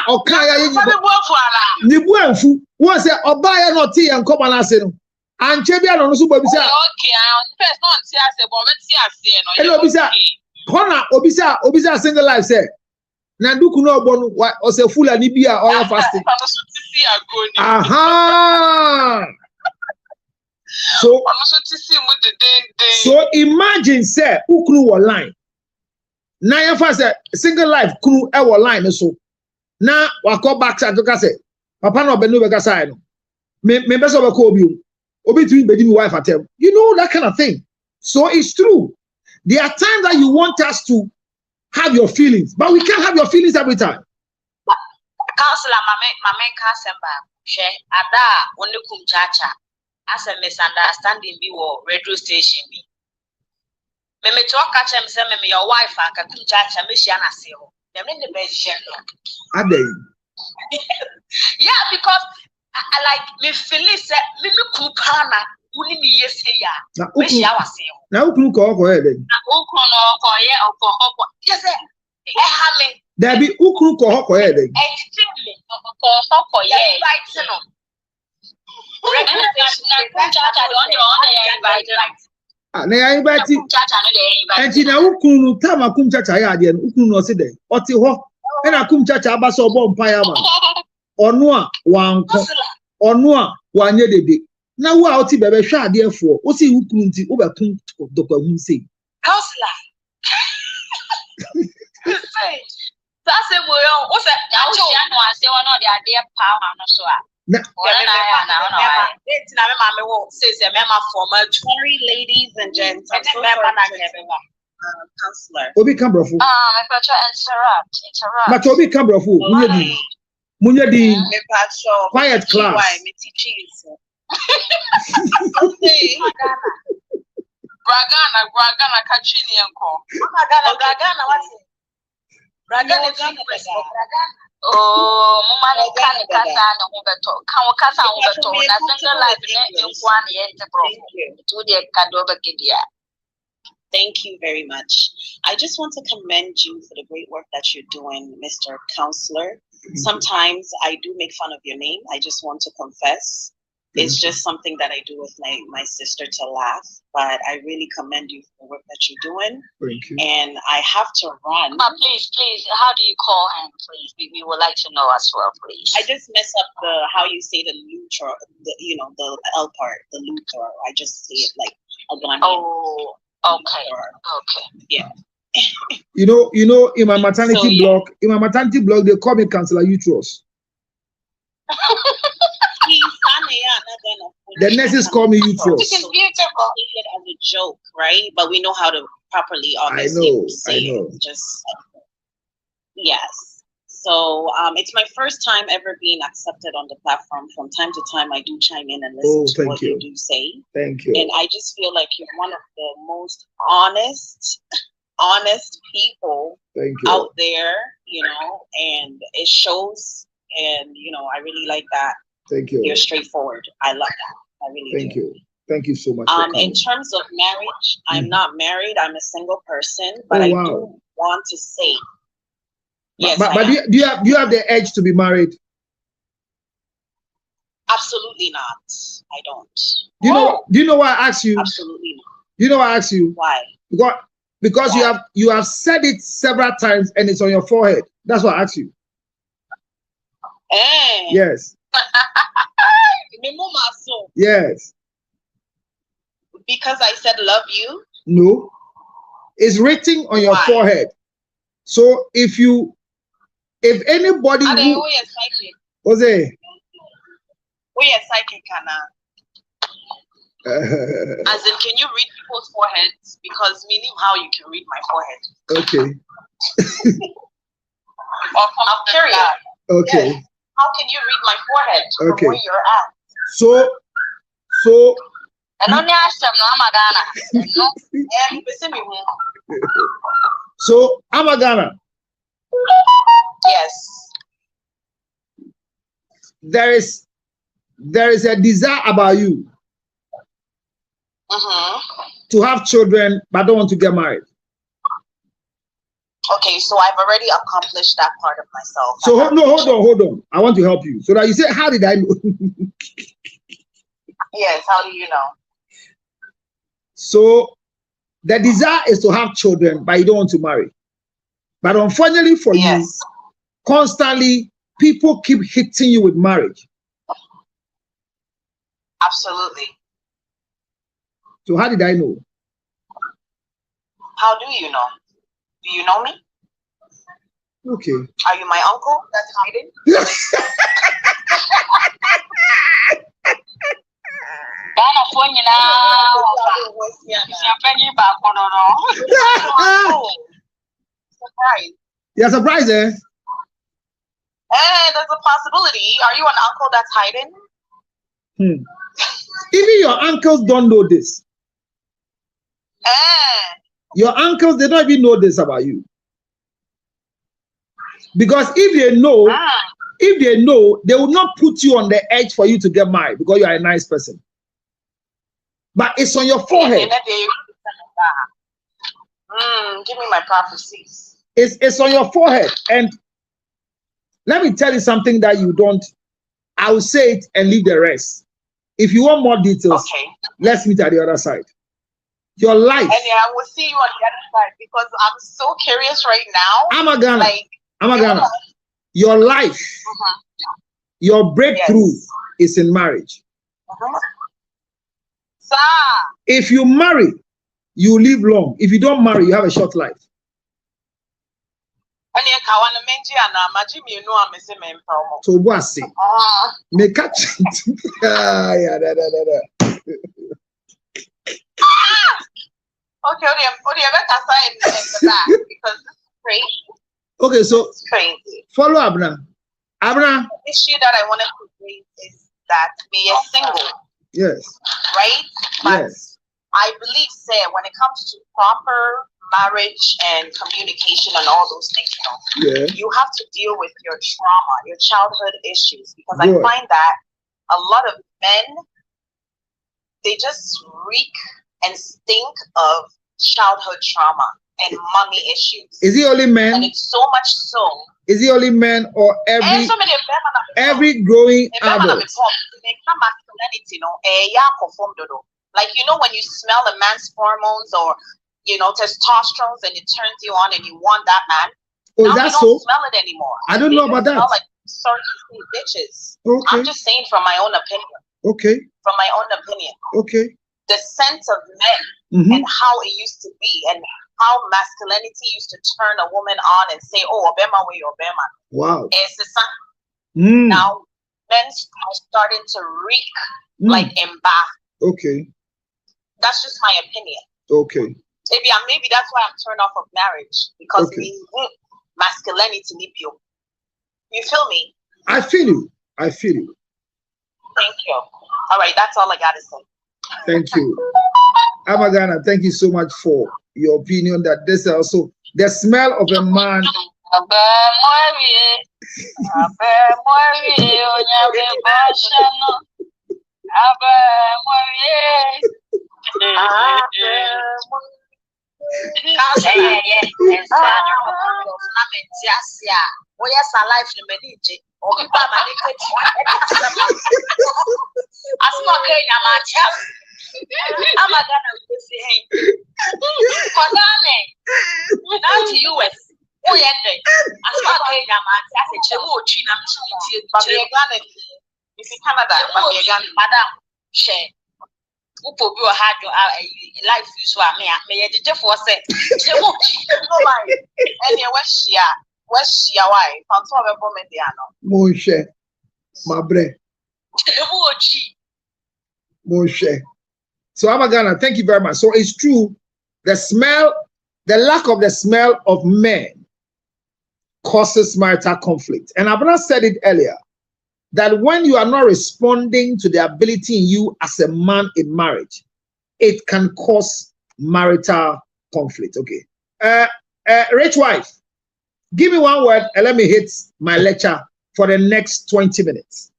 Okaya ni buanfu. Won say obaya no tie en koba na ase no. Anche bia no so bo bi say. Okay, first no tie ase bo me tie ase no. Ella obisa. Hona obisa single life say. Na duku no ogbo no o say full ani bia oil fasting. Aha. So imagine say ukru wo line. Na ya fa say single life kru e wo line so. Na wako back side to say papa no be no be kasa no. Me be so be ko obi tumi be di me wife atem. You know that kind of thing. So it's true. There are times that you want us to have your feelings, but we can't have your feelings every time. Counselor, mama Kasemba, she ada only kum chacha as a misunderstanding be or radio station be. Me talk catch him say me your wife and kum chacha me she na se ho. Yeah, because I like me Phyllis me kupana uni ni yesi ya. Now who go ahead? Yes, me. There be who go ahead. Na invite enti na ukunu tama kum chacha ya ade no ukunu no se de oti ho e na kum chacha aba so obo mpa ya ma ono a wanko ono a wanye dede na wo a oti bebe hwa ade afo o si ukunu nti wo be kum dokwa hu sei counselor say that's a boy on o se ya no ase wo no de ade pa ma no so a sorry, ladies and gents. I'm so counselor. Obi Cambrofo. My patron interrupt. But Obi Cambrofo, Munyadi. Quiet class. Bragana, Kachini uncle. Bragana, what's it? Bragana. Oh, mama kani kasa na hubeto. Kan kasa hubeto. Na single life ne nkwane yente bro. Tu de kadoba kidia. Thank you very much. I just want to commend you for the great work that you're doing, Mr. Counselor. Sometimes I do make fun of your name. I just want to confess. It's just something that I do with my sister to laugh. But I really commend you for the work that you're doing. Thank you. And I have to run. Please, how do you call him, please? We would like to know as well, please. I just mess up how you say the Luthor, the L part, the Luthor. I just say it like a Ghanaian. Oh, okay. Yeah. You know, in my maternity blog, they call me Counselor Uterus. The nurses call me uterus. This is beautiful. It as a joke, right? But we know how to properly, obviously, say it. Just yes. So it's my first time ever being accepted on the platform. From time to time, I do chime in and listen to what you do say. Thank you. And I just feel like you're one of the most honest people out there, and it shows. And I really like that. Thank you. You're straightforward. I love that. I really do. Thank you. Thank you so much. In terms of marriage, I'm not married. I'm a single person, but I do want to say, yes. But do you have the edge to be married? Absolutely not. I don't. Do you know why I asked you? Absolutely not. Do you know why I asked you? Why? Because you have said it several times and it's on your forehead. That's why I asked you. Yes. Yes. Because I said love you? No. It's written on your forehead. So if anybody who Jose. We are psychic, as in, can you read people's foreheads? Because meaning how you can read my forehead. Okay. I'm curious. Okay. Yes. How can you read my forehead from where you're at? So so Amagana. Yes. There is a desire about you to have children, but don't want to get married. Okay, so I've already accomplished that part of myself. So hold on. I want to help you. So that you say, how did I know? Yes, how do you know? So the desire is to have children, but you don't want to marry. But unfortunately for you, constantly people keep hitting you with marriage. Absolutely. So how did I know? How do you know? Do you know me? Okay. Are you my uncle that's hiding? Surprise. You're surprised, eh? Hey, there's a possibility. Are you an uncle that's hiding? Even your uncles don't know this. Your uncles, they don't even know this about you. Because if they know, they will not put you on the edge for you to get married because you are a nice person. But it's on your forehead. Give me my prophecies. It's on your forehead. And let me tell you something that you don't. I will say it and leave the rest. If you want more details, okay, let's meet at the other side. Your life. And yeah, I will see you on the other side because I'm so curious right now. I'm a Ghana. Your life, your breakthrough is in marriage. Sir. If you marry, you live long. If you don't marry, you have a short life. So what say? Make a okay, because this is crazy. Okay, so it's crazy. Follow Abna. Abna. The issue that I wanted to raise is that we are single. Yes. Right? But yes. I believe, say, when it comes to proper marriage and communication and all those things, you have to deal with your trauma, your childhood issues, because I find that a lot of men, they just reek and stink of childhood trauma and mommy issues. Is he only men? And it's so much so. Is he only men or every growing adult? Like, you know, when you smell a man's hormones or, you know, testosterone and it turns you on and you want that man. Oh, now that's you don't smell it anymore. I don't know about that. Smell like certain bitches. Okay. I'm just saying from my own opinion. Okay. From my own opinion. Okay. The sense of men and how it used to be and how masculinity used to turn a woman on and say, oh, Obama way, Obama. Wow. Now, men are starting to reek like in bath. Okay. That's just my opinion. Okay. Maybe that's why I'm turned off of marriage. Because masculinity, you feel me? I feel you. I feel you. Thank you. All right, that's all I got to say. Thank you. Amagana, thank you so much for your opinion that this is also the smell of a man. I'm not gonna say, hey, not to US. Oh, yeah, as far as if you Canada, madam, share. Upo bi ha jo life is wa me ye jeje for say chemo no mind any washia why fanto be bo me dia no mo hwe mabre chemo ochi mo hwe. So Amagana, thank you very much. So it's true, the lack of the smell of men causes marital conflict. And Abna said it earlier, that when you are not responding to the ability in you as a man in marriage, it can cause marital conflict. Okay. Rich wife, give me one word and let me hit my lecture for the next 20 minutes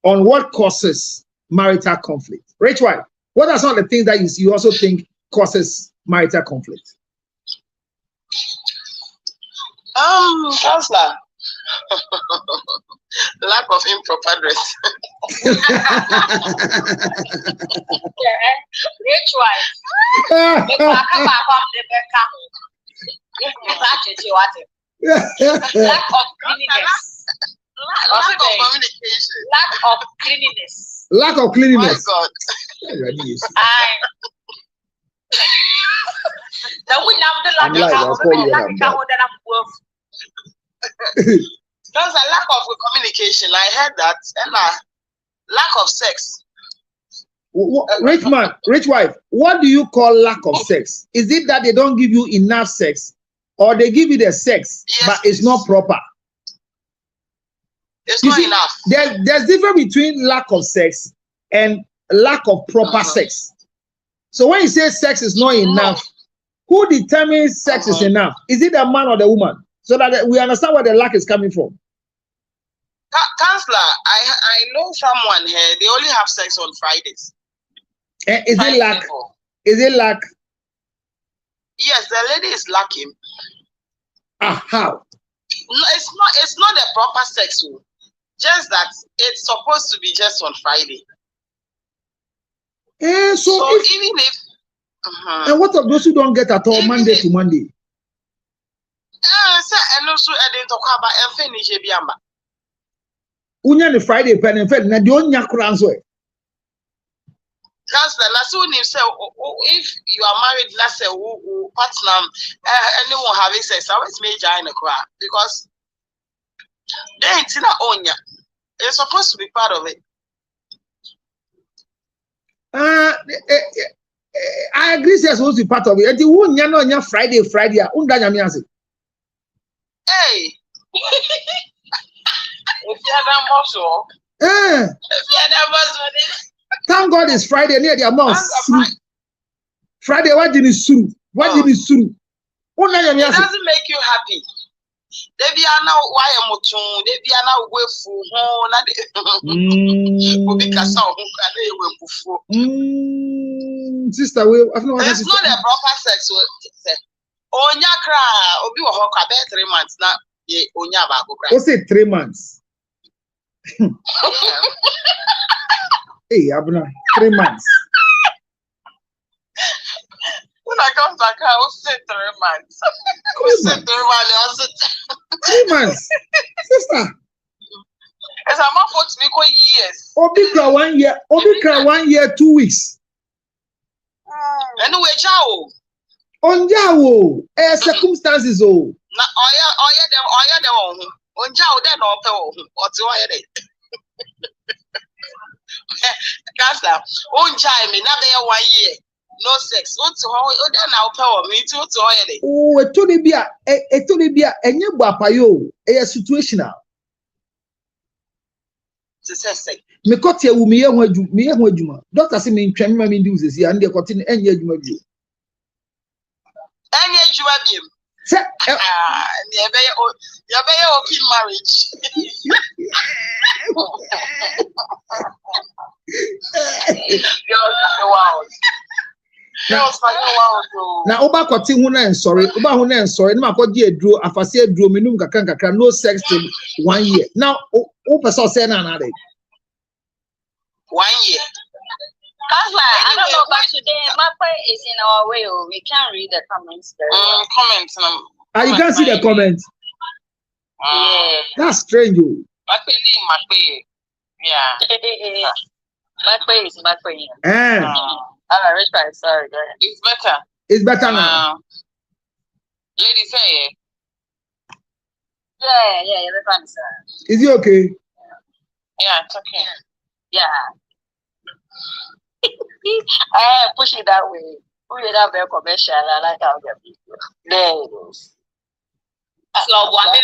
on what causes marital conflict. Rich wife, what are some of the things that you also think causes marital conflict? Counselor. Lack of improper dress. Rich wife. Lack of cleanliness. Lack of communication. Lack of cleanliness. Lack of cleanliness. My God. There's a lack of communication. I heard that. And lack of sex. Rich wife, what do you call lack of sex? Is it that they don't give you enough sex, or they give you the sex, but it's not proper? It's not enough. There's difference between lack of sex and lack of proper sex. So when you say sex is not enough, who determines sex is enough? Is it the man or the woman? so that we understand where the lack is coming from. Counselor, I know someone here. They only have sex on Fridays. Is it lack? Is it lack? Yes, the lady is lacking. How? No, it's not the proper sex. Just that it's supposed to be just on Friday. So even if and what of those who don't get at all Monday to Monday? And also I didn't talk about finish biamba. Unya the Friday pen and fed na the onya kranzo. That's the last one. If you are married, let's say partner, anyone having sex, I always major in the crowd because they ain't in a onya. It's supposed to be part of it. I agree. It's supposed to be part of it. And the one no Friday. Hey. If you have a muscle, thank God it's Friday near the amount. Friday, what did you do? What did you do? It doesn't make you happy. They be now why am they be now way for sister, it's not a proper sex. Onya cry, obi wo hoka be 3 months now. Onya ba go cry. What's it 3 months? Hey, Abuna, 3 months. When I come back, I will say 3 months. 3 months. Sister. As I'm not for to make years. Obikra 1 year. Obikra 1 year, 2 weeks. Anyway, ciao. Onjawo. Circumstances. Oh. Na oya dem Onjawo dem no pe o. Oti oya dem. Kasa. Onjai me na be 1 year. No sex. Oti o dem na pe o me ti oti oya dem. Oh, etoni bia enye bu apayo. E situational. Me kote ewu me ye ho adwuma. Doctor say me ntwem ma me ndi usesi and de kote enye adwuma bio. Enye adwuma biem. Say you be open marriage. Now oba kote hu na nsori, oba hu na nsori, na makodi eduro, afase eduro menum kakra no sex till 1 year. Now o person say na na dey 1 year. I don't know, but today Mapa is in our way. We can't read the comments very well. Comments. You can't see the comments. Yeah. That's strange. Yeah. Mapa is Mapa. Richard, sorry. Go ahead. It's better. It's better now. Lady say. Yeah, everyone, sir. Is it okay? Yeah, it's okay. Yeah. I push it that way. We will have a commercial. I like how the people. There it is. So what?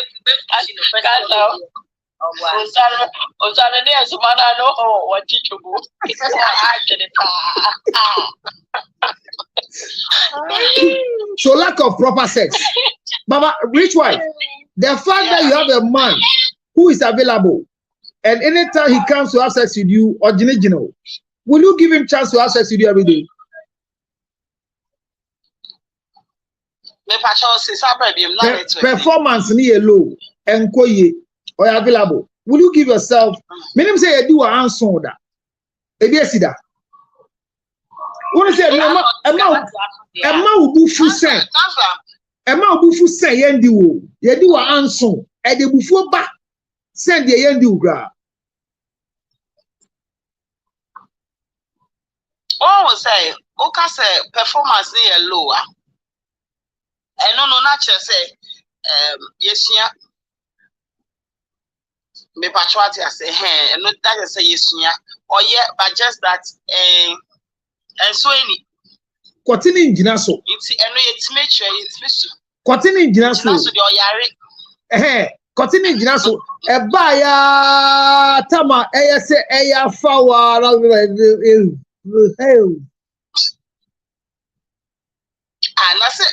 So lack of proper sex. Baba, rich wife, the fact that you have a man who is available and anytime he comes to have sex with you, original, will you give him chance to have sex with you every day? Performance near low and koye or available. Will you give yourself? Meaning say you do an answer that. Ebiyesida. What is it? Emma will do full sen. Emma will do full sen. Yendi wo. You do an answer. And the before back send the yendi ugra. Oh, say, okay, say performance near lower. And no, not just say, yes, yeah. Me patriotic, I say, hey, and not that I say, yes, yeah. Or yeah, but just that, and so any. Continue in Jinaso. It's mature, it's mission. Continue in Jinaso. Continue in Jinaso. Ebaya Tama, say, Eya Fawa, and I said,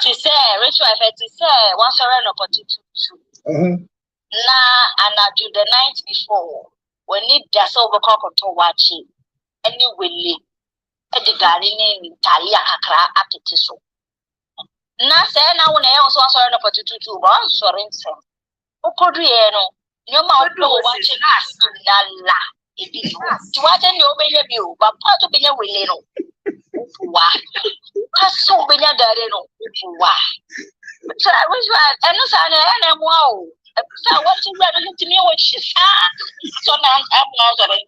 She said, Rachel, I said, one surrender for 222. Now, and I do the night before, when it does overcock to watch it, and you will live at the garden in Talia Akra at the Tissot. Now, say, now when I also surrender for 222, one sorry, sir. O Codriano, no more watching us, la. To watch and obey you, but part of being a willing. Why? That's so many Darino. Why? So I was right, and no, and wow. So what you rather to me what she said? So now I'm out of it.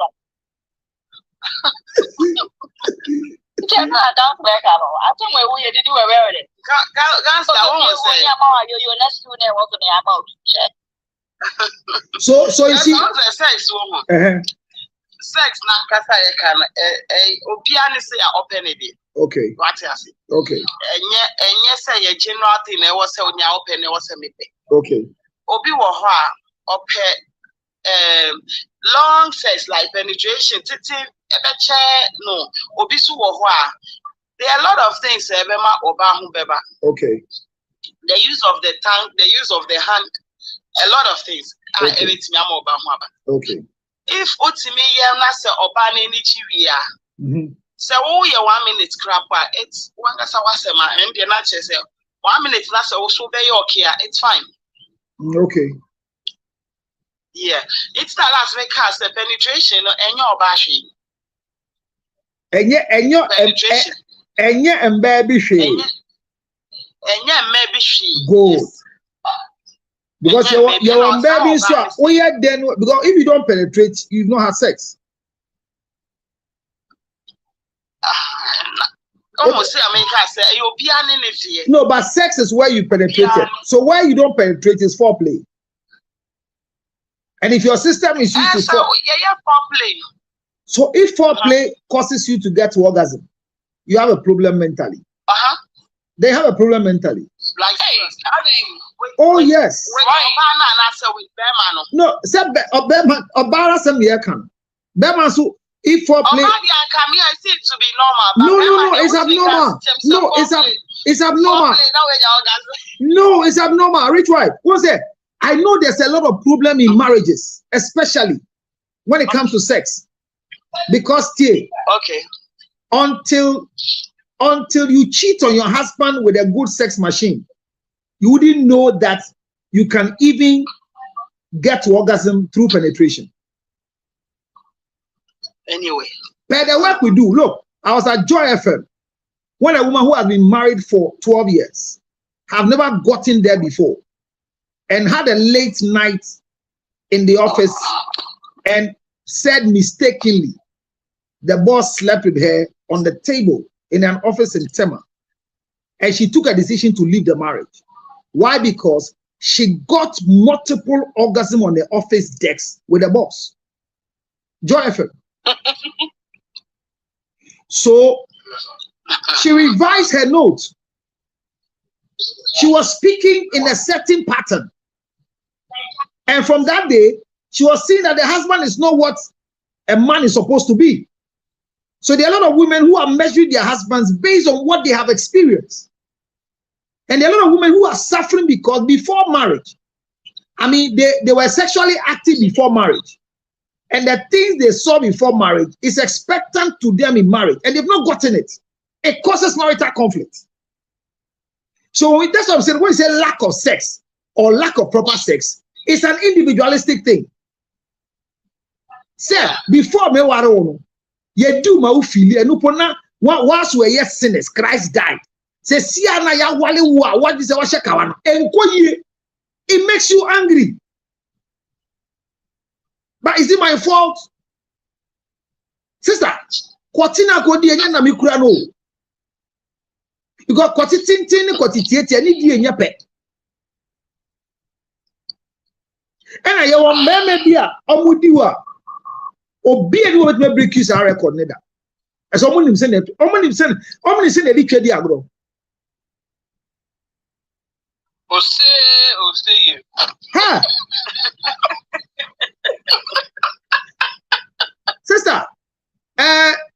I don't work out. I think we did do a rarity. Guns, I won't say, you're not soon about the about. So you see, sex woman. Sex na kasa ye kan obia ne say open it. Okay. What you say? Okay. Enye say ye general thing e was say onya open e was say me. Okay. Obi wo ho a open long sex like penetration titi ebeche no obi su wo ho a there are a lot of things ebema oba hu beba. Okay. The use of the tongue, the use of the hand, a lot of things. Okay. If Otimi Yelna say Obani Nichiria, so 1 minute crap, it's one as I was and the natural say 1 minute that's also be okay, it's fine. Okay. Yeah, it's not as we cast the penetration and your bashi. And your penetration. And baby she. And maybe she good. Because you're baby so then because if you don't penetrate, you've not had sex. No, but sex is where you penetrate. So where you don't penetrate is foreplay. And if your system is used to foreplay. So if foreplay causes you to get to orgasm, you have a problem mentally. They have a problem mentally. Like, oh yes. No, Obara some year can. Bema so if foreplay. I see it to be normal. No, it's abnormal. No, it's abnormal. No, it's abnormal. Rich wife, what's it? I know there's a lot of problem in marriages, especially when it comes to sex, because okay, until you cheat on your husband with a good sex machine, you wouldn't know that you can even get to orgasm through penetration. Anyway, but the work we do, look, I was at Joy FM when a woman who has been married for 12 years have never gotten there before and had a late night in the office and said mistakenly the boss slept with her on the table in an office in Tema, and she took a decision to leave the marriage. Why? Because she got multiple orgasm on the office decks with the boss. Joy FM. So she revised her notes. She was speaking in a certain pattern, and from that day she was seeing that the husband is not what a man is supposed to be. So there are a lot of women who are measuring their husbands based on what they have experienced. And there are a lot of women who are suffering because before marriage, I mean, they were sexually active before marriage. And the things they saw before marriage is expectant to them in marriage. And they've not gotten it. It causes marital conflict. So that's what I'm saying. When you say lack of sex or lack of proper sex, it's an individualistic thing. Say, before me waro ye do ma ufili enu pona once we yet sinners Christ died. Say sia na ya wale wa what is what shekawa no enko ye. It makes you angry. But is it my fault? Sister, kwatina kodi enya na mikura no. Because kwati tintin kwati tietia ni di enya pe. Ena ye wo meme bia omudiwa obi eni wo betime break his record neda. As omunim se na di twedi agro. Ose Ha. Sister,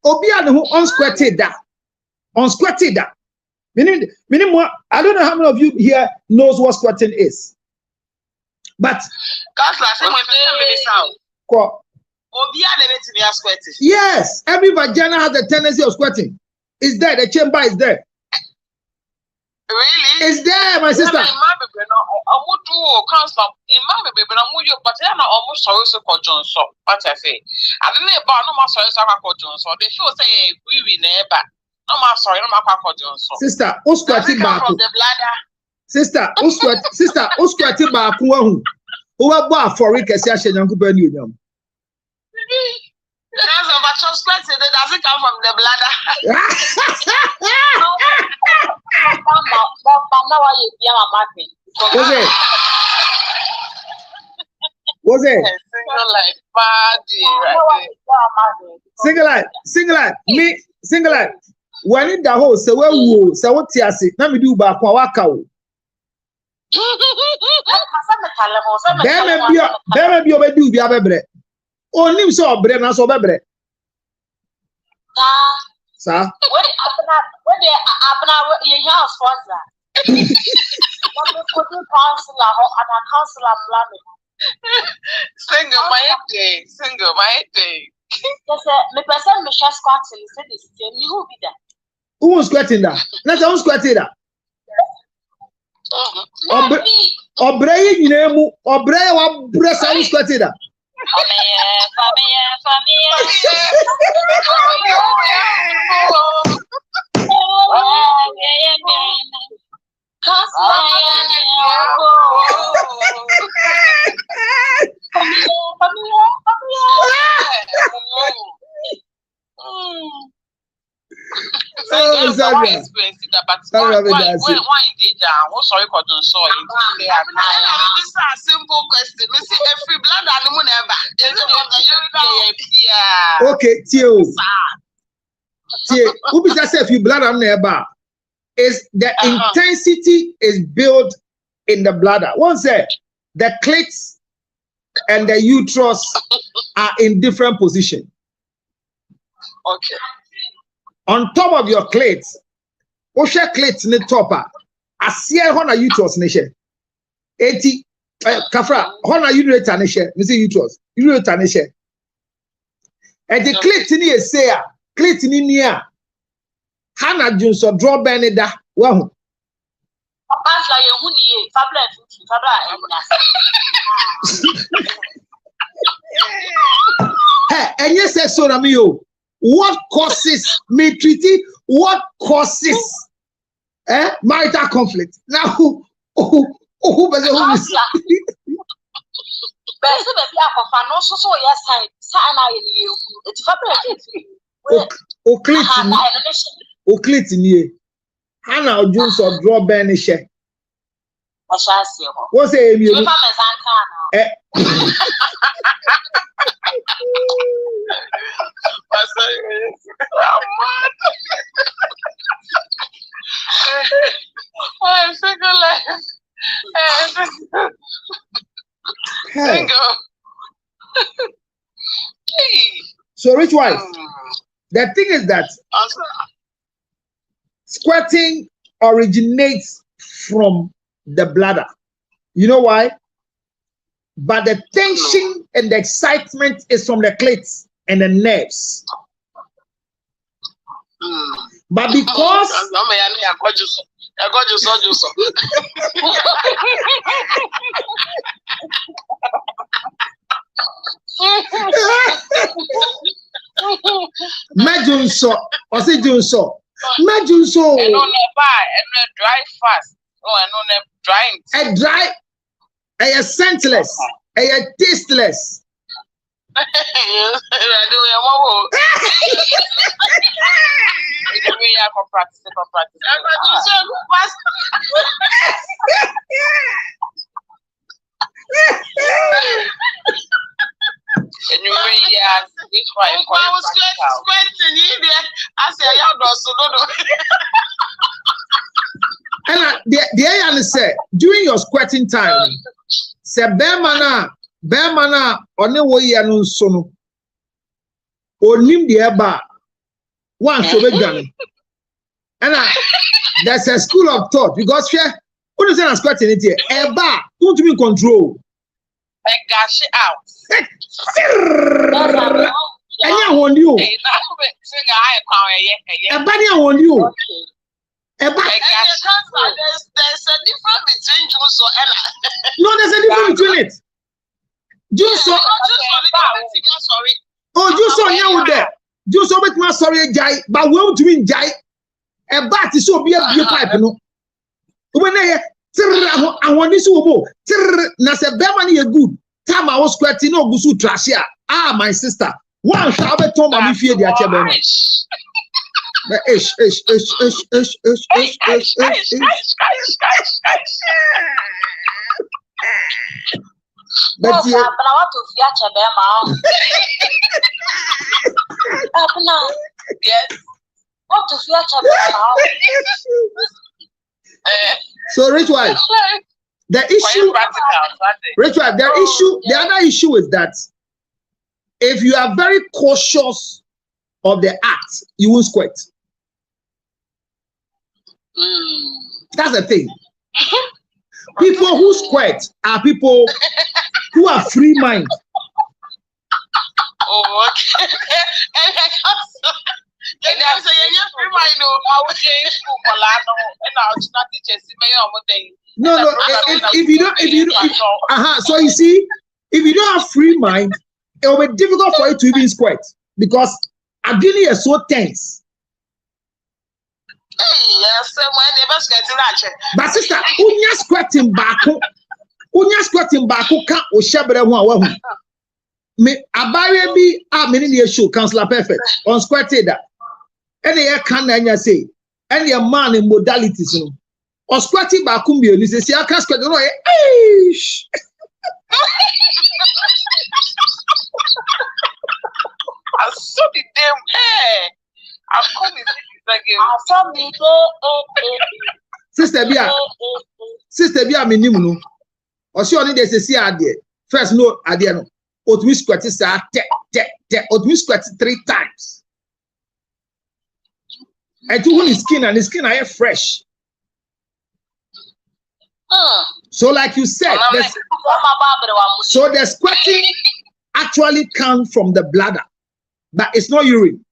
obi ane who unsquirted that. Minimum, I don't know how many of you here knows what squatting is. But yes, every vagina has a tendency of squatting. It's there, the chamber is there. Really? It's there, my sister. But what I say, I don't know about no more sorry, so they should say we never. No more sorry, no more Johnson. Sister, Osquati Baku. Sister, Osquati Baku. Who are bar for Rick as Yasha Yanku Bernium? Because of a chocolate that doesn't come from the bladder. Was it? Single life. Me, single life. When in the house, so well, so what you say? Let me do back one waka. There may be over do the other bread. Only so bread and so bread. Sir, what happened your house was that? Counselor planning. Single my day. Me person me share squatting said this me who be there. Who was squatting that? That's who's squatting that. Obrey name Obrey wa breast who's squatting that. Simple question. Every blood animal ever. Okay, Tio. Who be just if you blood animal ever is the intensity is built in the bladder. One said the clits and the uterus are in different position. Okay. On top of your clit, Osha clit in the topper. I see a honor uterus nation. 80 Kafra, honor uterus nation. You see uterus nation. And the clit in here say, clit in here. Hannah Jones or draw Beneda. Wow. Hey, and yes, so Ramio. What causes me treaty? What causes marital conflict? Now, who does it? Hannah Jones or draw Benisha. What's it? So, rich wife, the thing is that squatting originates from the bladder. You know why? But the tension and the excitement is from the clits and the nerves. But because Majunso, or say Junso, Majunso, and on a bar and dry fast. Oh, and on a drying. A dry, a scentless, a tasteless. And you may ask which one I was squinting in there. I say, I and the AI said during your squatting time, say Bermana, on the way and sono. Or nim the eba one so be done. And there's a school of thought because here, what is a squatting it here? Eba, who to be control? I gash it out. And I want you. A bunny, I want you. There's a difference between Jews or Ella. No, there's a difference between it. Jews sorry. Oh, Jews sorry, you there. Jews so much more sorry, Jai, but well to win Jai. A bat is so be a pipe, no. When I want this woman, Nasa Bemani a good time I was squatting no Gusu Trashia. Ah, my sister. One shall be told me fear the Achabema. But I want to feature them out. Yes. What to feature them out? So, rich wife, the issue, rich wife, the other issue is that if you are very cautious of the act, you won't squirt. That's the thing. People who squirt are people who are free mind. Oh, okay. No. If you don't, so you see, if you don't have free mind, it will be difficult for you to even squirt because Adini is so tense. Yes, but sister, unya squirting bako ka o shebre ho awahu. Me abare bi a me ne show counselor perfect on squirted that. Any can anya say any man in modalities no. O squirting bako bi oni say aka squirt no e. I saw the damn hair. I'm coming again. Sister Bia me nimu no. O si oni dey say ade. First no ade no. Otumi squat sa te. Otumi squat 3 times. And to his skin and his skin are fresh. So like you said, so the squatting actually comes from the bladder, but it's not urine.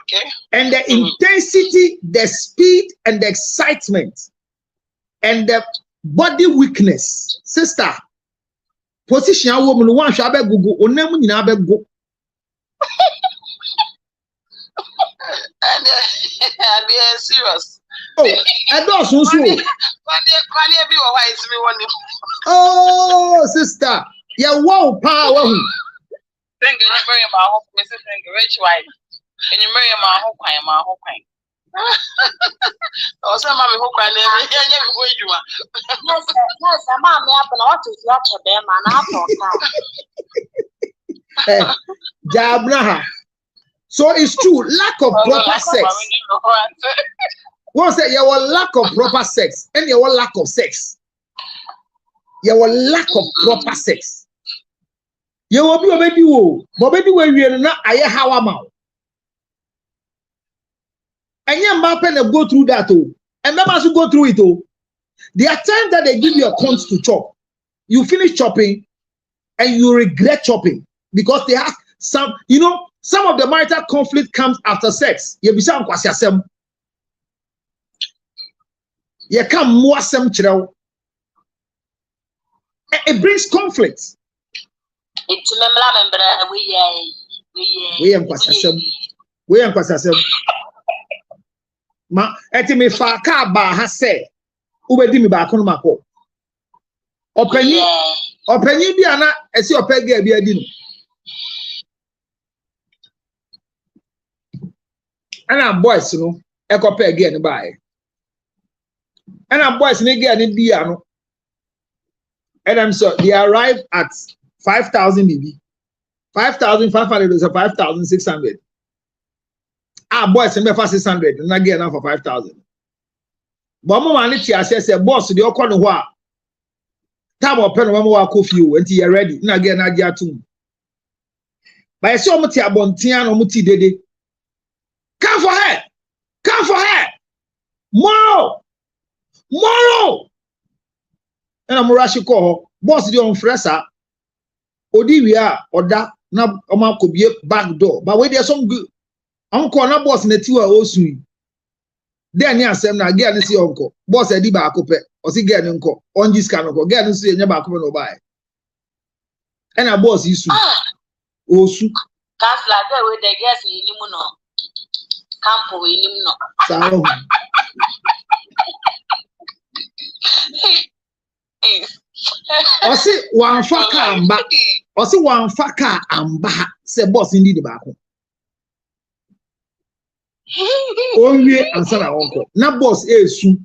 Okay. And the intensity, the speed, and the excitement, and the body weakness, sister. Position a woman one shall be go onemu nyina be go. And they are serious. Oh, I don't so. Oh, sister, yeah, wow, power. Thank you, marry my hope, Mrs. Rich White. And you marry my hope, Oh, some mammy hope I never you are. Yes, I'm up and I want to feature them and I Jabnaha. So it's true, lack of proper sex. One say you will lack of proper sex, and you will lack of sex. You will lack of proper sex. You will be already wo, but when we are not, I how am out. And your mappen go through that too, and members who go through it too. There are times that they give you a conch to chop. You finish chopping, and you regret chopping because they have some, some of the marital conflict comes after sex. You be some kwasiasem. You can't more sem chirel. It brings conflict. It's we am kwasiasem. Ma eti me fa ka ba ha se. Ubedi mi ba kono mako. Opanyi bi ana esi opege bi adi no. Ana boys no ekope again buy. Ana boys ni again ni dia no. And I'm so they arrive at 5,000 BB. 5,500 is 5,600. Boys in for 600 and again now for 5,000. But mama ni ti ase say boss the okọ no ho a. Time open no mama coffee you until you ready. Na again na dia tum. But so omo ti abontia no omo ti dede. More. And I'm rushing call. Boss the on fresa. Odivia or that na oma could be back door. But where there's some good. I'm calling boss in the 2 hours. Then ya sem na get and see uncle. Boss edi ba akope. Or see get uncle. On this can uncle. Get and see never akope no buy. And a boss is Osu. Cast like that with the gas in Limuno. Campo in Limno. Or see one faka amba. Or see one faka amba. Say boss indeed the back. Only answer our uncle. Na boss Su.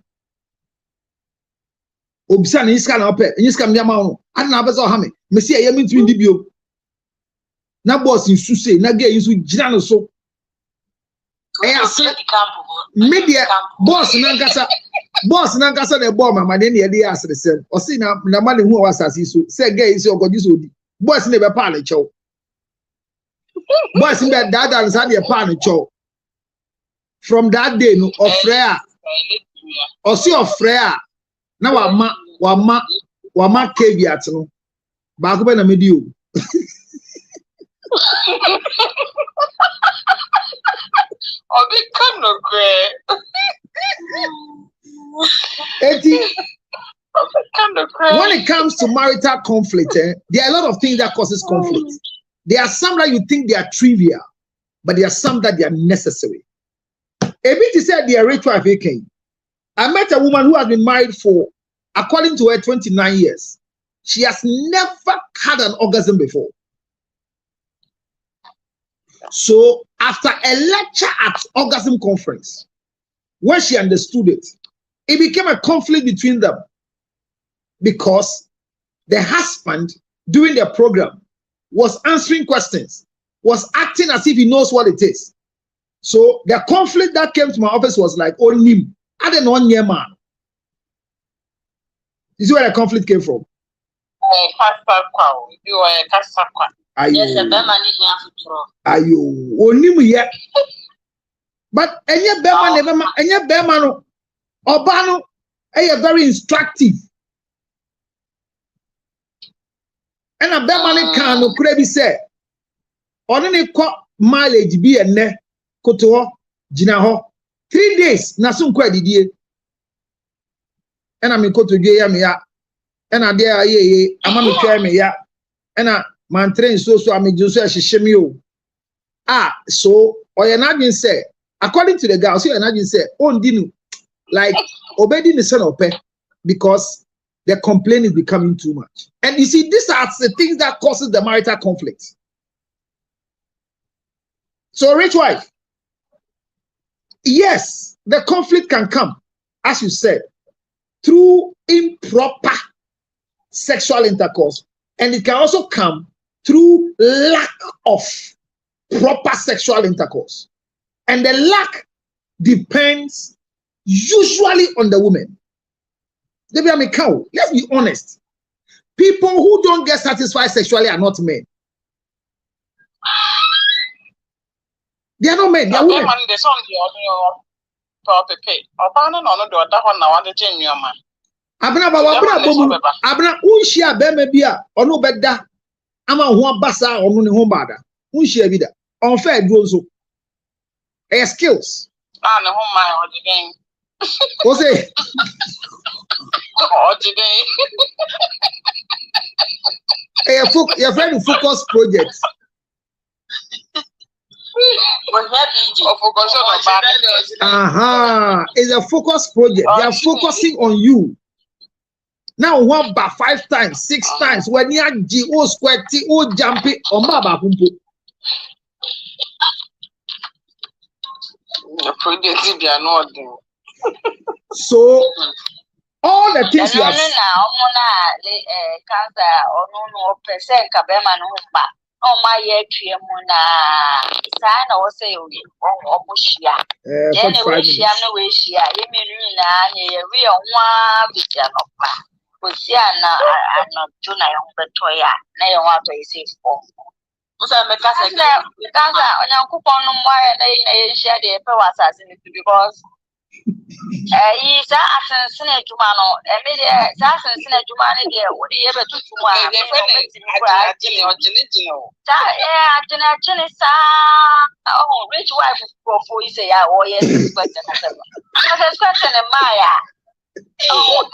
Obsan is can up. In this can be a man. I don't know about how many. Messi, I am in twin debut. Na boss in Susse, na get you Jano so. I say, media boss Nankasa, boss Nankasa, the bomber, my then the idea as the same. Or see now, the money who was as he say, gay is your god, you boss never parley chow. Boss in that and had a parley chow. From that day, no, of Freya, or see of Freya. Now, Wama caveat, no. Back when I made you. Oh, they come no when it comes to marital conflict, there are a lot of things that causes conflict. There are some that you think they are trivial, but there are some that they are necessary. A bit said they are ritual faking. I met a woman who has been married for, according to her, 29 years. She has never had an orgasm before. So after a lecture at orgasm conference, when she understood it, it became a conflict between them because the husband during their program was answering questions, was acting as if he knows what it is. So the conflict that came to my office was like, oh, Nim, I don't know your man. You see where the conflict came from? Ayo, onimu ye. But enye bema never enye bema no obano very instructive. And a bema ne kan no kura bi say ono ne ko mileage bi enne koto ho gina ho 3 days na so nkwa didie. And I koto dwe ya me ya. And I there ye ama me twa me ya. And man train so I'm just shishemi. So Oyanagin said, according to the girl, so Oyanagin said, oh, dinu like obeying the son of pet because the complaint is becoming too much. And you see, these are the things that causes the marital conflict. So, rich wife, yes, the conflict can come, as you said, through improper sexual intercourse, and it can also come through lack of proper sexual intercourse. And the lack depends usually on the woman. Let's be honest. People who don't get satisfied sexually are not men. They are not men, they are women. Abna unshia beme bia onu beda ama ho basa onu ne ho bada unshia bi da unfair duro so skills ne ho man odiden o say odiden your friend focus project it's a focus project. They are focusing on you. Now one by 5 times, 6 times when you are G.O. square T.O. jumping on Baba Pumpo. So all the things you have oh my muna sana wose yoye omushia ye ne we shia no we shia ye menu na ye we onwa bitia no pa osia na anojo na ye beto ya na ye wa to ise fo musa me kasa onyankopon no mwa na ye shia de pe wasase ni because Is assassin Jumano, and maybe assassin Jumani, what do you ever took to one? Oh, rich wife for you say, oh, yes, question. Question in Maya. Oh,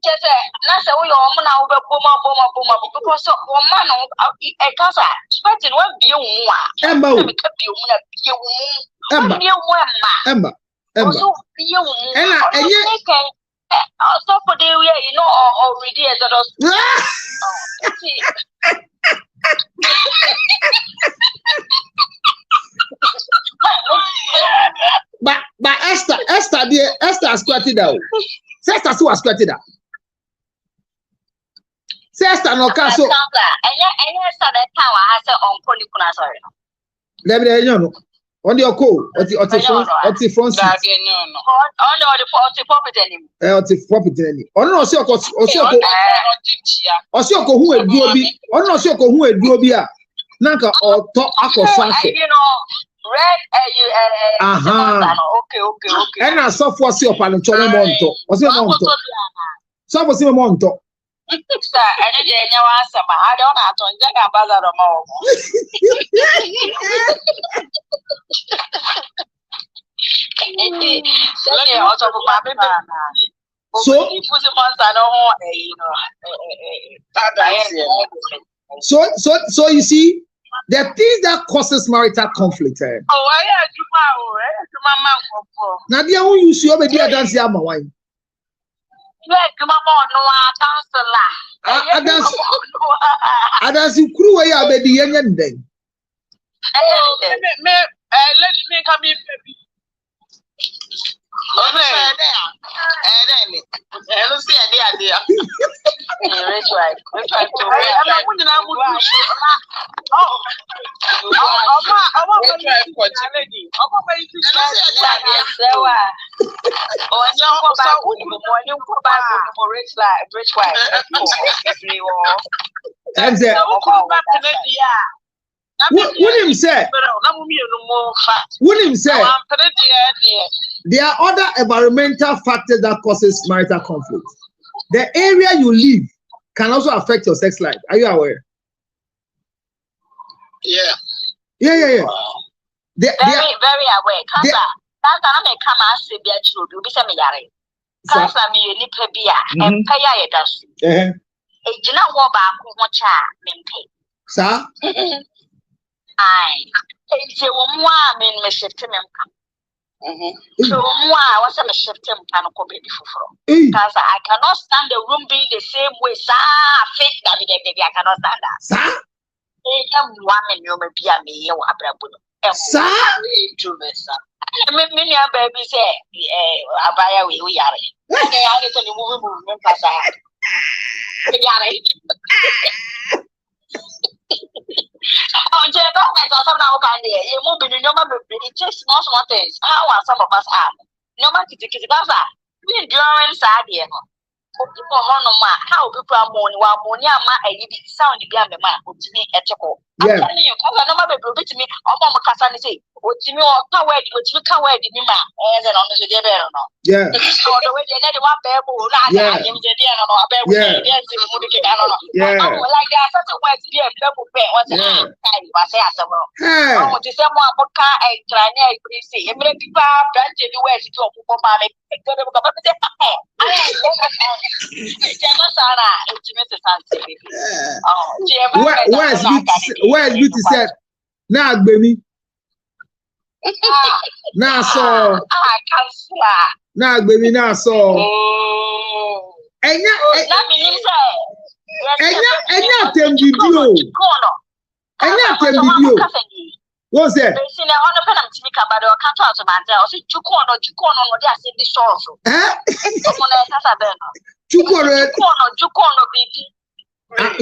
just that's a woman now, boma, because one man a casa, sweating one view, Emma. Also, you also for the way you know already as but Esther squatted out. Sister was squatted out. Sister no castle. And yes, that tower has her own polycuna. Sorry. Let me know. On your call, or the front, on the property. On no Osioko who a duobi, on no Osioko who a duobia. Nanka or top aqua you know, red, okay. And I saw for see upon the Monto, or see Monto. So was him Monto. Sir, I didn't know answer, I don't have to get a buzzer more. So you see, the things that causes marital conflict. Now, the only you see over there dance yama wine. I dance in crew way out the young day. Let me come in. William said, there are other environmental factors that causes marital conflict. The area you live can also affect your sex life. Are you aware? Yeah. Very aware. So I was a shift him can go baby for because I cannot stand the room being the same way. Fit that baby, I cannot stand that. Woman, you may be a me, you are bravo. Many baby say, Abaya, we are. I get a movement. Oh, Jay, you move in your mother, it takes small things. How are some of us are? No matter to kiss Gaza. We endure Sadia. How people are mourning while Monia, and you sound to be a man, to me at your I'm telling you, no matter to me, or Mama Cassan say, what you know, how way, which you can't wear the Nima, and then on the Debero. Yeah. So the way they let one bear, like that, such a way to be a double bear. What's the say at the world? Oh, to someone, Boca, and Grania, see, and maybe branch in the west to a mommy. Where's beauty said? Now, baby. Now, so now, baby, now, so and what's that?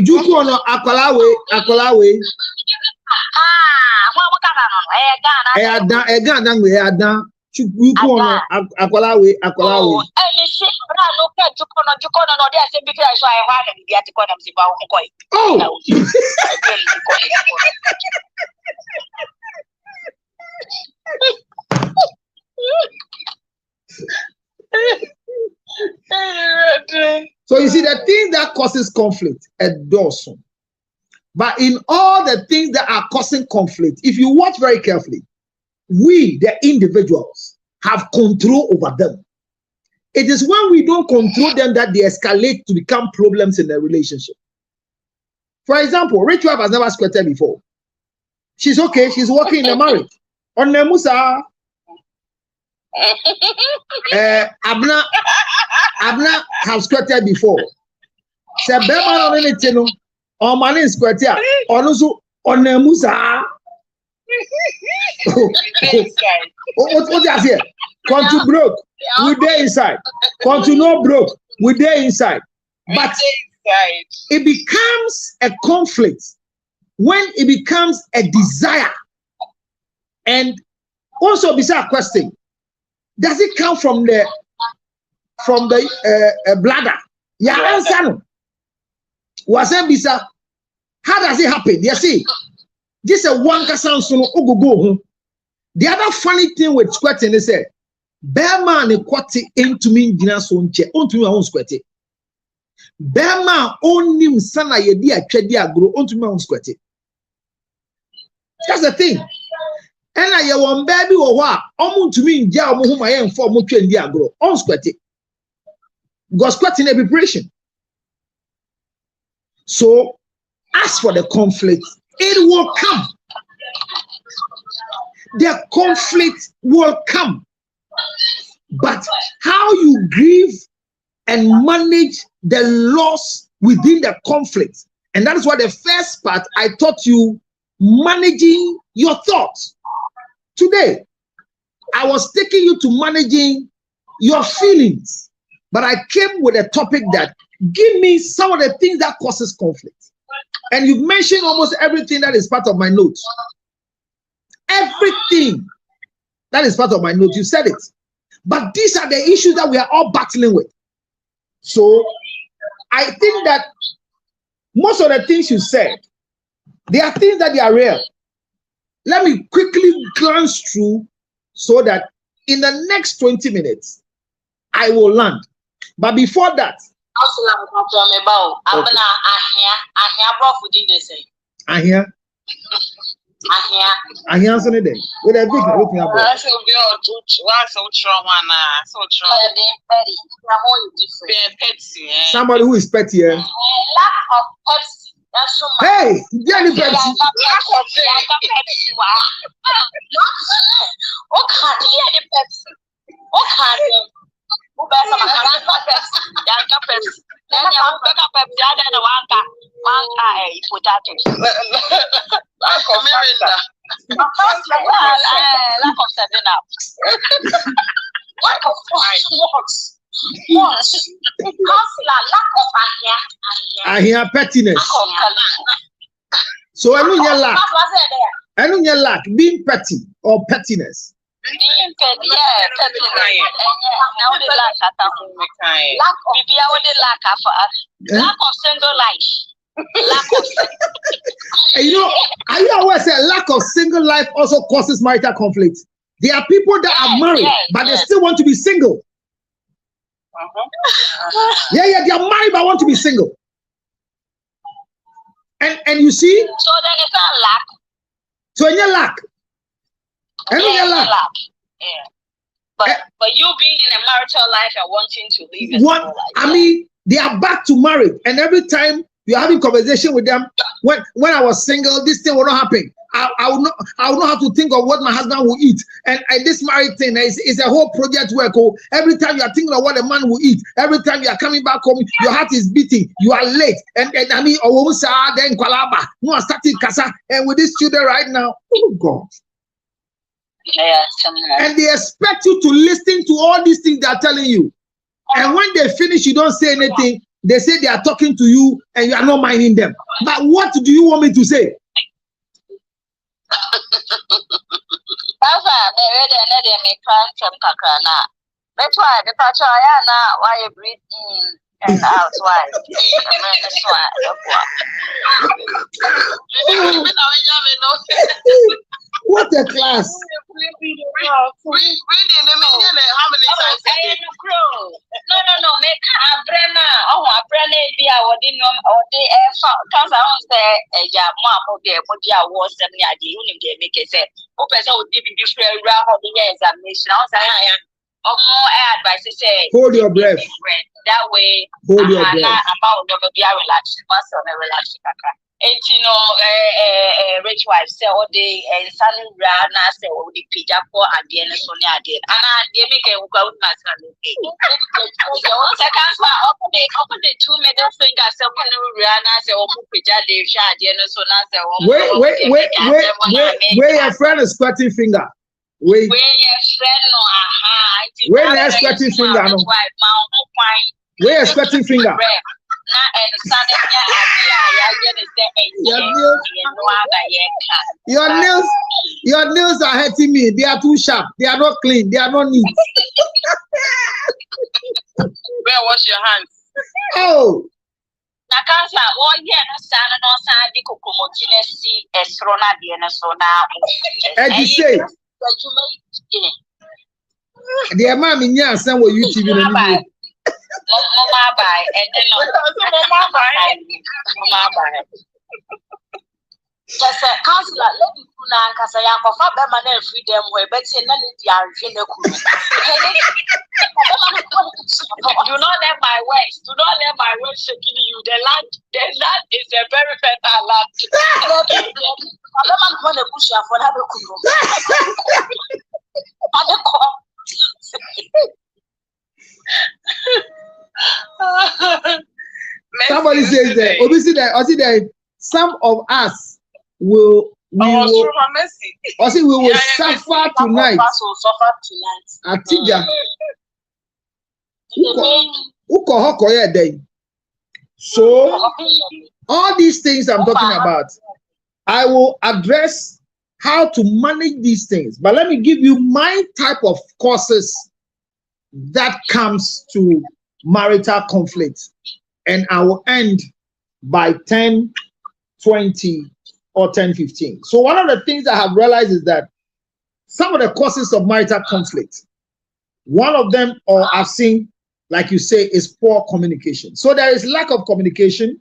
Jukono Akolawe. Jukono Akolawe. that causes conflict, a dozen. But in all the things that are causing conflict, if you watch very carefully, we, the individuals, have control over them. It is when we don't control them that they escalate to become problems in the relationship. For example, Rachel has never squirted before. She's okay. She's working in a marriage. On the Musa, Abna have squirted before. Se bema on anything, or man is squirted. On also on the Musa. What does here? Come to broke, we there inside. Come to no broke, we there inside. But it becomes a conflict when it becomes a desire. And also, beside question, does it come from the bladder? Yeah, answer no. Was it bisa? How does it happen? You see, this is one person so go. The other funny thing with squatting is that Bearman ne kwati into me dina so nche onto me won squatting. Bearman onim sana yedi atwadi agro onto me won squatting. That's the thing. And I won baby or what? Omuntu me nja omo huma ye mfo omo twandi agro on squatting. Because squatting a preparation. So as for the conflict, it will come. The conflict will come. But how you grieve and manage the loss within the conflict. And that is why the first part I taught you, managing your thoughts. Today, I was taking you to managing your feelings. But I came with a topic that give me some of the things that causes conflict. And you've mentioned almost everything that is part of my notes. Everything that is part of my notes, you said it. But these are the issues that we are all battling with. So I think that most of the things you said, they are things that they are real. Let me quickly glance through so that in the next 20 minutes, I will land. But before that, I hear something there. With a big somebody who is petty here. Lack of Pepsi. That's so much. Hey, Jenny Pepsi. Lack of Pepsi. Pepsi. I hear pettiness. So I don't hear lack. I don't hear lack. Being petty or pettiness. Being petty, yeah, lack of single life. Lack of and you know, are you aware that lack of single life also causes marital conflict? There are people that are married, but they still want to be single. Yeah, they are married but want to be single. And you see? So then it's not lack. So in your lack. And in your lack. Yeah. But you being in a marital life and wanting to leave it. I mean, they are back to marriage, and every time you're having conversation with them, when I was single, this thing will not happen. I will not have to think of what my husband will eat. And this marriage thing is a whole project work. Oh, every time you are thinking of what a man will eat, every time you are coming back home, your heart is beating, you are late. And I mean, then Kwalaba, no, I started Kasa, and with these children right now, oh God. Yeah, and they expect you to listen to all these things they are telling you. And when they finish, you don't say anything. They say they are talking to you and you are not minding them. But what do you want me to say? That's why they make that's why the patch why you breathe in and out. Why? What a class! No. Make a brand. Oh, a friend be our dinner or the air comes out there, a jam more there, but ya was 7 years, you make it say, Open so deep in this way, rather the examination. I am more advice to say, hold your breath. That way, hold your breath. About the be a relaxed, must on a relaxed. And you know, rich wife say all day and sun ran as they will be picked up for at the end of Sonia did. And they make a go out my son. Once I can't open the 2 middle fingers, someone who ran as a open pija, they shot the end of Sonia. Wait, your friend is squatting finger. Wait, your friend, no, aha. Wait, your squatting finger. Wait, your squatting finger. Your nails are hurting me. They are too sharp. They are not clean. They are not neat. Where wash your hands? Oh. As you say, the mom in here send what YouTube in Mama buy and then Mama buy. Just a counselor, let me put on Casaya for Faberman freedom where Betsy and the Do not let my words, shaking you. The land is a very fertile land. I'm going to push you for Somebody says that. Obviously, that some of us will suffer tonight. Atija. So all these things I'm talking about, I will address how to manage these things. But let me give you my type of causes that comes to marital conflict, and I will end by 10:20 or 10:15. So one of the things I have realized is that some of the causes of marital conflict, one of them, or I've seen, like you say, is poor communication. So there is lack of communication,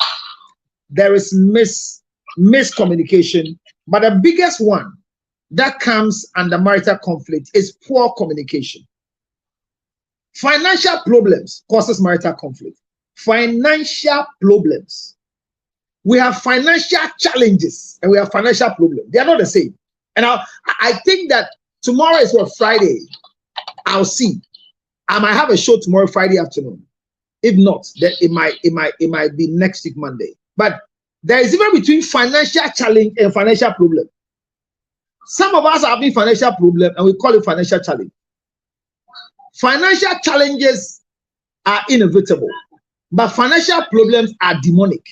there is miscommunication, but the biggest one that comes under marital conflict is poor communication. Financial problems causes marital conflict. Financial problems. We have financial challenges and we have financial problems. They are not the same. And I think that tomorrow is what, Friday. I'll see. I might have a show tomorrow, Friday afternoon. If not, then it might be next week, Monday. But there is even between financial challenge and financial problem. Some of us are having financial problem and we call it financial challenge. Financial challenges are inevitable, but financial problems are demonic.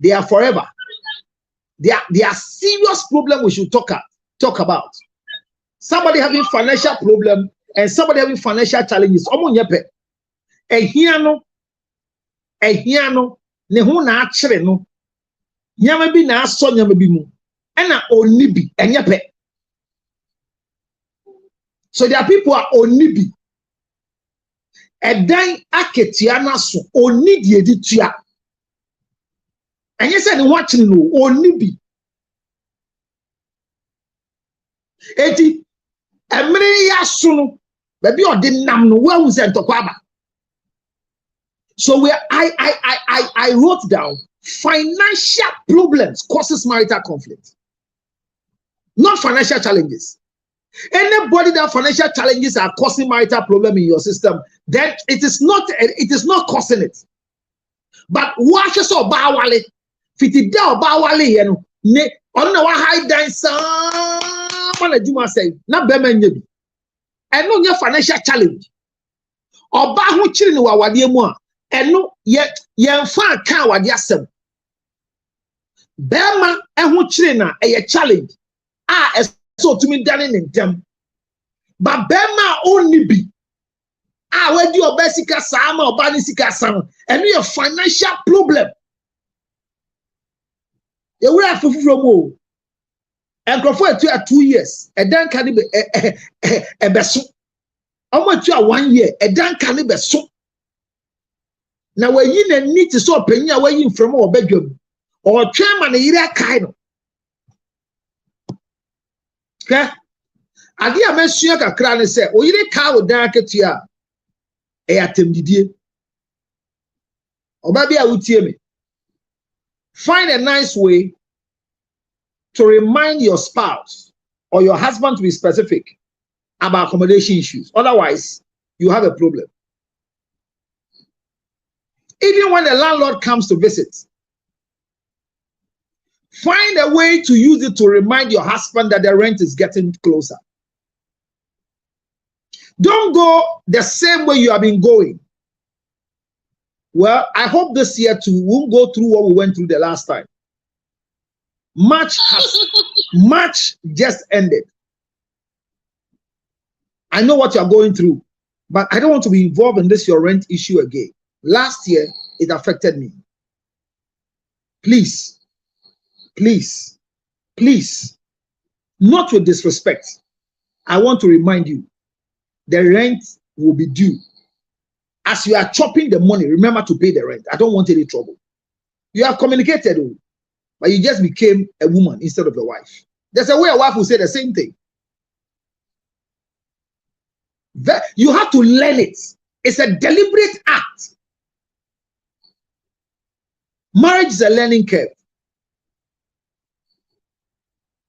They are forever. They are serious problems we should talk about. Somebody having financial problem and somebody having financial challenges. Ehiano, ne ho na akere no. Nyama bi na aso nyama bi mu. Ena onibi enyepe. So there are people who are onibi. Edan aketia na so oni die di tua. Enye se ne watching no oni bi. Eti emre ya so no ba bi odi nam no wa hu se ntokwa ba. So I wrote down financial problems causes marital conflict. Not financial challenges. Anybody that financial challenges are causing marital problem in your system, then it is not causing it. But what you saw bawale, fiti da bawale yeno ne ona wa high dance na juma say na be manye bi. Eno nya financial challenge. Oba ho chiri ni wawade mu a eno ye mfa kan wade asem. Bema eho chiri na eye challenge. So to me done in them. But Bema only be where do your basic sama or banisika sama and we have financial problem. You will have to from more. And for 2 years, and then can be a beso. How much you are 1 year, and then can be so. Now when you need to so penya where you from or bedroom or chairman ira kind of. Okay? Ade a mesua kakra ne se oyire ka wo dan aketua e atemdidie. Oba bia wutie me. Find a nice way to remind your spouse or your husband, to be specific, about accommodation issues. Otherwise, you have a problem. Even when the landlord comes to visit, find a way to use it to remind your husband that the rent is getting closer. Don't go the same way you have been going. Well, I hope this year too won't go through what we went through the last time. March just ended. I know what you're going through, but I don't want to be involved in this your rent issue again. Last year, it affected me. Please, please, please, not with disrespect. I want to remind you, the rent will be due. As you are chopping the money, remember to pay the rent. I don't want any trouble. You have communicated, but you just became a woman instead of a wife. There's a way a wife will say the same thing. You have to learn it. It's a deliberate act. Marriage is a learning curve.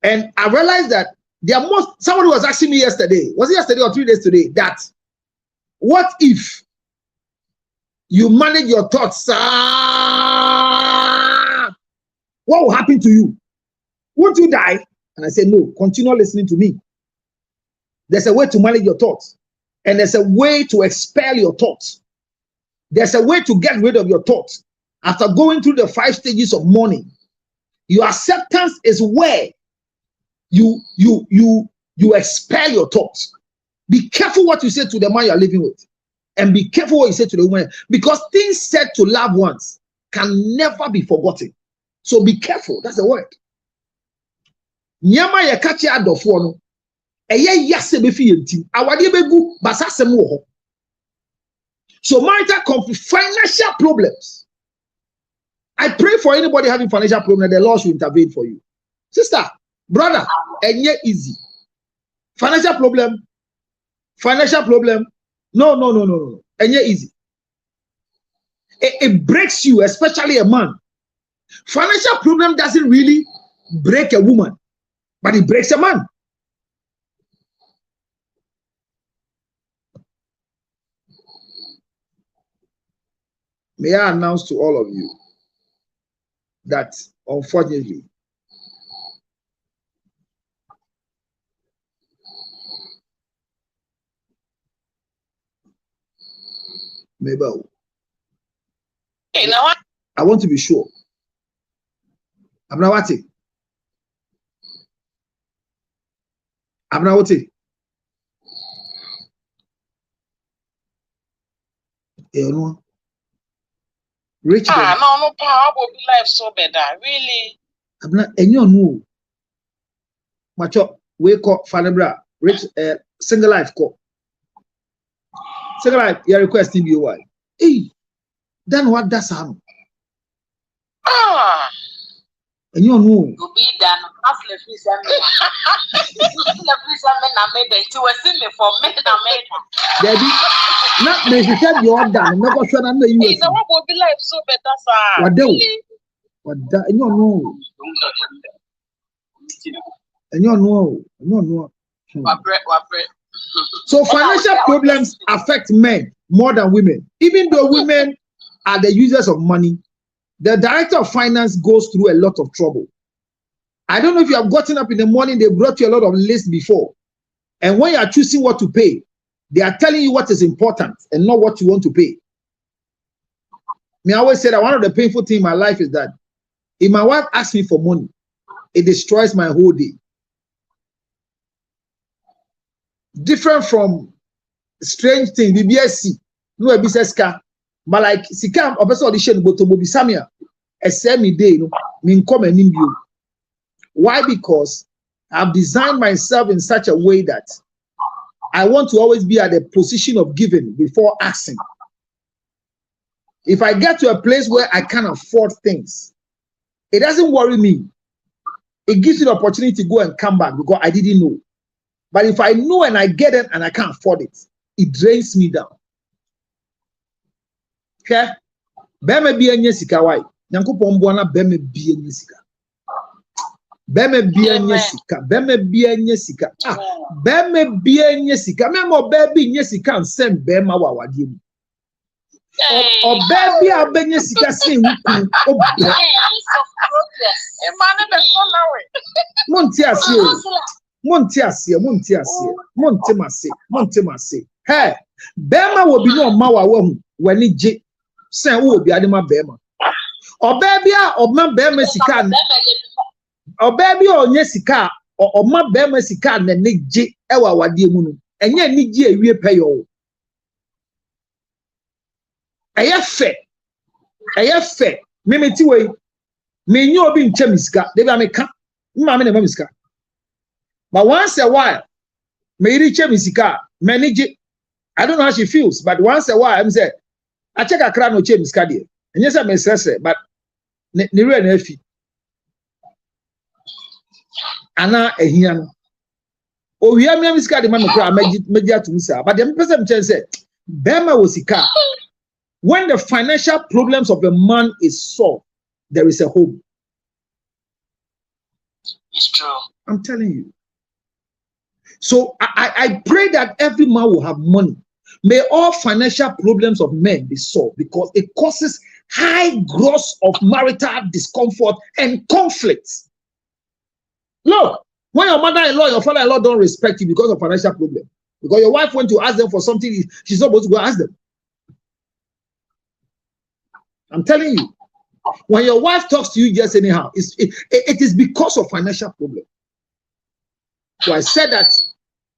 And I realized that somebody was asking me yesterday, was it yesterday or 3 days today, that what if you manage your thoughts? What will happen to you? Won't you die? And I said, no, continue listening to me. There's a way to manage your thoughts. And there's a way to expel your thoughts. There's a way to get rid of your thoughts. After going through the 5 stages of mourning, your acceptance is where you expel your thoughts. Be careful what you say to the man you are living with. And be careful what you say to the woman. Because things said to loved ones can never be forgotten. So be careful. That's the word. Nyama ye kachi adofo no. Eye yase be fi yenti. Awade begu basasem wo ho. So marital conflict, financial problems. I pray for anybody having financial problems, the Lord should intervene for you. Sister, brother, enye easy. Financial problem. No. Enye easy. It breaks you, especially a man. Financial problem doesn't really break a woman, but it breaks a man. May I announce to all of you that, unfortunately, Mabel, I want to be sure. I'm not watching. You know, rich. No, how will be life so better? Really? I'm not. And you know, macho wake up, Fanabra, rich, single life call. Single life, you're requesting you why? Hey, then what does happen? And you know, you be done. After the free Debbie, not necessarily you're done. No question under you. What will be life so better, sir? What do? What that? And you know. And you know. So financial problems affect men more than women. Even though women are the users of money, the director of finance goes through a lot of trouble. I don't know if you have gotten up in the morning, they brought you a lot of lists before. And when you are choosing what to pay, they are telling you what is important and not what you want to pay. I always say that one of the painful things in my life is that if my wife asks me for money, it destroys my whole day. Different from strange thing, BBSC, no business car, but like Sikam, or person audition, but to Bobby Samia, a semi day, mean come and you. Why? Because I've designed myself in such a way that I want to always be at the position of giving before asking. If I get to a place where I can't afford things, it doesn't worry me. It gives you the opportunity to go and come back because I didn't know. But if I know and I get it and I can't afford it, it drains me down. Okay? Bema bi anya sika wai. Nyankopon bo na bema bi anya sika. Bema bi anya sika. Bema bi anya sika. Ah, bema bi anya sika. Me mo baby anya sika nsem bema wa wade mu. O baby abenya sika sin wuku. O Monti mase. Hey, bema wo bi no ma wa hu wani je. Sen wo bi ade ma bema. O baby a o ma bema sika. O baby onye sika o ma bema sika na ne je e wa wade mu no. Enye ni je ewie peyo. Eye fe me ti we me nyi obi nche misika de bia me ka mma me na ma misika. But once a while me reach misika manage. I don't know how she feels, but once a while I'm say I check akra no che misika de enye say me stress but ne re na afi ana ehia no o wi am misika de ma me kra meji atum sa but dem person chen say bema wo sika. When the financial problems of a man is solved, there is a hope. It's true. I'm telling you. So I pray that every man will have money. May all financial problems of men be solved because it causes high gross of marital discomfort and conflicts. Look, when your mother-in-law, your father-in-law don't respect you because of financial problem, because your wife went to ask them for something, she's not supposed to go ask them. I'm telling you, when your wife talks to you just anyhow, it is because of financial problem. So I said that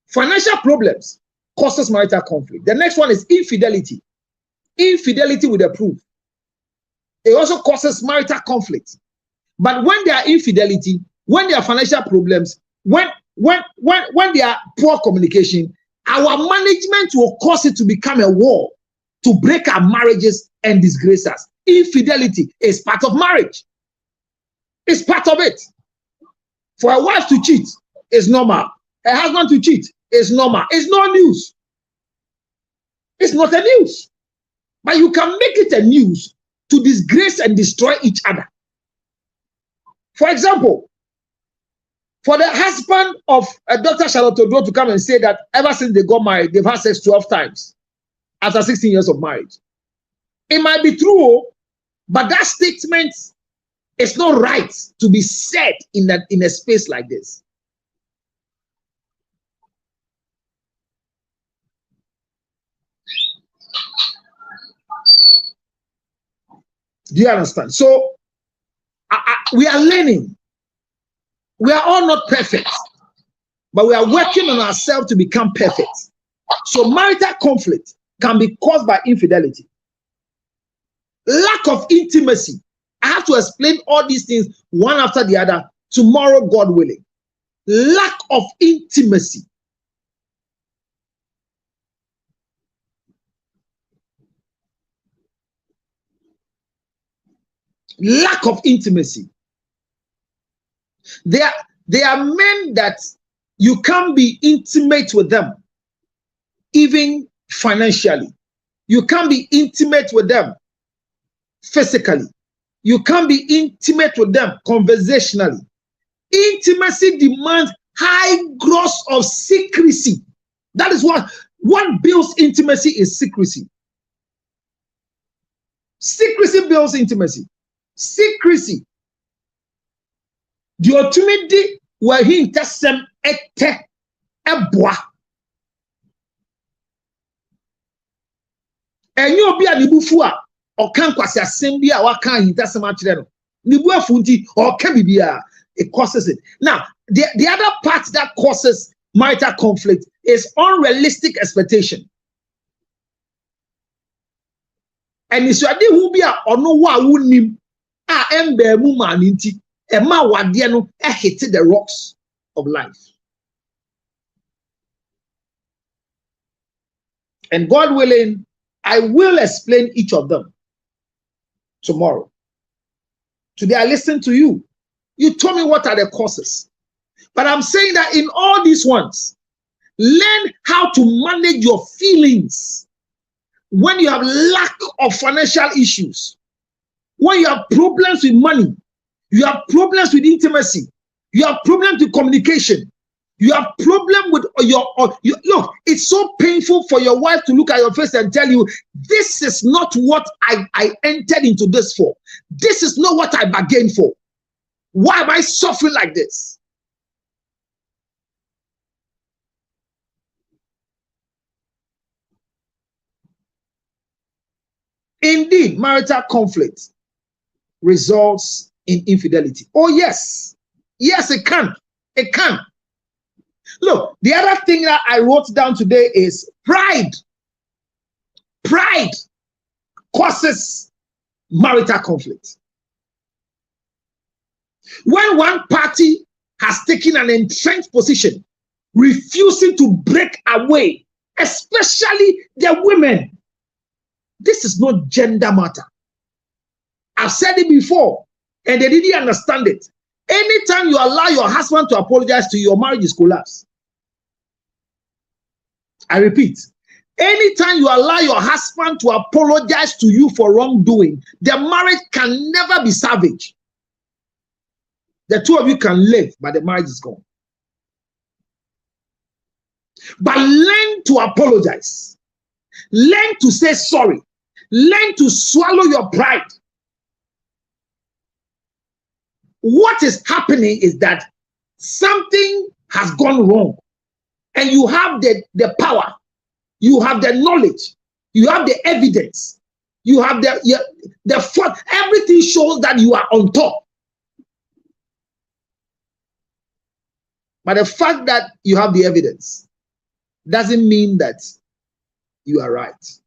financial problems causes marital conflict. The next one is infidelity. Infidelity with a proof. It also causes marital conflict. But when there are infidelity, when there are financial problems, when there are poor communication, our management will cause it to become a war to break our marriages and disgrace us. Infidelity is part of marriage. It's part of it. For a wife to cheat is normal. A husband to cheat is normal. It's no news. It's not a news. But you can make it a news to disgrace and destroy each other. For example, for the husband of Dr. Charlotte Odo to come and say that ever since they got married, they've had sex 12 times after 16 years of marriage. It might be true, but that statement is not right to be said in a space like this. Do you understand? So we are learning. We are all not perfect, but we are working on ourselves to become perfect. So marital conflict can be caused by infidelity. Lack of intimacy. I have to explain all these things one after the other tomorrow, God willing. Lack of intimacy. Lack of intimacy. There are men that you can't be intimate with them, even financially. You can't be intimate with them physically. You can't be intimate with them conversationally. Intimacy demands high gross of secrecy. That is what builds intimacy is secrecy. Secrecy builds intimacy. Secrecy. The ultimate where he intercem ete eboa. Enyo obi a nibufu a okan kwase asem bi a waka intercem a kire no. Nibu afunti or can bibia, it causes it. Now, the other part that causes marital conflict is unrealistic expectation. And it's your who be a or no one would name embe mu maninti ema wade no hit the rocks of life. And God willing, I will explain each of them tomorrow. Today I listened to you. You told me what are the causes. But I'm saying that in all these ones, learn how to manage your feelings when you have lack of financial issues, when you have problems with money, you have problems with intimacy, you have problems with communication, you have problem with look, it's so painful for your wife to look at your face and tell you, this is not what I entered into this for. This is not what I bargained for. Why am I suffering like this? Indeed, marital conflict results in infidelity. Oh, yes. Yes, it can. It can. Look, the other thing that I wrote down today is pride. Pride causes marital conflict. When one party has taken an entrenched position, refusing to break away, especially the women, this is not gender matter. I've said it before, and they didn't understand it. Anytime you allow your husband to apologize to you, your marriage is collapse. I repeat, anytime you allow your husband to apologize to you for wrongdoing, the marriage can never be salvaged. The two of you can live, but the marriage is gone. But learn to apologize. Learn to say sorry. Learn to swallow your pride. What is happening is that something has gone wrong, and you have the power, you have the knowledge, you have the evidence, you have the fault. Everything shows that you are on top. But the fact that you have the evidence doesn't mean that you are right.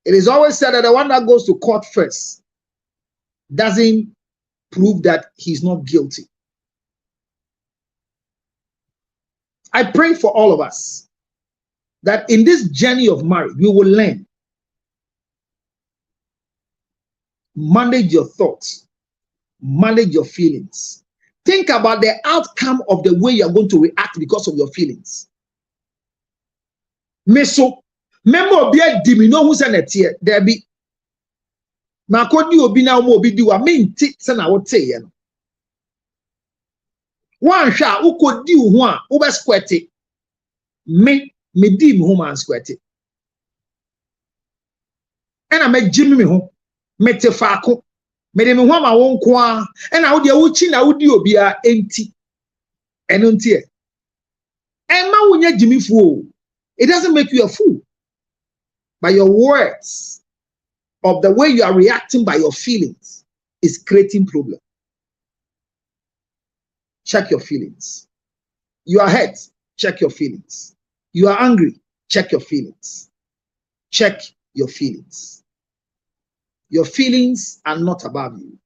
It is always said that the one that goes to court first doesn't prove that he's not guilty. I pray for all of us that in this journey of marriage, we will learn. Manage your thoughts. Manage your feelings. Think about the outcome of the way you're going to react because of your feelings. Meso, member be a dimino who's an etier, there be. Makodi obi na umo obi diwa minti sana wote yen. Wan sha uko di uhuan ube squete. Me di mhuma squete. Ena me jimi me ho. Me te fako. Me de me hua ma won kwa. Ena udi ya uchi na udi obi ya enti. Eno ntie. Ema unye jimi fu. It doesn't make you a fool. But your words of the way you are reacting by your feelings is creating problem. Check your feelings. You are hurt, check your feelings. You are angry, check your feelings. Check your feelings. Your feelings are not above you.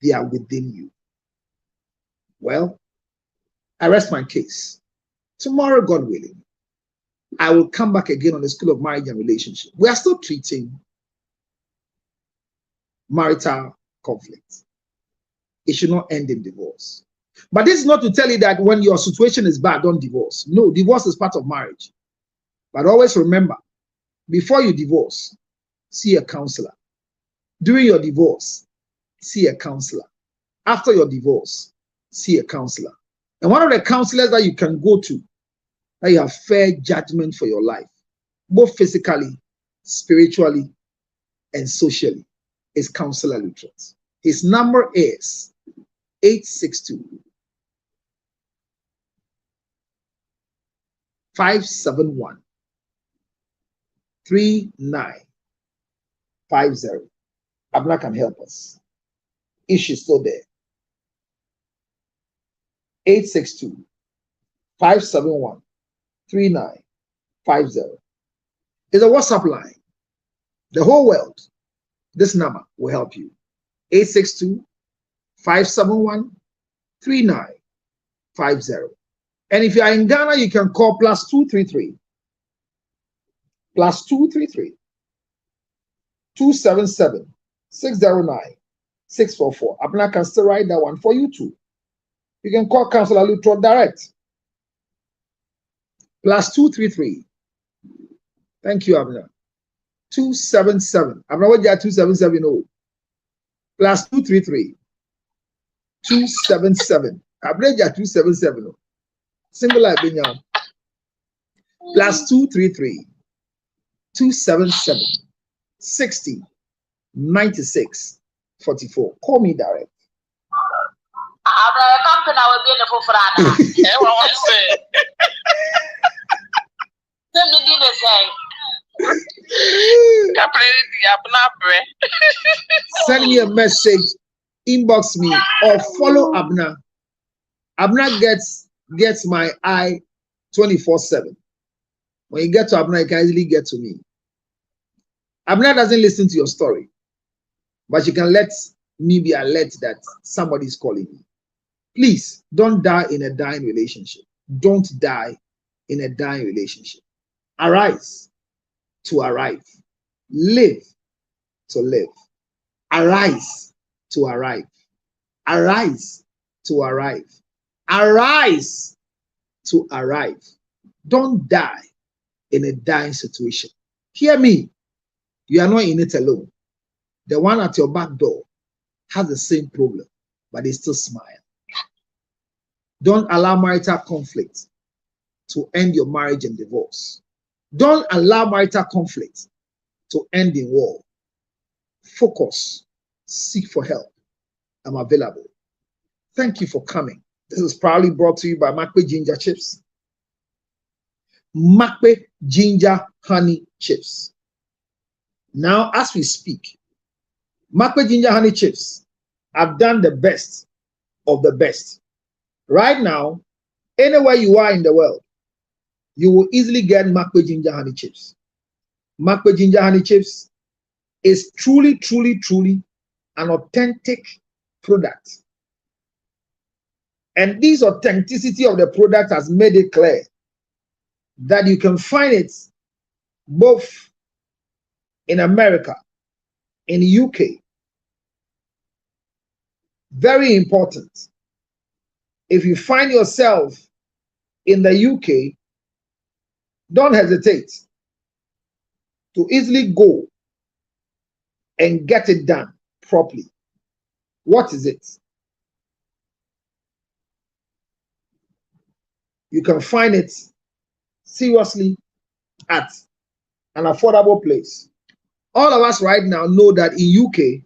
They are within you. Well, I rest my case. Tomorrow, God willing, I will come back again on the School of Marriage and Relationship. We are still treating marital conflict. It should not end in divorce. But this is not to tell you that when your situation is bad, don't divorce. No, divorce is part of marriage. But always remember, before you divorce, see a counselor. During your divorce, see a counselor. After your divorce, see a counselor. And one of the counselors that you can go to, that you have fair judgment for your life, both physically, spiritually, and socially, is Counselor Luttrell. His number is 862 571 3950. Abna can help us if she's still there. 862 571 3950 is a WhatsApp line. The whole world, this number will help you. 862 571 3950. And if you are in Ghana, you can call +233 277 609-644. Abner can still write that one for you too. You can call Councillor Lutro direct. +233. Thank you, Abner. 277. Abner, what you 277? Oh. +233. 277. Abner, you 277. Single I been now. +233. 277 60 96 44. Call me direct. Company will be in the Fufrana. Everyone say. Send me a message, inbox me, or follow Abner. Abner gets my eye 24/7. When you get to Abner, you can easily get to me. Abner doesn't listen to your story, but you can let me be alert that somebody is calling me. Please don't die in a dying relationship. Don't die in a dying relationship. Arise to arrive. Live to live. Arise to arrive. Arise to arrive. Arise to arrive. Don't die in a dying situation. Hear me. You are not in it alone. The one at your back door has the same problem, but they still smile. Don't allow marital conflict to end your marriage and divorce. Don't allow marital conflict to end in war. Focus. Seek for help. I'm available. Thank you for coming. This is proudly brought to you by Makwe Ginger Chips. Makwe Ginger Honey Chips. Now, as we speak, Makwe Ginger Honey Chips have done the best of the best. Right now, anywhere you are in the world, you will easily get Makwe Ginger Honey Chips. Makwe Ginger Honey Chips is truly, truly, truly an authentic product. And this authenticity of the product has made it clear that you can find it both in America, in the UK. Very important. If you find yourself in the UK, don't hesitate to easily go and get it done properly. What is it? You can find it seriously at an affordable place. All of us right now know that in UK,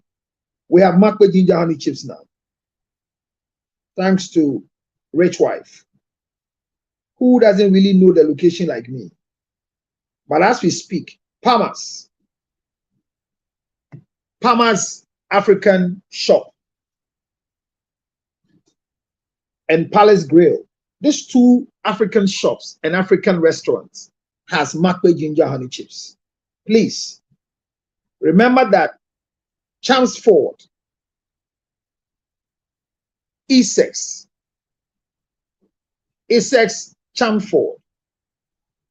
we have Makwe Ginger Honey Chips now. Thanks to Rich Wife, who doesn't really know the location like me. But as we speak, Palmer's African Shop and Palace Grill, these two African shops and African restaurants has Makwe Ginger Honey Chips. Please remember that Chelmsford, Essex, Chelmsford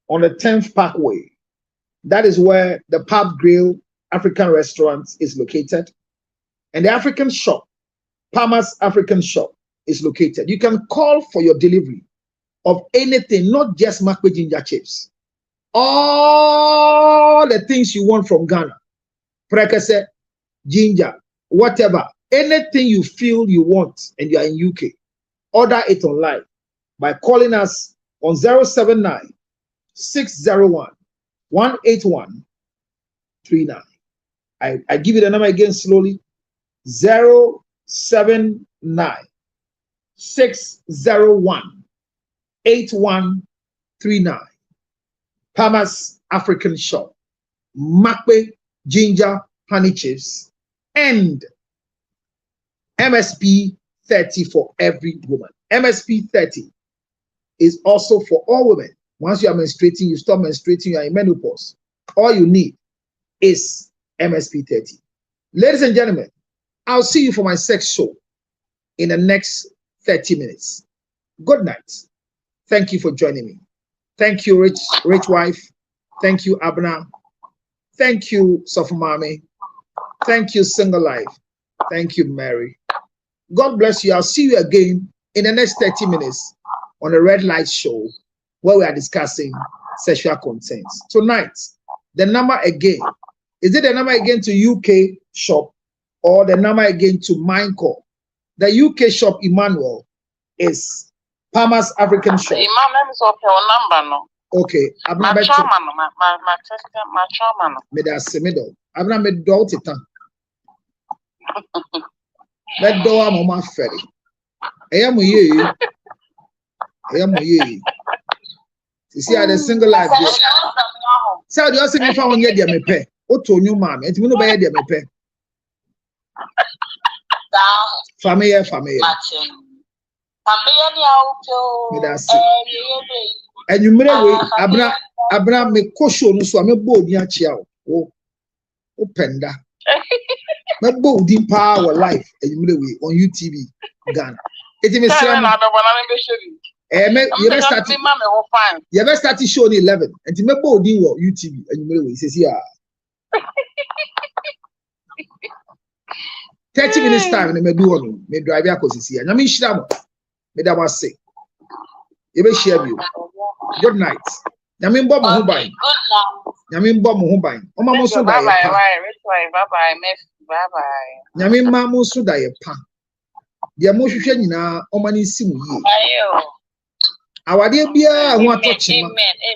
on the 10th Parkway. That is where the Pub Grill African restaurant is located. And the African shop, Palmer's African Shop, is located. You can call for your delivery of anything, not just Makwe Ginger Chips. All the things you want from Ghana. Prekese, ginger, whatever. Anything you feel you want and you are in UK, order it online by calling us on 079 601 18139. I give you the number again slowly. 079 601 8139. Palmer's African Shop, Makwe Ginger Honey Chips, and MSP 30 for every woman. MSP 30 is also for all women. Once you are menstruating, you stop menstruating, you are in menopause. All you need is MSP 30. Ladies and gentlemen, I'll see you for my sex show in the next 30 minutes. Good night. Thank you for joining me. Thank you, Rich Wife. Thank you, Abner. Thank you, Sofumami. Thank you, Single Life. Thank you, Mary. God bless you. I'll see you again in the next 30 minutes on the Red Light Show where we are discussing sexual consent. Tonight, the number again. Is it the number again to UK shop or the number again to Mindcore? The UK shop, Emmanuel, is Palmer's African shop. Emmanuel is okay on number, no. Okay. My trauma. I'm not made doubt it. Let do a mama ferry. I am ye. You see, I had a single life. So, you also me found yet, me pay. What to new man? It's me no buy me pay. Family. And you made away, Abra me caution, so I'm a board near Chiao. Oh, Penda. My board in power life, and you made away on UTV, Ghana. It is you ever started showing 11 and you remember UTV and you made away. Says, yeah. 30 minutes time, and I do one, may drive your courses here. And I mean, Shama, Madam was sick. You may share you. Good night. Yamin Bob Hubine. Yamin Bob Hubine. Oh, Mamma Suda. Bye bye. Yamin Mamma Suda. The emotion now, Omani Simu. Our dear Bia, I want to touch him.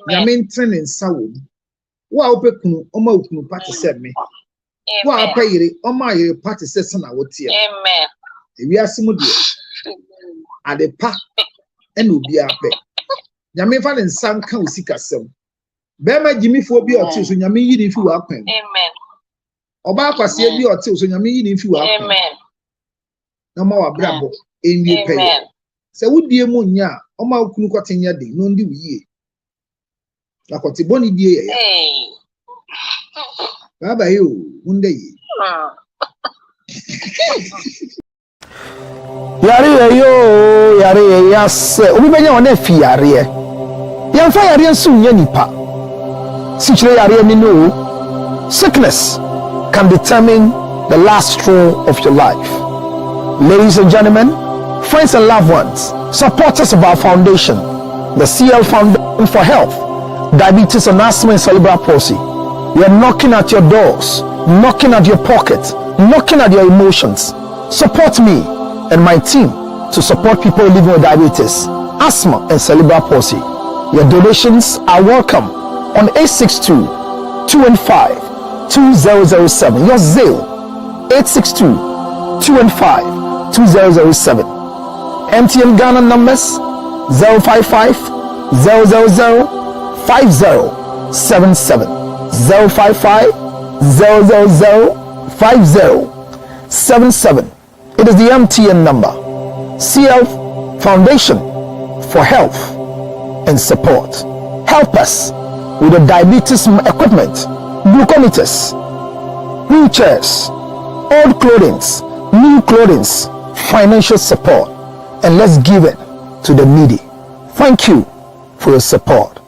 Yamin training Sawum. Wow, Pekun, Omo, party said me. Wow, pay it, my party says, and I would see. Amen. We are Simu. At the park, and will be a pet. Yamin fan and Sam can seek us some. Bema Jimmy for be or two, so Yamin if you are pen. Amen. Obaka say be or two, so Yamin if you are. Amen. No more bravo in the pay. So would be a moon ya, or my cotton ya day, no do ye. Like what the bonny dear. Bye bye, you, one day. Yare yo, yare yes, ubenya one fi yare. Yamfa yare nsu nya nipa. Sichire yare ni no. Sickness can determine the last straw of your life. Ladies and gentlemen, friends and loved ones, supporters of our foundation, the CL Foundation for Health, Diabetes and Asthma and Cerebral Palsy. We are knocking at your doors, knocking at your pocket, knocking at your emotions. Support me and my team to support people living with diabetes, asthma, and cerebral palsy. Your donations are welcome on 862-215-2007. Your Zelle 862-215-2007. MTN Ghana numbers 055-000-5077. 055-000-5077. It is the MTN number. CL Foundation for Health and Support. Help us with the diabetes equipment, glucometers, wheelchairs, old clothing, new clothing, financial support, and let's give it to the needy. Thank you for your support.